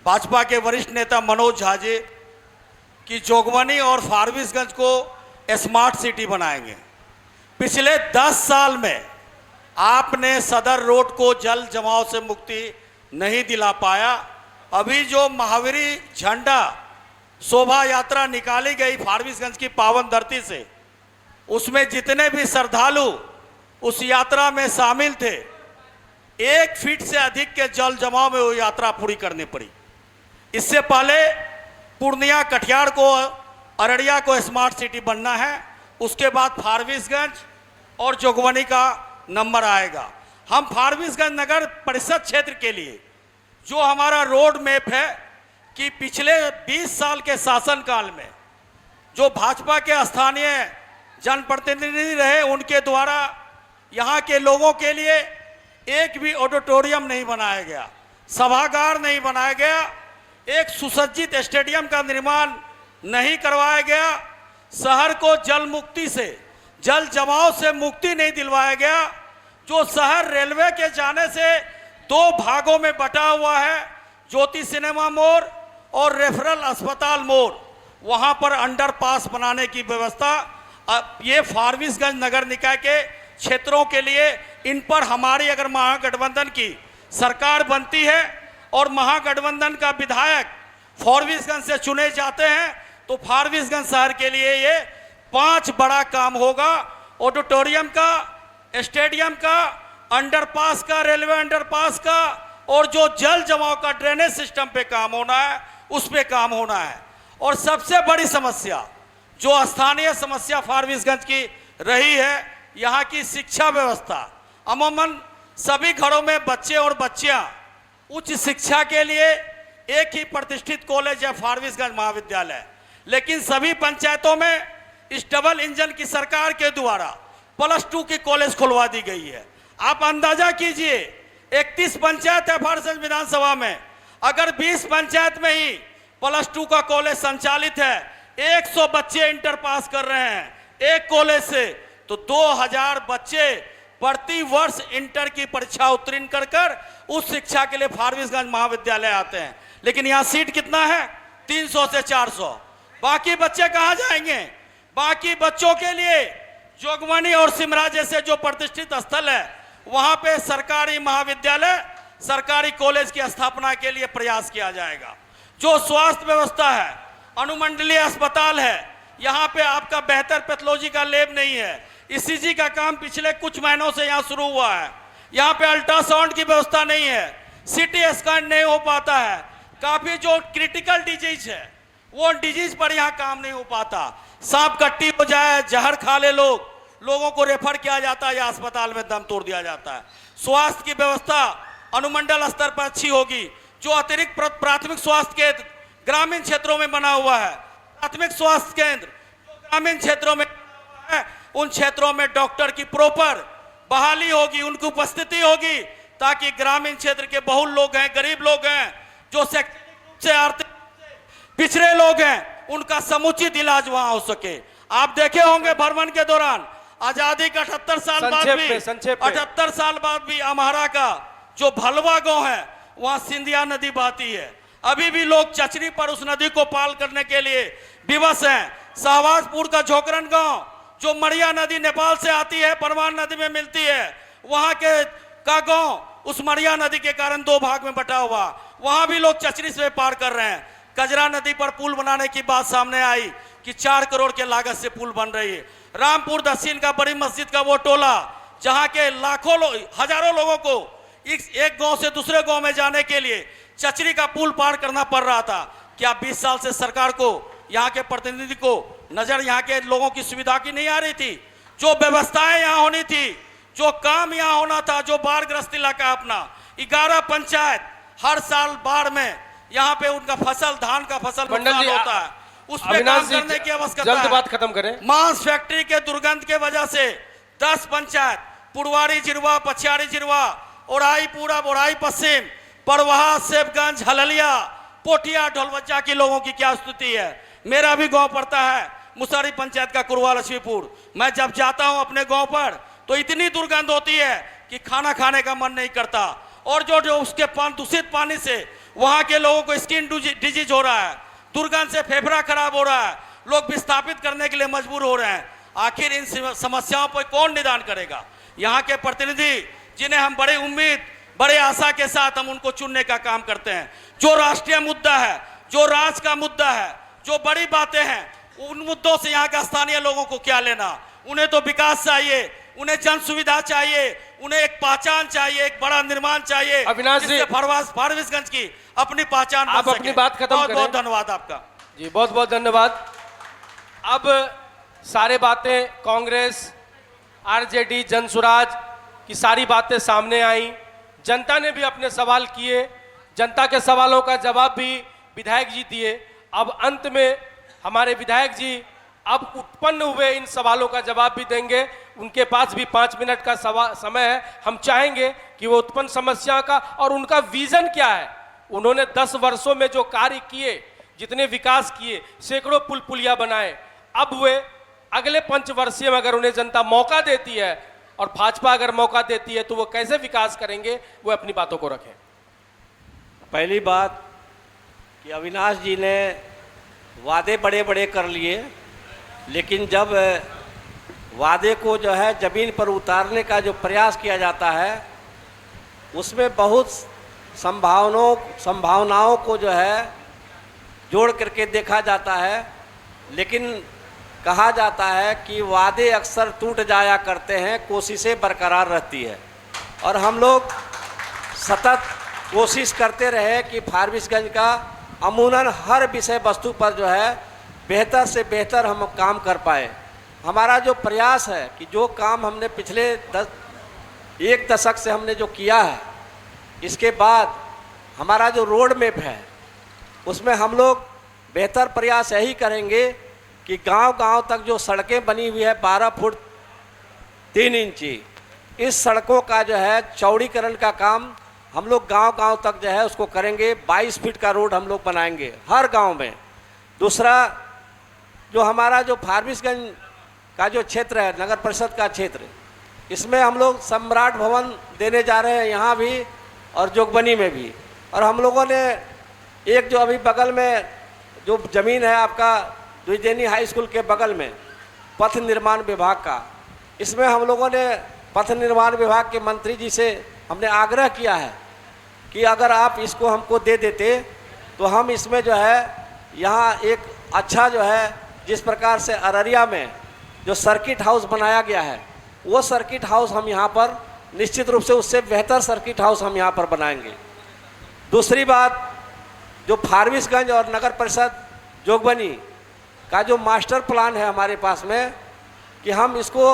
भाजपा के वरिष्ठ नेता मनोज झा जी कि जोगबनी और फारबिसगंज को स्मार्ट सिटी बनाएंगे। पिछले 10 साल में आपने सदर रोड को जल जमाव से मुक्ति नहीं दिला पाया। अभी जो महावीरी झंडा शोभा यात्रा निकाली गई फारबिसगंज की पावन धरती से, उसमें जितने भी श्रद्धालु उस यात्रा में शामिल थे, 1 फीट से अधिक के जल जमाव में वो यात्रा पूरी करनी पड़ी। इससे पहले पूर्णिया, कटिहार को, अररिया को स्मार्ट सिटी बनना है, उसके बाद फारबिसगंज और जोगबनी का नंबर आएगा। हम फारबिसगंज नगर परिषद क्षेत्र के लिए जो हमारा रोड मैप है कि पिछले 20 साल के शासनकाल में जो भाजपा के स्थानीय जनप्रतिनिधि रहे, उनके द्वारा यहाँ के लोगों के लिए एक भी ऑडिटोरियम नहीं बनाया गया, सभागार नहीं बनाया गया, एक सुसज्जित स्टेडियम का निर्माण नहीं करवाया गया। शहर को जल मुक्ति से, जल जमाव से मुक्ति नहीं दिलवाया गया। जो शहर रेलवे के जाने से 2 भागों में बटा हुआ है, ज्योति सिनेमा मोड़ और रेफरल अस्पताल मोड़, वहां पर अंडरपास बनाने की व्यवस्था, अब ये फारबिसगंज नगर निकाय के क्षेत्रों के लिए, इन पर हमारी अगर महागठबंधन की सरकार बनती है और महागठबंधन का विधायक फारबिसगंज से चुने जाते हैं तो फारबिसगंज शहर के लिए ये 5 बड़ा काम होगा। ऑडिटोरियम का, स्टेडियम का, अंडरपास का, रेलवे अंडरपास का, और जो जल जमाव का ड्रेनेज सिस्टम पे काम होना है उस पे काम होना है। और सबसे बड़ी समस्या जो स्थानीय समस्या फारबिसगंज की रही है, यहाँ की शिक्षा व्यवस्था। अमूमन सभी घरों में बच्चे और बच्चियां उच्च शिक्षा के लिए एक ही प्रतिष्ठित कॉलेज है फारबिसगंज महाविद्यालय, लेकिन सभी पंचायतों में इस डबल इंजन की सरकार के द्वारा +2 की कॉलेज खुलवा दी गई है। आप अंदाजा कीजिए, 31 पंचायत है फारबिसगंज विधानसभा में, अगर 20 पंचायत में ही +2 का कॉलेज संचालित है, 100 बच्चे इंटर पास कर रहे हैं एक कॉलेज से, तो 2000 बच्चे प्रति वर्ष इंटर की परीक्षा उत्तीर्ण कर उस शिक्षा के लिए फारबिसगंज महाविद्यालय आते हैं। लेकिन यहाँ सीट कितना है? 300 से 400। बाकी बच्चे कहाँ जाएंगे? बाकी बच्चों के लिए जोगबनी और सिमरा जैसे जो प्रतिष्ठित स्थल है, वहां पे सरकारी महाविद्यालय, सरकारी कॉलेज की स्थापना के लिए प्रयास किया जाएगा। जो स्वास्थ्य व्यवस्था है, अनुमंडलीय अस्पताल है, यहाँ पे आपका बेहतर पैथोलॉजी का लैब नहीं है। ईसीजी का काम पिछले कुछ महीनों से यहाँ शुरू हुआ है। यहाँ पे अल्ट्रासाउंड की व्यवस्था नहीं है, सीटी स्कैन नहीं हो पाता है, काफी जो क्रिटिकल डिजीज है वो डिजीज पर यहाँ काम नहीं हो पाता। सांप कट्टी हो जाए, जहर खा ले लोगों को रेफर किया जाता है या अस्पताल में दम तोड़ दिया जाता है। स्वास्थ्य की व्यवस्था अनुमंडल स्तर पर अच्छी होगी। जो अतिरिक्त प्राथमिक स्वास्थ्य केंद्र ग्रामीण क्षेत्रों में बना हुआ है, प्राथमिक स्वास्थ्य केंद्र ग्रामीण क्षेत्रों में है, उन क्षेत्रों में डॉक्टर की प्रॉपर बहाली होगी, उनकी उपस्थिति होगी, ताकि ग्रामीण क्षेत्र के बहुल लोग हैं, गरीब लोग हैं, जो शैक्षणिक रूप से आर्थिक पिछड़े लोग हैं, उनका समुचित इलाज वहां हो सके। आप देखे होंगे भ्रमण के दौरान, आजादी का 78 साल बाद भी अम्हारा का जो भलवा गांव है वहां सिंधिया नदी बहती है। अभी भी लोग चचरी पर उस नदी को पाल करने के लिए विवश हैं। शाहबाजपुर का झोकरन गांव जो मड़िया नदी नेपाल से आती है, परमान नदी में मिलती है, वहां के का गांव उस मड़िया नदी के कारण 2 भाग में बटा हुआ, वहां भी लोग चचरी से पार कर रहे हैं। कजरा नदी पर पुल बनाने की बात सामने आई कि 4 करोड़ के लागत से पुल बन रही है। रामपुर दक्षिण का बड़ी मस्जिद का वो टोला, जहां के लाखों हजारों लोगों को एक गांव से दूसरे गांव में जाने के लिए चचरी का पुल पार करना पड़ रहा था। क्या 20 साल से सरकार को, यहाँ के प्रतिनिधि को नजर यहाँ के लोगों की सुविधा की नहीं आ रही थी? जो व्यवस्थाएं यहाँ होनी थी, जो काम यहाँ होना था, जो बाढ़ग्रस्त इलाका अपना 11 पंचायत हर साल बाढ़ में यहाँ पे उनका फसल, धान का फसल नुकसान होता है, उस पे काम करने की आवश्यकता है। जल्द बात खत्म करें। मांस फैक्ट्री के दुर्गंध के वजह से 10 पंचायत, पुरवारी जिरवा, पछियारी जिरवा, ओढ़ाई पूरब, ओढ़ाई पश्चिम, परवाहा, सेबगंज, हललिया, पोठिया, ढोलवज्जा के लोगों की क्या स्थिति है। मेरा भी गांव पड़ता है मुसारी पंचायत का कुरवा लक्ष्मीपुर। मैं जब जाता हूं अपने गांव पर तो इतनी दुर्गंध होती है कि खाना खाने का मन नहीं करता, और जो उसके दूषित पानी से वहां के लोगों को स्किन डिजीज हो रहा है, दुर्गंध से फेफड़ा खराब हो रहा है, लोग विस्थापित करने के लिए मजबूर हो रहे हैं। आखिर इन समस्याओं पर कौन निदान करेगा? यहाँ के प्रतिनिधि जिन्हें हम बड़ी उम्मीद, बड़े आशा के साथ हम उनको चुनने का काम करते हैं। जो राष्ट्रीय मुद्दा है, जो राज्य का मुद्दा है, जो बड़ी बातें हैं, उन मुद्दों से यहाँ के स्थानीय लोगों को क्या लेना? उन्हें तो विकास चाहिए, उन्हें जन सुविधा चाहिए, उन्हें एक पहचान चाहिए, एक बड़ा निर्माण चाहिए, अविनाश जी, फारबिसगंज की अपनी पहचान आप अपनी बात खत्म करें। बहुत धन्यवाद आपका जी, बहुत बहुत धन्यवाद। अब सारे बातें कांग्रेस, आरजेडी, जनसुराज की सारी बातें सामने आई। जनता ने भी अपने सवाल किए, जनता के सवालों का जवाब भी विधायक जी दिए। अब अंत में हमारे विधायक जी अब उत्पन्न हुए इन सवालों का जवाब भी देंगे। उनके पास भी 5 मिनट का समय है। हम चाहेंगे कि वो उत्पन्न समस्या का और उनका विजन क्या है, उन्होंने 10 वर्षों में जो कार्य किए, जितने विकास किए, सैकड़ों पुल पुलिया बनाए, अब वे अगले पंचवर्षीय में अगर उन्हें जनता मौका देती है और भाजपा अगर मौका देती है तो वो कैसे विकास करेंगे, वो अपनी बातों को रखें। पहली बात कि अविनाश जी ने वादे बड़े बड़े कर लिए, लेकिन जब वादे को जो है ज़मीन पर उतारने का जो प्रयास किया जाता है उसमें बहुत संभावनाओं को जो है जोड़ करके देखा जाता है, लेकिन कहा जाता है कि वादे अक्सर टूट जाया करते हैं, कोशिशें बरकरार रहती है। और हम लोग सतत कोशिश करते रहे कि फारबिसगंज का अमूमन हर विषय वस्तु पर जो है बेहतर से बेहतर हम काम कर पाए। हमारा जो प्रयास है कि जो काम हमने पिछले एक दशक से हमने जो किया है, इसके बाद हमारा जो रोड मैप है उसमें हम लोग बेहतर प्रयास यही करेंगे कि गांव-गांव तक जो सड़कें बनी हुई है 12 फुट 3 इंची, इस सड़कों का जो है चौड़ीकरण का काम हम लोग गांव-गांव तक जो है उसको करेंगे। 22 फीट का रोड हम लोग बनाएंगे हर गांव में। दूसरा, जो हमारा जो फारबिसगंज का जो क्षेत्र है, नगर परिषद का क्षेत्र, इसमें हम लोग सम्राट भवन देने जा रहे हैं, यहाँ भी और जोगबनी में भी। और हम लोगों ने एक जो अभी बगल में जो ज़मीन है आपका द्विजेनी हाई स्कूल के बगल में पथ निर्माण विभाग का, इसमें हम लोगों ने पथ निर्माण विभाग के मंत्री जी से हमने आग्रह किया है कि अगर आप इसको हमको दे देते तो हम इसमें जो है यहाँ एक अच्छा जो है, जिस प्रकार से अररिया में जो सर्किट हाउस बनाया गया है, वो सर्किट हाउस हम यहाँ पर निश्चित रूप से उससे बेहतर सर्किट हाउस हम यहाँ पर बनाएंगे। दूसरी बात, जो फारबिसगंज और नगर परिषद जोगबनी का जो मास्टर प्लान है हमारे पास में, कि हम इसको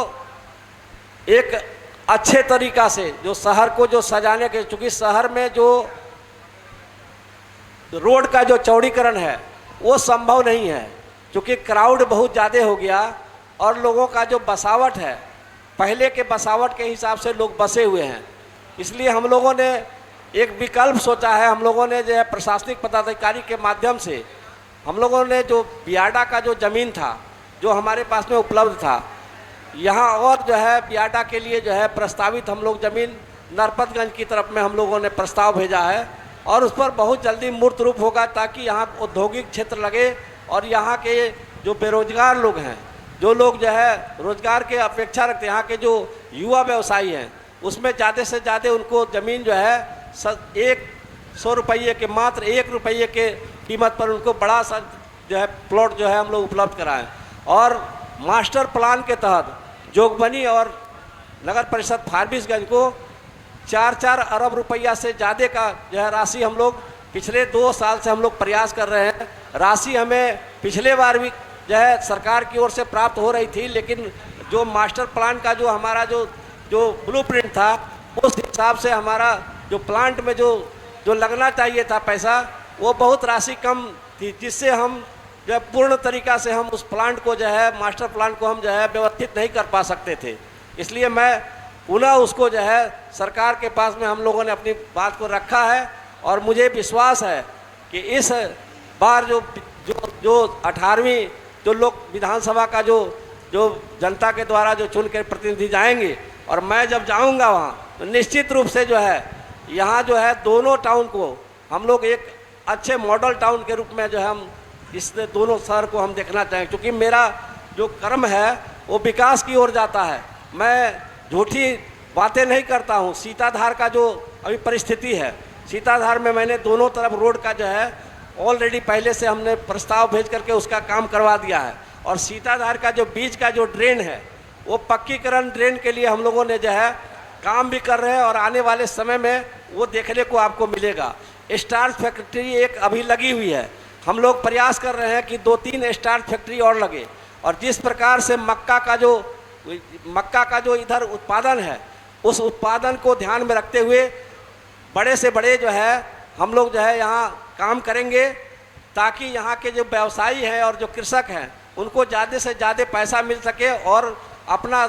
एक अच्छे तरीक़ा से जो शहर को जो सजाने के, चूँकि शहर में जो रोड का जो चौड़ीकरण है वो संभव नहीं है, क्योंकि क्राउड बहुत ज़्यादा हो गया और लोगों का जो बसावट है पहले के बसावट के हिसाब से लोग बसे हुए हैं। इसलिए हम लोगों ने एक विकल्प सोचा है। हम लोगों ने जो है प्रशासनिक पदाधिकारी के माध्यम से हम लोगों ने जो बियाडा का जो ज़मीन था जो हमारे पास में उपलब्ध था, यहाँ और जो है बियाडा के लिए जो है प्रस्तावित हम लोग ज़मीन नरपतगंज की तरफ में हम लोगों ने प्रस्ताव भेजा है और उस पर बहुत जल्दी मूर्त रूप होगा, ताकि यहाँ औद्योगिक क्षेत्र लगे और यहाँ के जो बेरोजगार लोग हैं, जो लोग जो है रोजगार के अपेक्षा रखते हैं, यहाँ के जो युवा व्यवसायी हैं, उसमें ज़्यादा से ज़्यादा उनको ज़मीन जो है 100 रुपये के, मात्र 1 रुपये के कीमत पर उनको बड़ा सा जो है प्लॉट जो है हम लोग उपलब्ध कराएं। और मास्टर प्लान के तहत जोगबनी और नगर परिषद फारबिसगंज को 4-4 अरब रुपया से ज़्यादा का जो है राशि हम लोग पिछले 2 साल से हम लोग प्रयास कर रहे हैं। राशि हमें पिछले बार भी जो है सरकार की ओर से प्राप्त हो रही थी, लेकिन जो मास्टर प्लान का जो हमारा जो ब्लूप्रिंट था, उस हिसाब से हमारा जो प्लांट में जो लगना चाहिए था पैसा, वो बहुत राशि कम थी, जिससे हम जो है पूर्ण तरीक़ा से हम उस प्लांट को जो है मास्टर प्लान को हम जो है व्यवस्थित नहीं कर पा सकते थे। इसलिए मैं पुनः उसको जो है सरकार के पास में हम लोगों ने अपनी बात को रखा है और मुझे विश्वास है कि इस बार जो 18वीं जो लोक विधानसभा का जो जनता के द्वारा जो चुन के प्रतिनिधि जाएंगे और मैं जब जाऊंगा वहाँ, तो निश्चित रूप से जो है यहाँ जो है दोनों टाउन को हम लोग एक अच्छे मॉडल टाउन के रूप में जो है हम इस दोनों शहर को हम देखना चाहेंगे, क्योंकि मेरा जो कर्म है वो विकास की ओर जाता है। मैं झूठी बातें नहीं करता हूँ। सीताधार का जो अभी परिस्थिति है, सीताधार में मैंने दोनों तरफ रोड का जो है ऑलरेडी पहले से हमने प्रस्ताव भेज करके उसका काम करवा दिया है। और सीताधार का जो बीच का जो ड्रेन है वो पक्कीकरण ड्रेन के लिए हम लोगों ने जो है काम भी कर रहे हैं और आने वाले समय में वो देखने को आपको मिलेगा। स्टार्च फैक्ट्री एक अभी लगी हुई है, हम लोग प्रयास कर रहे हैं कि 2-3 स्टार्च फैक्ट्री और लगे। और जिस प्रकार से मक्का का जो इधर उत्पादन है, उस उत्पादन को ध्यान में रखते हुए बड़े से बड़े जो है हम लोग जो है यहाँ काम करेंगे, ताकि यहाँ के जो व्यवसायी हैं और जो कृषक हैं उनको ज़्यादा से ज़्यादा पैसा मिल सके और अपना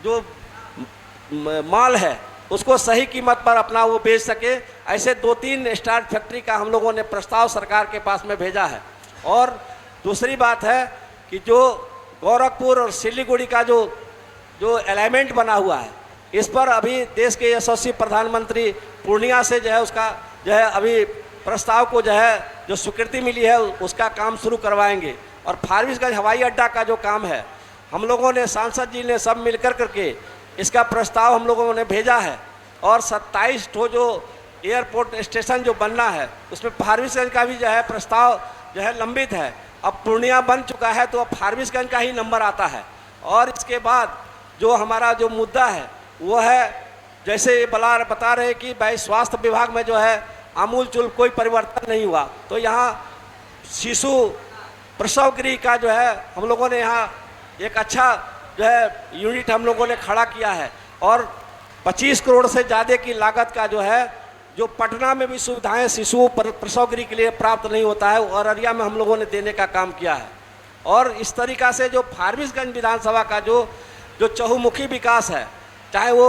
जो माल है उसको सही कीमत पर अपना वो बेच सके। ऐसे 2-3 स्टार्च फैक्ट्री का हम लोगों ने प्रस्ताव सरकार के पास में भेजा है। और दूसरी बात है कि जो गोरखपुर और सिलीगुड़ी का जो जो अलाइनमेंट बना हुआ है, इस पर अभी देश के यशस्वी प्रधानमंत्री पूर्णिया से जो है उसका जो है अभी प्रस्ताव को जो है जो स्वीकृति मिली है उसका काम शुरू करवाएंगे। और फारबिसगंज हवाई अड्डा का जो काम है, हम लोगों ने सांसद जी ने सब मिलकर करके इसका प्रस्ताव हम लोगों ने भेजा है। और 27 ठो जो एयरपोर्ट स्टेशन जो बनना है उसमें फारबिसगंज का भी जो है प्रस्ताव जो है लंबित है। अब पूर्णिया बन चुका है तो अब फारबिसगंज का ही नंबर आता है। और इसके बाद जो हमारा जो मुद्दा है वो है, जैसे ये बता रहे कि भाई स्वास्थ्य विभाग में जो है आमूल चूल कोई परिवर्तन नहीं हुआ, तो यहाँ शिशु प्रसव गृह का जो है हम लोगों ने यहाँ एक अच्छा जो है यूनिट हम लोगों ने खड़ा किया है। और 25 करोड़ से ज़्यादा की लागत का जो है जो पटना में भी सुविधाएं शिशु प्रसव गृह के लिए प्राप्त नहीं होता है, और अररिया में हम लोगों ने देने का काम किया है। और इस तरीक़ा से जो फारबिसगंज विधानसभा का जो चहुमुखी विकास है, चाहे वो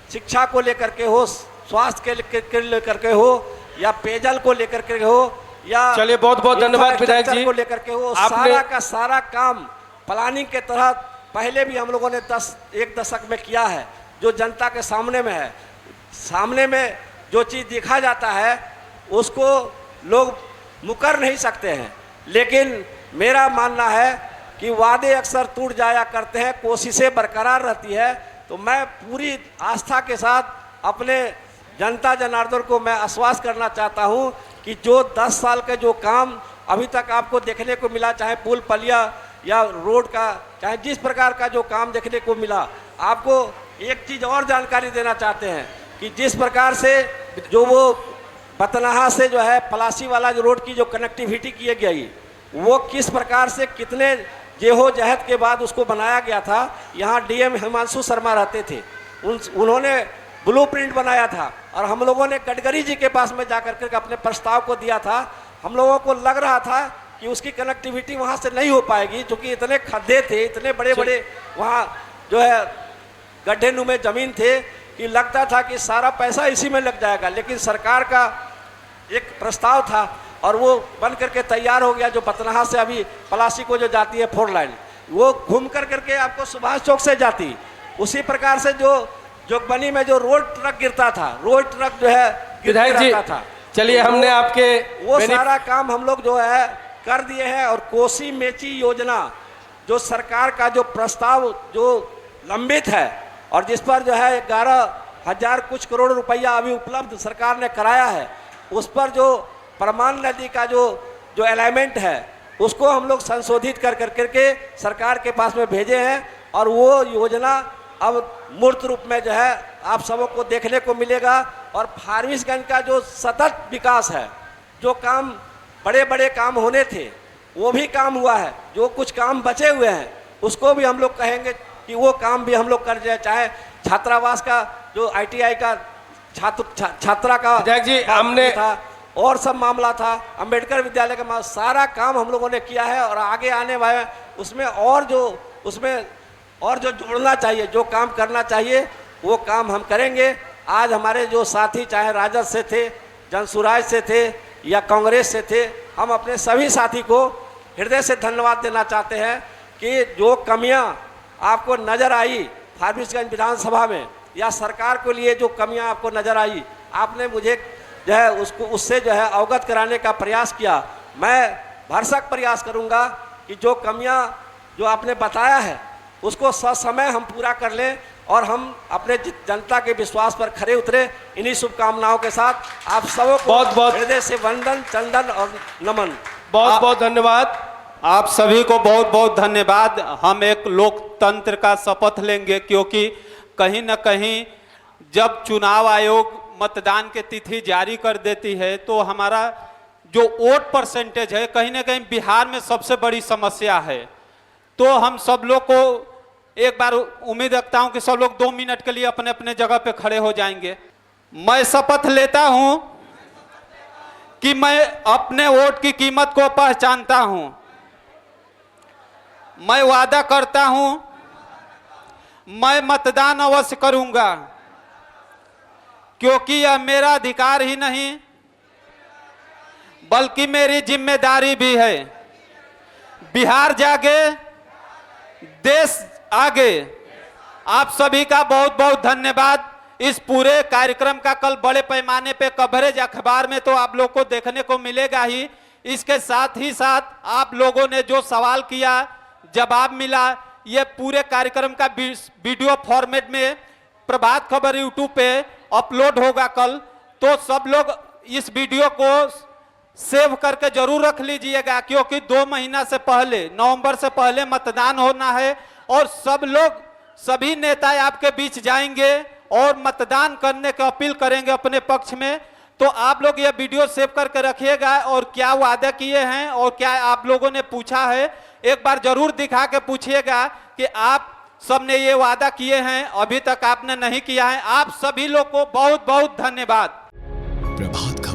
शिक्षा को लेकर के हो, स्वास्थ्य के लेकर के हो, या पेयजल को लेकर के हो, या चलिए बहुत बहुत धन्यवाद विधायक जी को लेकर के हो, सारा का सारा काम प्लानिंग के तहत पहले भी हम लोगों ने 1 दशक में किया है। जो जनता के सामने में है, सामने में जो चीज़ देखा जाता है उसको लोग मुकर नहीं सकते हैं, लेकिन मेरा मानना है कि वादे अक्सर टूट जाया करते हैं, कोशिशें बरकरार रहती है। तो मैं पूरी आस्था के साथ अपने जनता जनार्दन को मैं आश्वस्त करना चाहता हूं कि जो 10 साल के जो काम अभी तक आपको देखने को मिला, चाहे पुल पलिया या रोड का, चाहे जिस प्रकार का जो काम देखने को मिला, आपको एक चीज़ और जानकारी देना चाहते हैं कि जिस प्रकार से जो वो बतनाहा से जो है पलासी वाला जो रोड की जो कनेक्टिविटी की गई, वो किस प्रकार से कितने जेहोजहद के बाद उसको बनाया गया था। यहाँ डीएम हिमांशु शर्मा रहते थे, उन्होंने ब्लूप्रिंट बनाया था, और हम लोगों ने गडकरी जी के पास में जाकर के अपने प्रस्ताव को दिया था। हम लोगों को लग रहा था कि उसकी कनेक्टिविटी वहाँ से नहीं हो पाएगी, क्योंकि इतने खड्डे थे, इतने बड़े बड़े वहाँ जो है गड्ढे नुमे ज़मीन थे कि लगता था कि सारा पैसा इसी में लग जाएगा। लेकिन सरकार का एक प्रस्ताव था और वो बन करके तैयार हो गया, जो बतनाहा से अभी पलासी को जो जाती है 4 लाइन, वो घूम कर करके आपको सुभाष चौक से जाती। उसी प्रकार से जो जोगबनी में जो रोड ट्रक गिरता था, रोड ट्रक जो है विधायक जी था, चलिए हमने आपके वो सारा काम हम लोग जो है कर दिए हैं। और कोसी मेची योजना जो सरकार का जो प्रस्ताव जो लंबित है और जिस पर जो है 11,000 कुछ करोड़ रुपया अभी उपलब्ध सरकार ने कराया है, उस पर जो परमान नदी का जो अलाइनमेंट है उसको हम लोग संशोधित कर करके सरकार के पास में भेजे हैं। और वो योजना अब मूर्त रूप में जो है आप सबों को देखने को मिलेगा। और फारबिसगंज का जो सतत विकास है, जो काम बड़े बड़े काम होने थे वो भी काम हुआ है, जो कुछ काम बचे हुए हैं उसको भी हम लोग कहेंगे कि वो काम भी हम लोग कर जाए। चाहे छात्रावास का जो ITI का छात्रा का जी हमने था और सब मामला था, अंबेडकर विद्यालय का सारा काम हम लोगों ने किया है। और आगे आने वाले उसमें और जो जोड़ना चाहिए, जो काम करना चाहिए वो काम हम करेंगे। आज हमारे जो साथी चाहे राजद से थे, जनसुराज से थे या कांग्रेस से थे, हम अपने सभी साथी को हृदय से धन्यवाद देना चाहते हैं कि जो कमियां आपको नज़र आई फारबिसगंज विधानसभा में या सरकार के लिए जो कमियां आपको नज़र आई, आपने मुझे जो है उससे जो है अवगत कराने का प्रयास किया। मैं भरसक प्रयास करूंगा कि जो कमियां जो आपने बताया है उसको ससमय हम पूरा कर लें और हम अपने जनता के विश्वास पर खरे उतरे। इन्हीं शुभकामनाओं के साथ आप सबों को बहुत हृदय से वंदन, चंदन और नमन। बहुत बहुत धन्यवाद। आप सभी को बहुत बहुत धन्यवाद। हम एक लोकतंत्र का शपथ लेंगे, क्योंकि कहीं न कहीं जब चुनाव आयोग मतदान की तिथि जारी कर देती है तो हमारा जो वोट परसेंटेज है कहीं ना कहीं बिहार में सबसे बड़ी समस्या है। तो हम सब लोग को एक बार उम्मीद रखता हूं कि सब लोग 2 मिनट के लिए अपने अपने जगह पे खड़े हो जाएंगे। मैं शपथ लेता हूं कि मैं अपने वोट की कीमत को पहचानता हूं। मैं वादा करता हूं मैं मतदान अवश्य करूंगा, क्योंकि यह मेरा अधिकार ही नहीं बल्कि मेरी जिम्मेदारी भी है। बिहार जागे, देश आगे। आप सभी का बहुत बहुत धन्यवाद। इस पूरे कार्यक्रम का कल बड़े पैमाने पे कवरेज अखबार में तो आप लोग को देखने को मिलेगा ही। इसके साथ ही साथ आप लोगों ने जो सवाल किया, जवाब मिला, ये पूरे कार्यक्रम का वीडियो फॉर्मेट में प्रभात खबर यूट्यूब पे अपलोड होगा कल। तो सब लोग इस वीडियो को सेव करके जरूर रख लीजिएगा, क्योंकि 2 महीना से पहले, नवंबर से पहले मतदान होना है और सब लोग, सभी नेता आपके बीच जाएंगे और मतदान करने की अपील करेंगे अपने पक्ष में। तो आप लोग ये वीडियो सेव करके रखिएगा और क्या वादे किए हैं और क्या आप लोगों ने पूछा है, एक बार जरूर दिखा के पूछिएगा कि आप सबने ये वादा किए हैं, अभी तक आपने नहीं किया है। आप सभी लोग को बहुत बहुत धन्यवाद। प्रभात